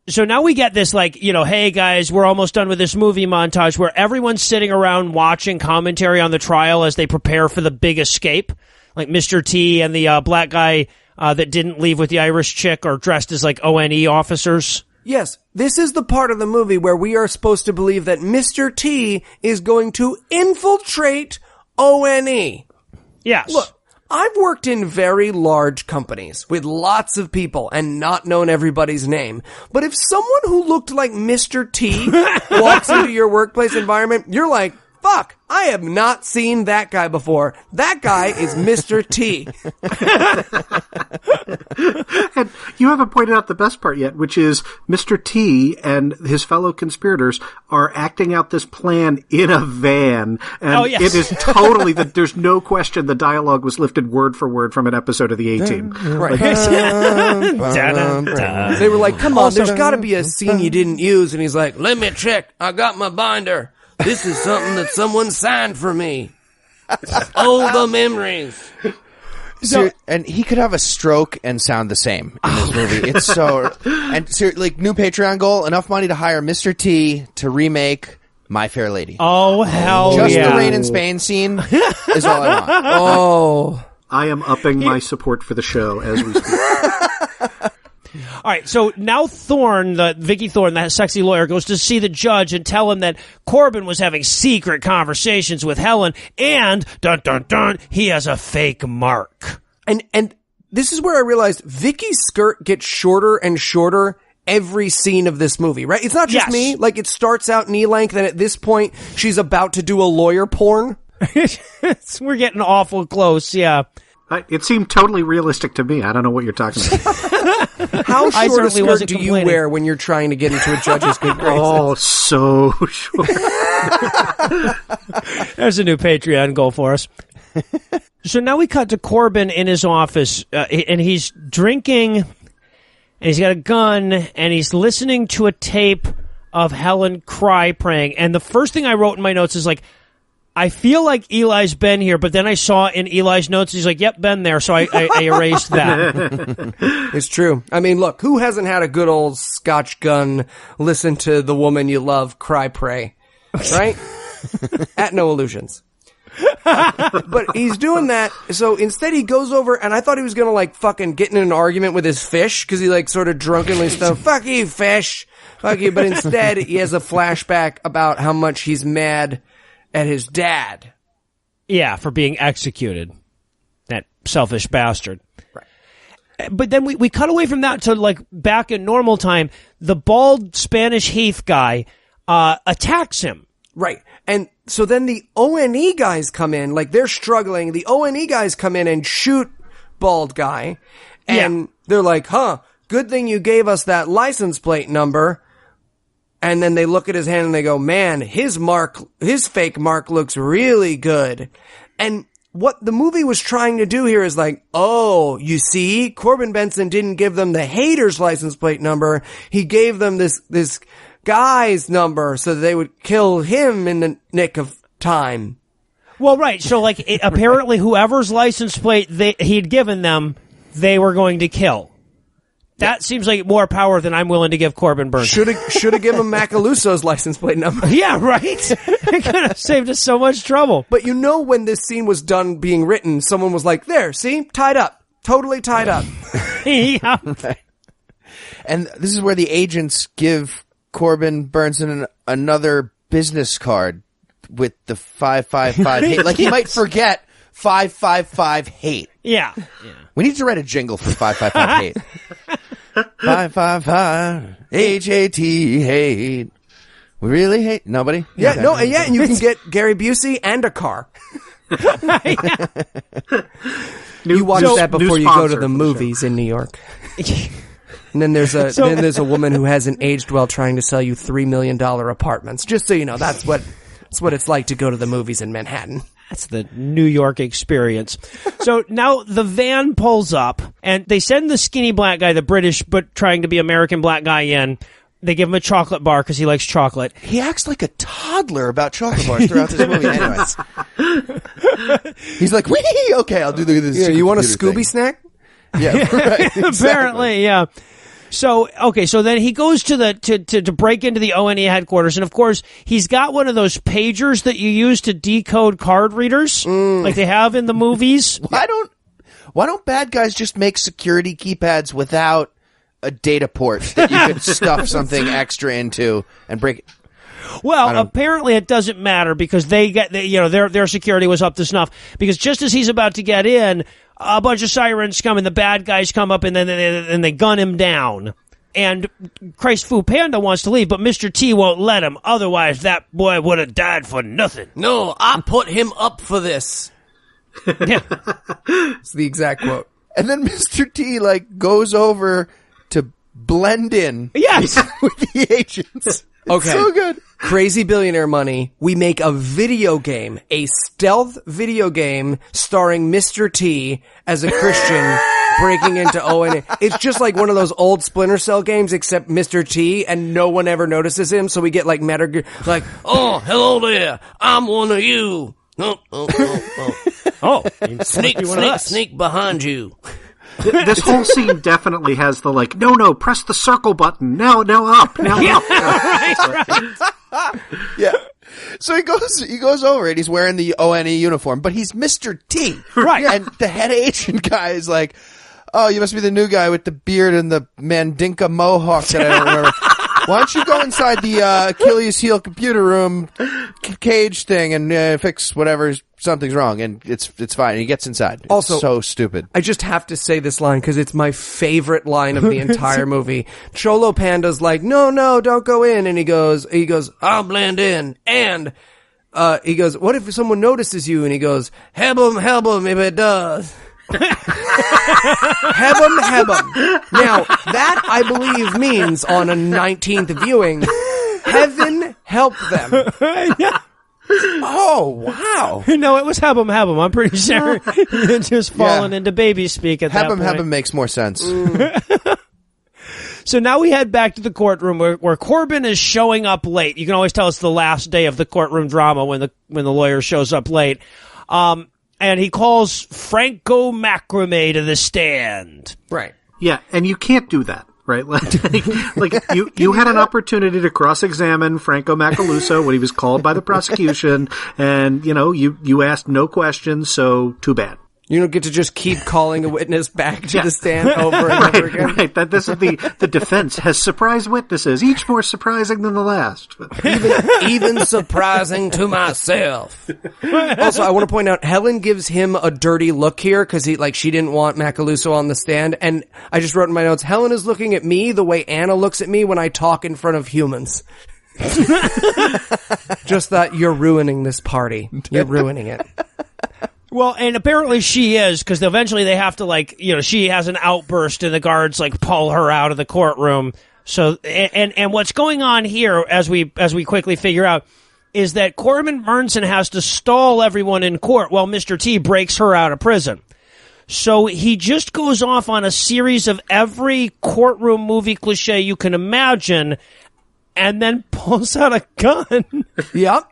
So now we get this hey guys, we're almost done with this movie montage where everyone's sitting around watching commentary on the trial as they prepare for the big escape. Mr. T and the black guy that didn't leave with the Irish chick are dressed as ONE officers. Yes, this is the part of the movie where we are supposed to believe that Mr. T is going to infiltrate ONE. Yes. Look, I've worked in very large companies with lots of people and not known everybody's name. But if someone who looked like Mr. T walks into your workplace environment, you're like, fuck, I have not seen that guy before. That guy is Mr. T. And you haven't pointed out the best part yet, which is Mr. T and his fellow conspirators are acting out this plan in a van. And it is totally there's no question the dialogue was lifted word for word from an episode of the A-Team. Right. They were like, come on, there's got to be a scene you didn't use. And he's like, Let me check. I got my binder. This is something that someone signed for me. Oh, the memories. So, and he could have a stroke and sound the same in this movie. It's so... And so, like, new Patreon goal, enough money to hire Mr. T to remake My Fair Lady. Oh, hell Just yeah. the Rain in Spain scene is all I want. oh... I am upping my support for the show as we speak. All right, so now Vicky Thorne, that sexy lawyer, goes to see the judge and tell him that Corbin was having secret conversations with Helen, and dun dun dun, he has a fake mark. And this is where I realized Vicky's skirt gets shorter and shorter every scene of this movie, right? It's not just me. Like, it starts out knee length, and at this point, she's about to do a lawyer porn. We're getting awful close, yeah. It seemed totally realistic to me. I don't know what you're talking about. How short a skirt wasn't do complaining. you wear when you're trying to get into a judge's good graces? Oh, so short. There's a new Patreon goal for us. So now we cut to Corbin in his office, and he's drinking, and he's got a gun, and he's listening to a tape of Helen cry praying. And the first thing I wrote in my notes is like, I feel like Eli's been here, but then I saw in Eli's notes, he's like, yep, been there, so I erased that. It's true. I mean, look, who hasn't had a good old Scotch gun, listen to the woman you love cry pray, right? At Noah Lugeons. But he's doing that, so instead he goes over, and I thought he was gonna, like, fucking get in an argument with his fish, because he, like, sort of drunkenly stuff, fuck you, fish, fuck you, but instead he has a flashback about how much he's mad at his dad. Yeah, for being executed. That selfish bastard. Right. But then we cut away from that to, like, back in normal time. The bald Spanish Heath guy attacks him. Right. And so then the O&E guys come in, like, they're struggling. The O&E guys come in and shoot bald guy. And they're like, good thing you gave us that license plate number. And then they look at his hand and they go, man, his fake mark looks really good. And what the movie was trying to do here is like, oh, you see, Corbin Benson didn't give them the hater's license plate number. He gave them this guy's number so that they would kill him in the nick of time. Well, right. So, like, apparently whoever's license plate he'd given them, they were going to kill. That seems like more power than I'm willing to give Corbin Burns. Should have given him Macaluso's license plate number. Yeah, right? It could have saved us so much trouble. But you know, when this scene was done being written, someone was like, there, see? Tied up. Totally tied up. Yeah. And this is where the agents give Corbin Burnson another business card with the 555 hate. Like, he might forget 555 hate. Yeah. We need to write a jingle for 555 hate. 555 H-A-T hate. We really hate nobody. Yeah, Okay. no, yeah, and you can get Gary Busey and a car. You watch that before you go to the movies in New York. And then there's a woman who hasn't aged well trying to sell you $3 million apartments. Just so you know, that's what it's like to go to the movies in Manhattan. That's the New York experience. So now the van pulls up, and they send the skinny black guy, the British but trying to be American black guy, in. They give him a chocolate bar because he likes chocolate. He acts like a toddler about chocolate bars throughout this movie. Anyways, he's like, "Wee, okay, I'll do this." Yeah, you want a Scooby snack? Yeah, right, exactly. Apparently, yeah. So, okay, so then he goes to break into the O&E headquarters, and of course, he's got one of those pagers that you use to decode card readers, like they have in the movies. Why don't bad guys just make security keypads without a data port that you could stuff something extra into and break it? Well, apparently it doesn't matter because their security was up to snuff, because just as he's about to get in, a bunch of sirens come and the bad guys come up and then they gun him down. And Christ Fu Panda wants to leave, but Mr. T won't let him. Otherwise, that boy would have died for nothing. No, I put him up for this. Yeah. It's the exact quote. And then Mr. T, goes over to blend in Yes. with the agents. Okay. So good. Crazy Billionaire Money. We make a video game, a stealth video game starring Mr. T as a Christian breaking into ONA. It's just like one of those old Splinter Cell games, except Mr. T, and no one ever notices him. So we get Metal Gear, Oh, hello there. I'm one of you. Oh, Sneak behind you. This whole scene definitely has the no, press the circle button. Now up. right. Yeah. So he goes over and he's wearing the ONE uniform, but he's Mr. T. Right. And the head agent guy is like, oh, you must be the new guy with the beard and the Mandinka mohawk that I don't remember. Why don't you go inside the Achilles heel computer room cage thing and fix whatever something's wrong, and it's fine. And he gets inside. It's Also, so stupid. I just have to say this line because it's my favorite line of the entire movie. Cholo Panda's like, no, don't go in. And he goes, I'll blend in. and he goes, what if someone notices you? And he goes, Help him if it does. Hebum. Now, that I believe means on a 19th viewing, heaven help them. Oh, wow. No, it was Hebum. I'm pretty sure you're just falling into baby speak at that point. Hebum makes more sense. So now we head back to the courtroom where Corbin is showing up late. You can always tell it's the last day of the courtroom drama when the lawyer shows up late. And he calls Franco Macrame to the stand. Right. Yeah, and you can't do that, right? You had an opportunity to cross-examine Franco Macaluso when he was called by the prosecution, and, you asked no questions, so too bad. You don't get to just keep calling a witness back to the stand over and over again. Right. That this is the defense has surprise witnesses, each more surprising than the last. Even surprising to myself. Also, I want to point out, Helen gives him a dirty look here because she didn't want Macaluso on the stand. And I just wrote in my notes, Helen is looking at me the way Anna looks at me when I talk in front of humans. Just that you're ruining this party. You're ruining it. Well, and apparently she is, because eventually they have to, she has an outburst and the guards, pull her out of the courtroom. So, and what's going on here, as we quickly figure out, is that Corbin Burnson has to stall everyone in court while Mr. T breaks her out of prison. So he just goes off on a series of every courtroom movie cliche you can imagine, and then pulls out a gun. Yep.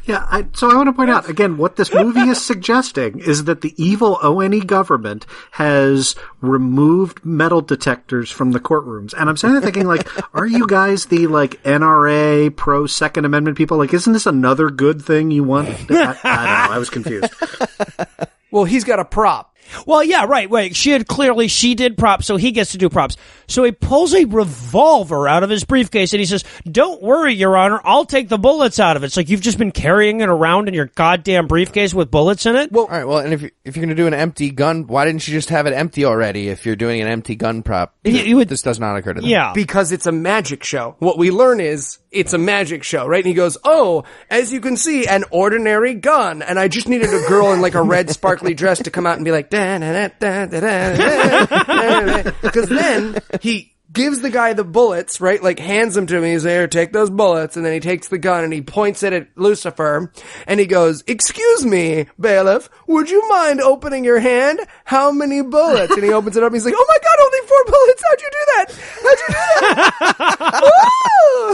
Yeah, so I want to point out, again, what this movie is suggesting is that the evil ONE government has removed metal detectors from the courtrooms. And I'm sitting there thinking, are you guys the, NRA pro-Second Amendment people? Isn't this another good thing you want? I don't know. I was confused. Well, he's got a prop. Well, yeah, right. Wait, she did props, so he gets to do props. So he pulls a revolver out of his briefcase and he says, "Don't worry, Your Honor, I'll take the bullets out of it." It's like you've just been carrying it around in your goddamn briefcase with bullets in it. Well, all right. Well, and if you're going to do an empty gun, why didn't you just have it empty already? If you're doing an empty gun prop, this does not occur to them. Yeah, because it's a magic show. What we learn is it's a magic show, right? And he goes, "Oh, as you can see, an ordinary gun." And I just needed a girl in a red sparkly dress to come out and be like, da da da da da da, because then he gives the guy the bullets, right? Hands them to him. He's there, take those bullets. And then he takes the gun and he points it at Lucifer. And he goes, "Excuse me, bailiff, would you mind opening your hand? How many bullets?" And he opens it up and he's like, "Oh my God, only 4 bullets. How'd you do that?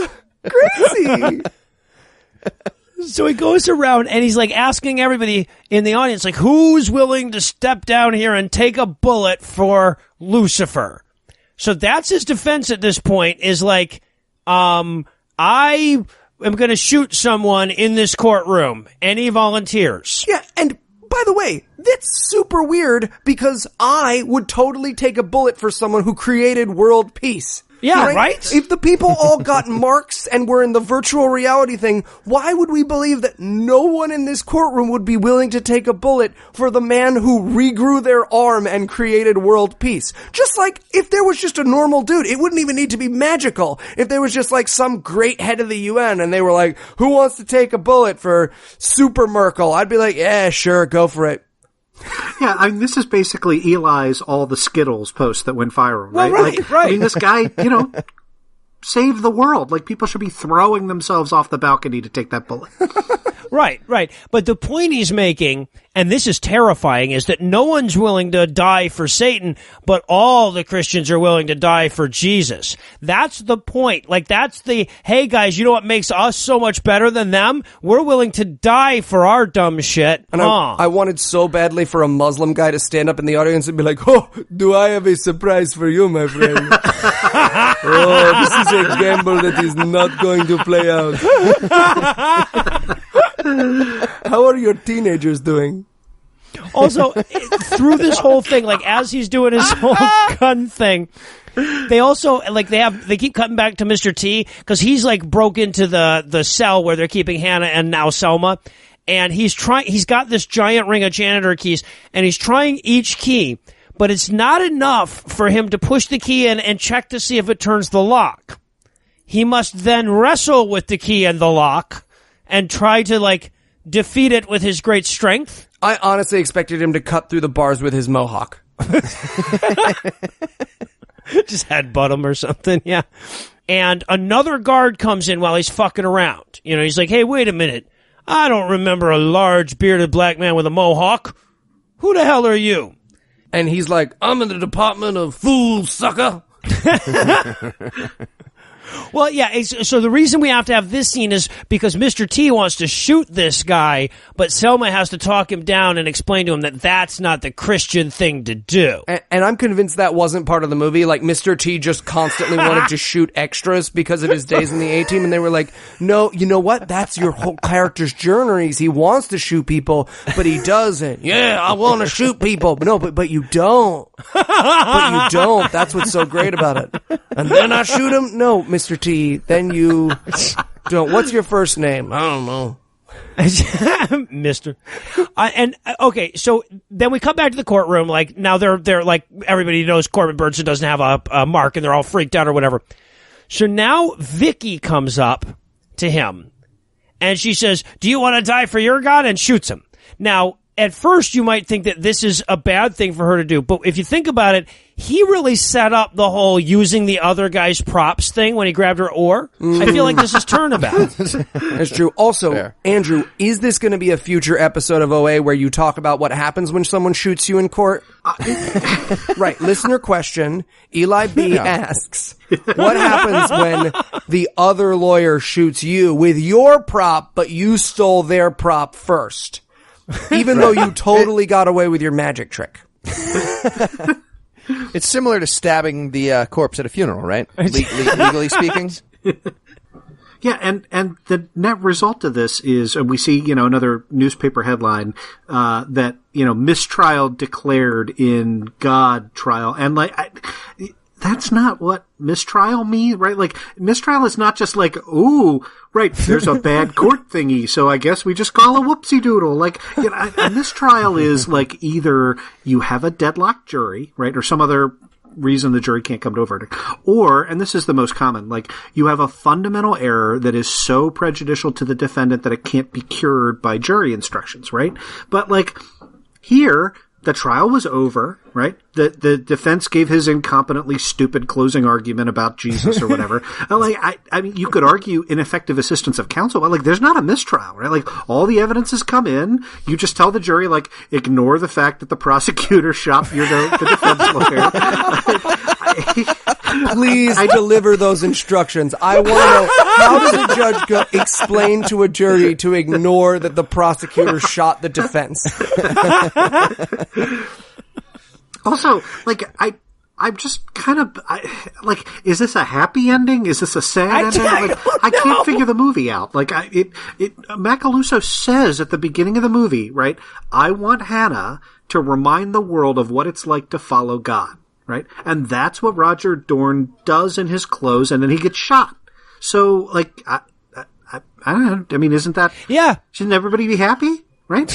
Woo! Crazy." So he goes around and he's asking everybody in the audience, who's willing to step down here and take a bullet for Lucifer? So that's his defense at this point is I am going to shoot someone in this courtroom. Any volunteers? Yeah, and by the way, that's super weird because I would totally take a bullet for someone who created world peace. Yeah, right? If the people all got marks and were in the virtual reality thing, why would we believe that no one in this courtroom would be willing to take a bullet for the man who regrew their arm and created world peace? Just like if there was just a normal dude, it wouldn't even need to be magical. If there was just like some great head of the UN and they were like, who wants to take a bullet for Super Merkel? I'd be like, yeah, sure, go for it. Yeah, I mean, this is basically Eli's all the Skittles post that went viral, right? Well, right. I mean, this guy, saved the world. Like, people should be throwing themselves off the balcony to take that bullet. Right. But the point he's making, and this is terrifying, is that no one's willing to die for Satan, but all the Christians are willing to die for Jesus. That's the point. Like, that's the, hey guys, you know what makes us so much better than them? We're willing to die for our dumb shit. And I wanted so badly for a Muslim guy to stand up in the audience and be like, oh, do I have a surprise for you, my friend? Oh, this is a gamble that is not going to play out. How are your teenagers doing? Also, through this whole thing, like as he's doing his whole gun thing, they also they keep cutting back to Mr. T because he's like broke into the cell where they're keeping Hannah and now Selma, and he's got this giant ring of janitor keys and he's trying each key, but it's not enough for him to push the key in and check to see if it turns the lock. He must then wrestle with the key and the lock and try to, defeat it with his great strength. I honestly expected him to cut through the bars with his mohawk. Just headbutt him or something, yeah. And another guard comes in while he's fucking around. He's like, hey, wait a minute. I don't remember a large bearded black man with a mohawk. Who the hell are you? And he's like, I'm in the Department of Fools, sucker. Well, yeah, so the reason we have to have this scene is because Mr. T wants to shoot this guy, but Selma has to talk him down and explain to him that that's not the Christian thing to do. And I'm convinced that wasn't part of the movie. Like, Mr. T just constantly wanted to shoot extras because of his days in the A-Team, and they were like, no, you know what? That's your whole character's journeys. He wants to shoot people, but he doesn't. Yeah, I want to shoot people. But no, but you don't. But you don't. That's what's so great about it. And then I shoot him? No, Mr. T, then you don't. What's your first name? I don't know. Mister. Okay, so then we come back to the courtroom. Like, now they're like, everybody knows Corbin Burnson doesn't have a mark and they're all freaked out or whatever. So now Vicky comes up to him and she says, do you want to die for your God? And shoots him. Now, at first you might think that this is a bad thing for her to do, but if you think about it, he really set up the whole using the other guy's props thing when he grabbed her oar. I feel like this is turnabout. That's true. Also, fair. Andrew, is this going to be a future episode of OA where you talk about what happens when someone shoots you in court? Right. Listener question. Eli B asks, what happens when the other lawyer shoots you with your prop, but you stole their prop first? Even though you totally got away with your magic trick. It's similar to stabbing the corpse at a funeral, right? Legally speaking. Yeah, and the net result of this is we see, another newspaper headline that, mistrial declared in God trial. And that's not what mistrial means, right? Like, mistrial is not just like, ooh, right, there's a bad court thingy, so I guess we just call a whoopsie doodle. Like, a mistrial is like either you have a deadlocked jury, right, or some other reason the jury can't come to a verdict, or, and this is the most common, like, you have a fundamental error that is so prejudicial to the defendant that it can't be cured by jury instructions, right? But, like, here, the trial was over, right? The defense gave his incompetently stupid closing argument about Jesus or whatever. I mean, you could argue ineffective assistance of counsel, but there's not a mistrial, right? Like, all the evidence has come in. You just tell the jury, ignore the fact that the prosecutor shot the defense lawyer. Please deliver those instructions. I want to know, how does a judge explain to a jury to ignore that the prosecutor shot the defense? Also, I'm just kind of, is this a happy ending? Is this a sad ending? I can't figure the movie out. Macaluso says at the beginning of the movie, right, I want Hannah to remind the world of what it's like to follow God. right? And that's what Roger Dorn does in his clothes, and then he gets shot. So, like, I don't know. I mean, isn't that... Yeah. Shouldn't everybody be happy, right?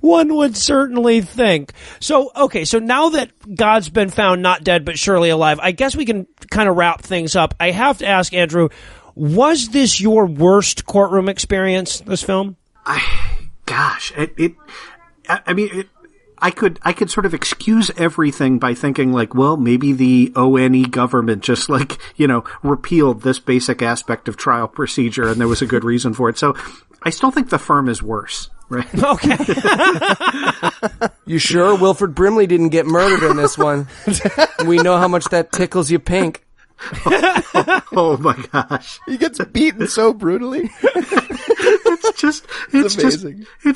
One would certainly think. So, okay, so now that God's been found not dead but surely alive, I guess we can kind of wrap things up. I have to ask, Andrew, was this your worst courtroom experience, this film? I could sort of excuse everything by thinking like, well, maybe the ONE government just like, repealed this basic aspect of trial procedure and there was a good reason for it. So I still think The Firm is worse. Right. Okay. You sure Wilford Brimley didn't get murdered in this one? We know how much that tickles you pink. Oh my gosh. He gets beaten so brutally. It's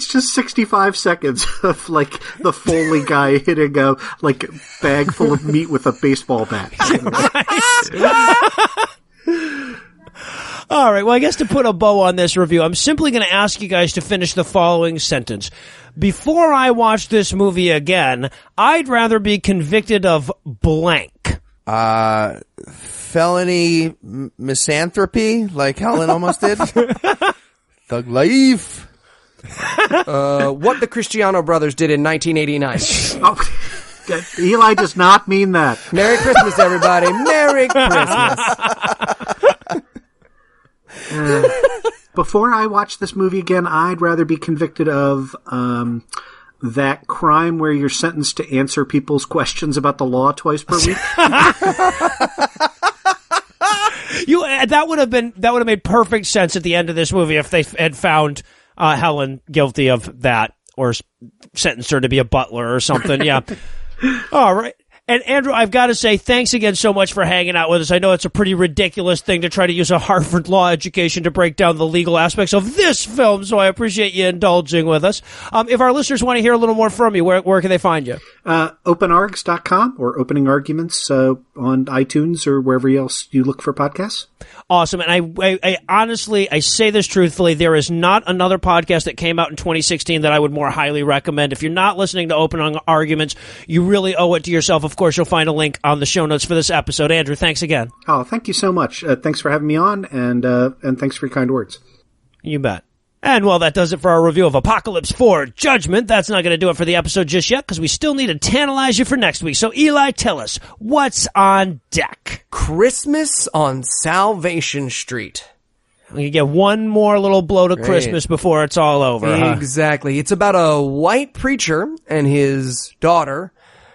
just 65 seconds of like the Foley guy hitting a like bag full of meat with a baseball bat. All right, well, I guess to put a bow on this review, I'm simply going to ask you guys to finish the following sentence. Before I watch this movie again, I'd rather be convicted of blank. Felony misanthropy, like Helen almost did. Thug life. What the Cristiano brothers did in 1989. Oh, Eli does not mean that. Merry Christmas, everybody. Merry Christmas. Before I watch this movie again, I'd rather be convicted of that crime where you're sentenced to answer people's questions about the law twice per week. That would have made perfect sense at the end of this movie if they had found Helen guilty of that or sentenced her to be a butler or something. Yeah. All right. And Andrew, I've got to say thanks again so much for hanging out with us. I know it's a pretty ridiculous thing to try to use a Harvard law education to break down the legal aspects of this film, so I appreciate you indulging with us. If our listeners want to hear a little more from you, where can they find you? Openargs.com or Opening Arguments on iTunes or wherever else you look for podcasts. Awesome. And I honestly, I say this truthfully, there is not another podcast that came out in 2016 that I would more highly recommend. If you're not listening to Opening Arguments, you really owe it to yourself. Of course, you'll find a link on the show notes for this episode. Andrew, thanks again. Oh, thank you so much. Thanks for having me on, and thanks for your kind words. You bet. And, well, that does it for our review of Apocalypse 4 Judgment. That's not going to do it for the episode just yet, because we still need to tantalize you for next week. So, Eli, tell us, what's on deck? Christmas on Salvation Street. We can get one more little blow to Christmas before it's all over. Exactly. It's about a white preacher and his daughter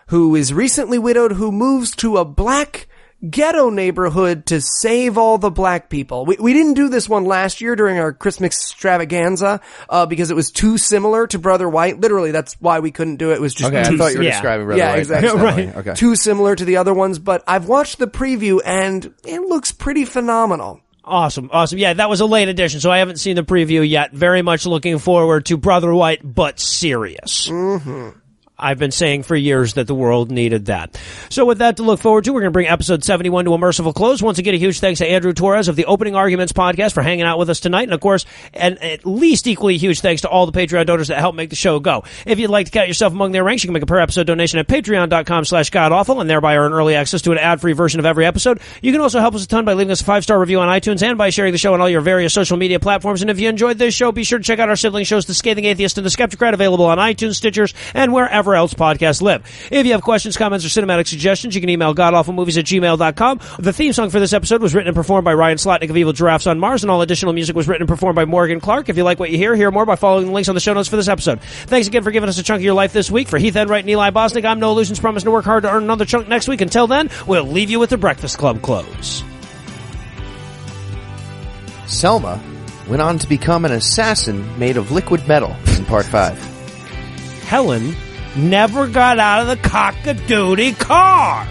who is recently widowed, who moves to a black ghetto neighborhood to save all the black people. We didn't do this one last year during our Christmas extravaganza because it was too similar to Brother White. Literally, that's why we couldn't do it. It was just I thought you were describing Brother White. Exactly. Right. Okay. Too similar to the other ones, but I've watched the preview and it looks pretty phenomenal. Awesome. Yeah, that was a late edition, so I haven't seen the preview yet. Very much looking forward to Brother White, but serious. Mm-hmm. I've been saying for years that the world needed that. So with that to look forward to, we're going to bring episode 71 to a merciful close. Once again, a huge thanks to Andrew Torres of the Opening Arguments podcast for hanging out with us tonight. And of course, and at least equally huge thanks to all the Patreon donors that help make the show go. If you'd like to count yourself among their ranks, you can make a per episode donation at patreon.com/godawful and thereby earn early access to an ad-free version of every episode. You can also help us a ton by leaving us a 5-star review on iTunes and by sharing the show on all your various social media platforms. And if you enjoyed this show, be sure to check out our sibling shows, The Scathing Atheist and The Skeptocrat, available on iTunes, Stitchers, and wherever else podcasts live. If you have questions, comments, or cinematic suggestions, you can email godawfulmovies@gmail.com. The theme song for this episode was written and performed by Ryan Slotnick of Evil Giraffes on Mars, and all additional music was written and performed by Morgan Clark. If you like what you hear more by following the links on the show notes for this episode. Thanks again for giving us a chunk of your life this week. For Heath Enwright and Eli Bosnick, I'm Noah Lugeons, promising to work hard to earn another chunk next week. Until then, we'll leave you with the Breakfast Club close. Selma went on to become an assassin made of liquid metal in part 5. Helen never got out of the cock-a-doodle car.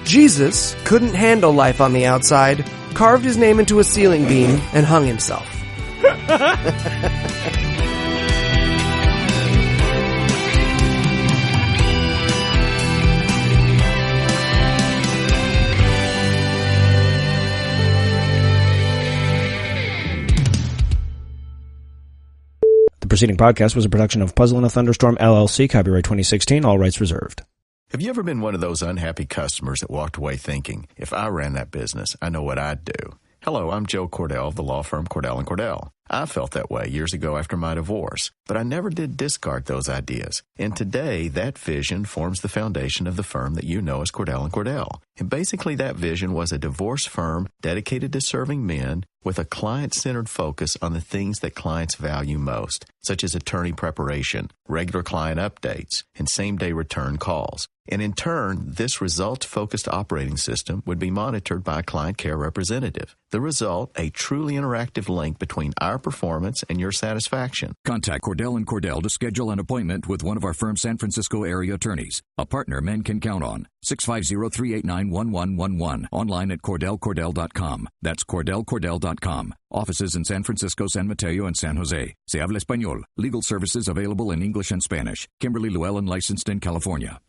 Jesus couldn't handle life on the outside, carved his name into a ceiling beam, and hung himself. The preceding podcast was a production of Puzzle in a Thunderstorm, LLC, copyright 2016, all rights reserved. Have you ever been one of those unhappy customers that walked away thinking, if I ran that business, I know what I'd do? Hello, I'm Joe Cordell of the law firm Cordell & Cordell. I felt that way years ago after my divorce, but I never did discard those ideas. And today, that vision forms the foundation of the firm that you know as Cordell & Cordell. And basically, that vision was a divorce firm dedicated to serving men with a client-centered focus on the things that clients value most, such as attorney preparation, regular client updates, and same-day return calls. And in turn, this results-focused operating system would be monitored by a client care representative. The result, a truly interactive link between our performance and your satisfaction. Contact Cordell & Cordell to schedule an appointment with one of our firm's San Francisco area attorneys, a partner men can count on. 650-389-1111. Online at CordellCordell.com. That's CordellCordell.com. Offices in San Francisco, San Mateo, and San Jose. Se habla español. Legal services available in English and Spanish. Kimberly Llewellyn, licensed in California.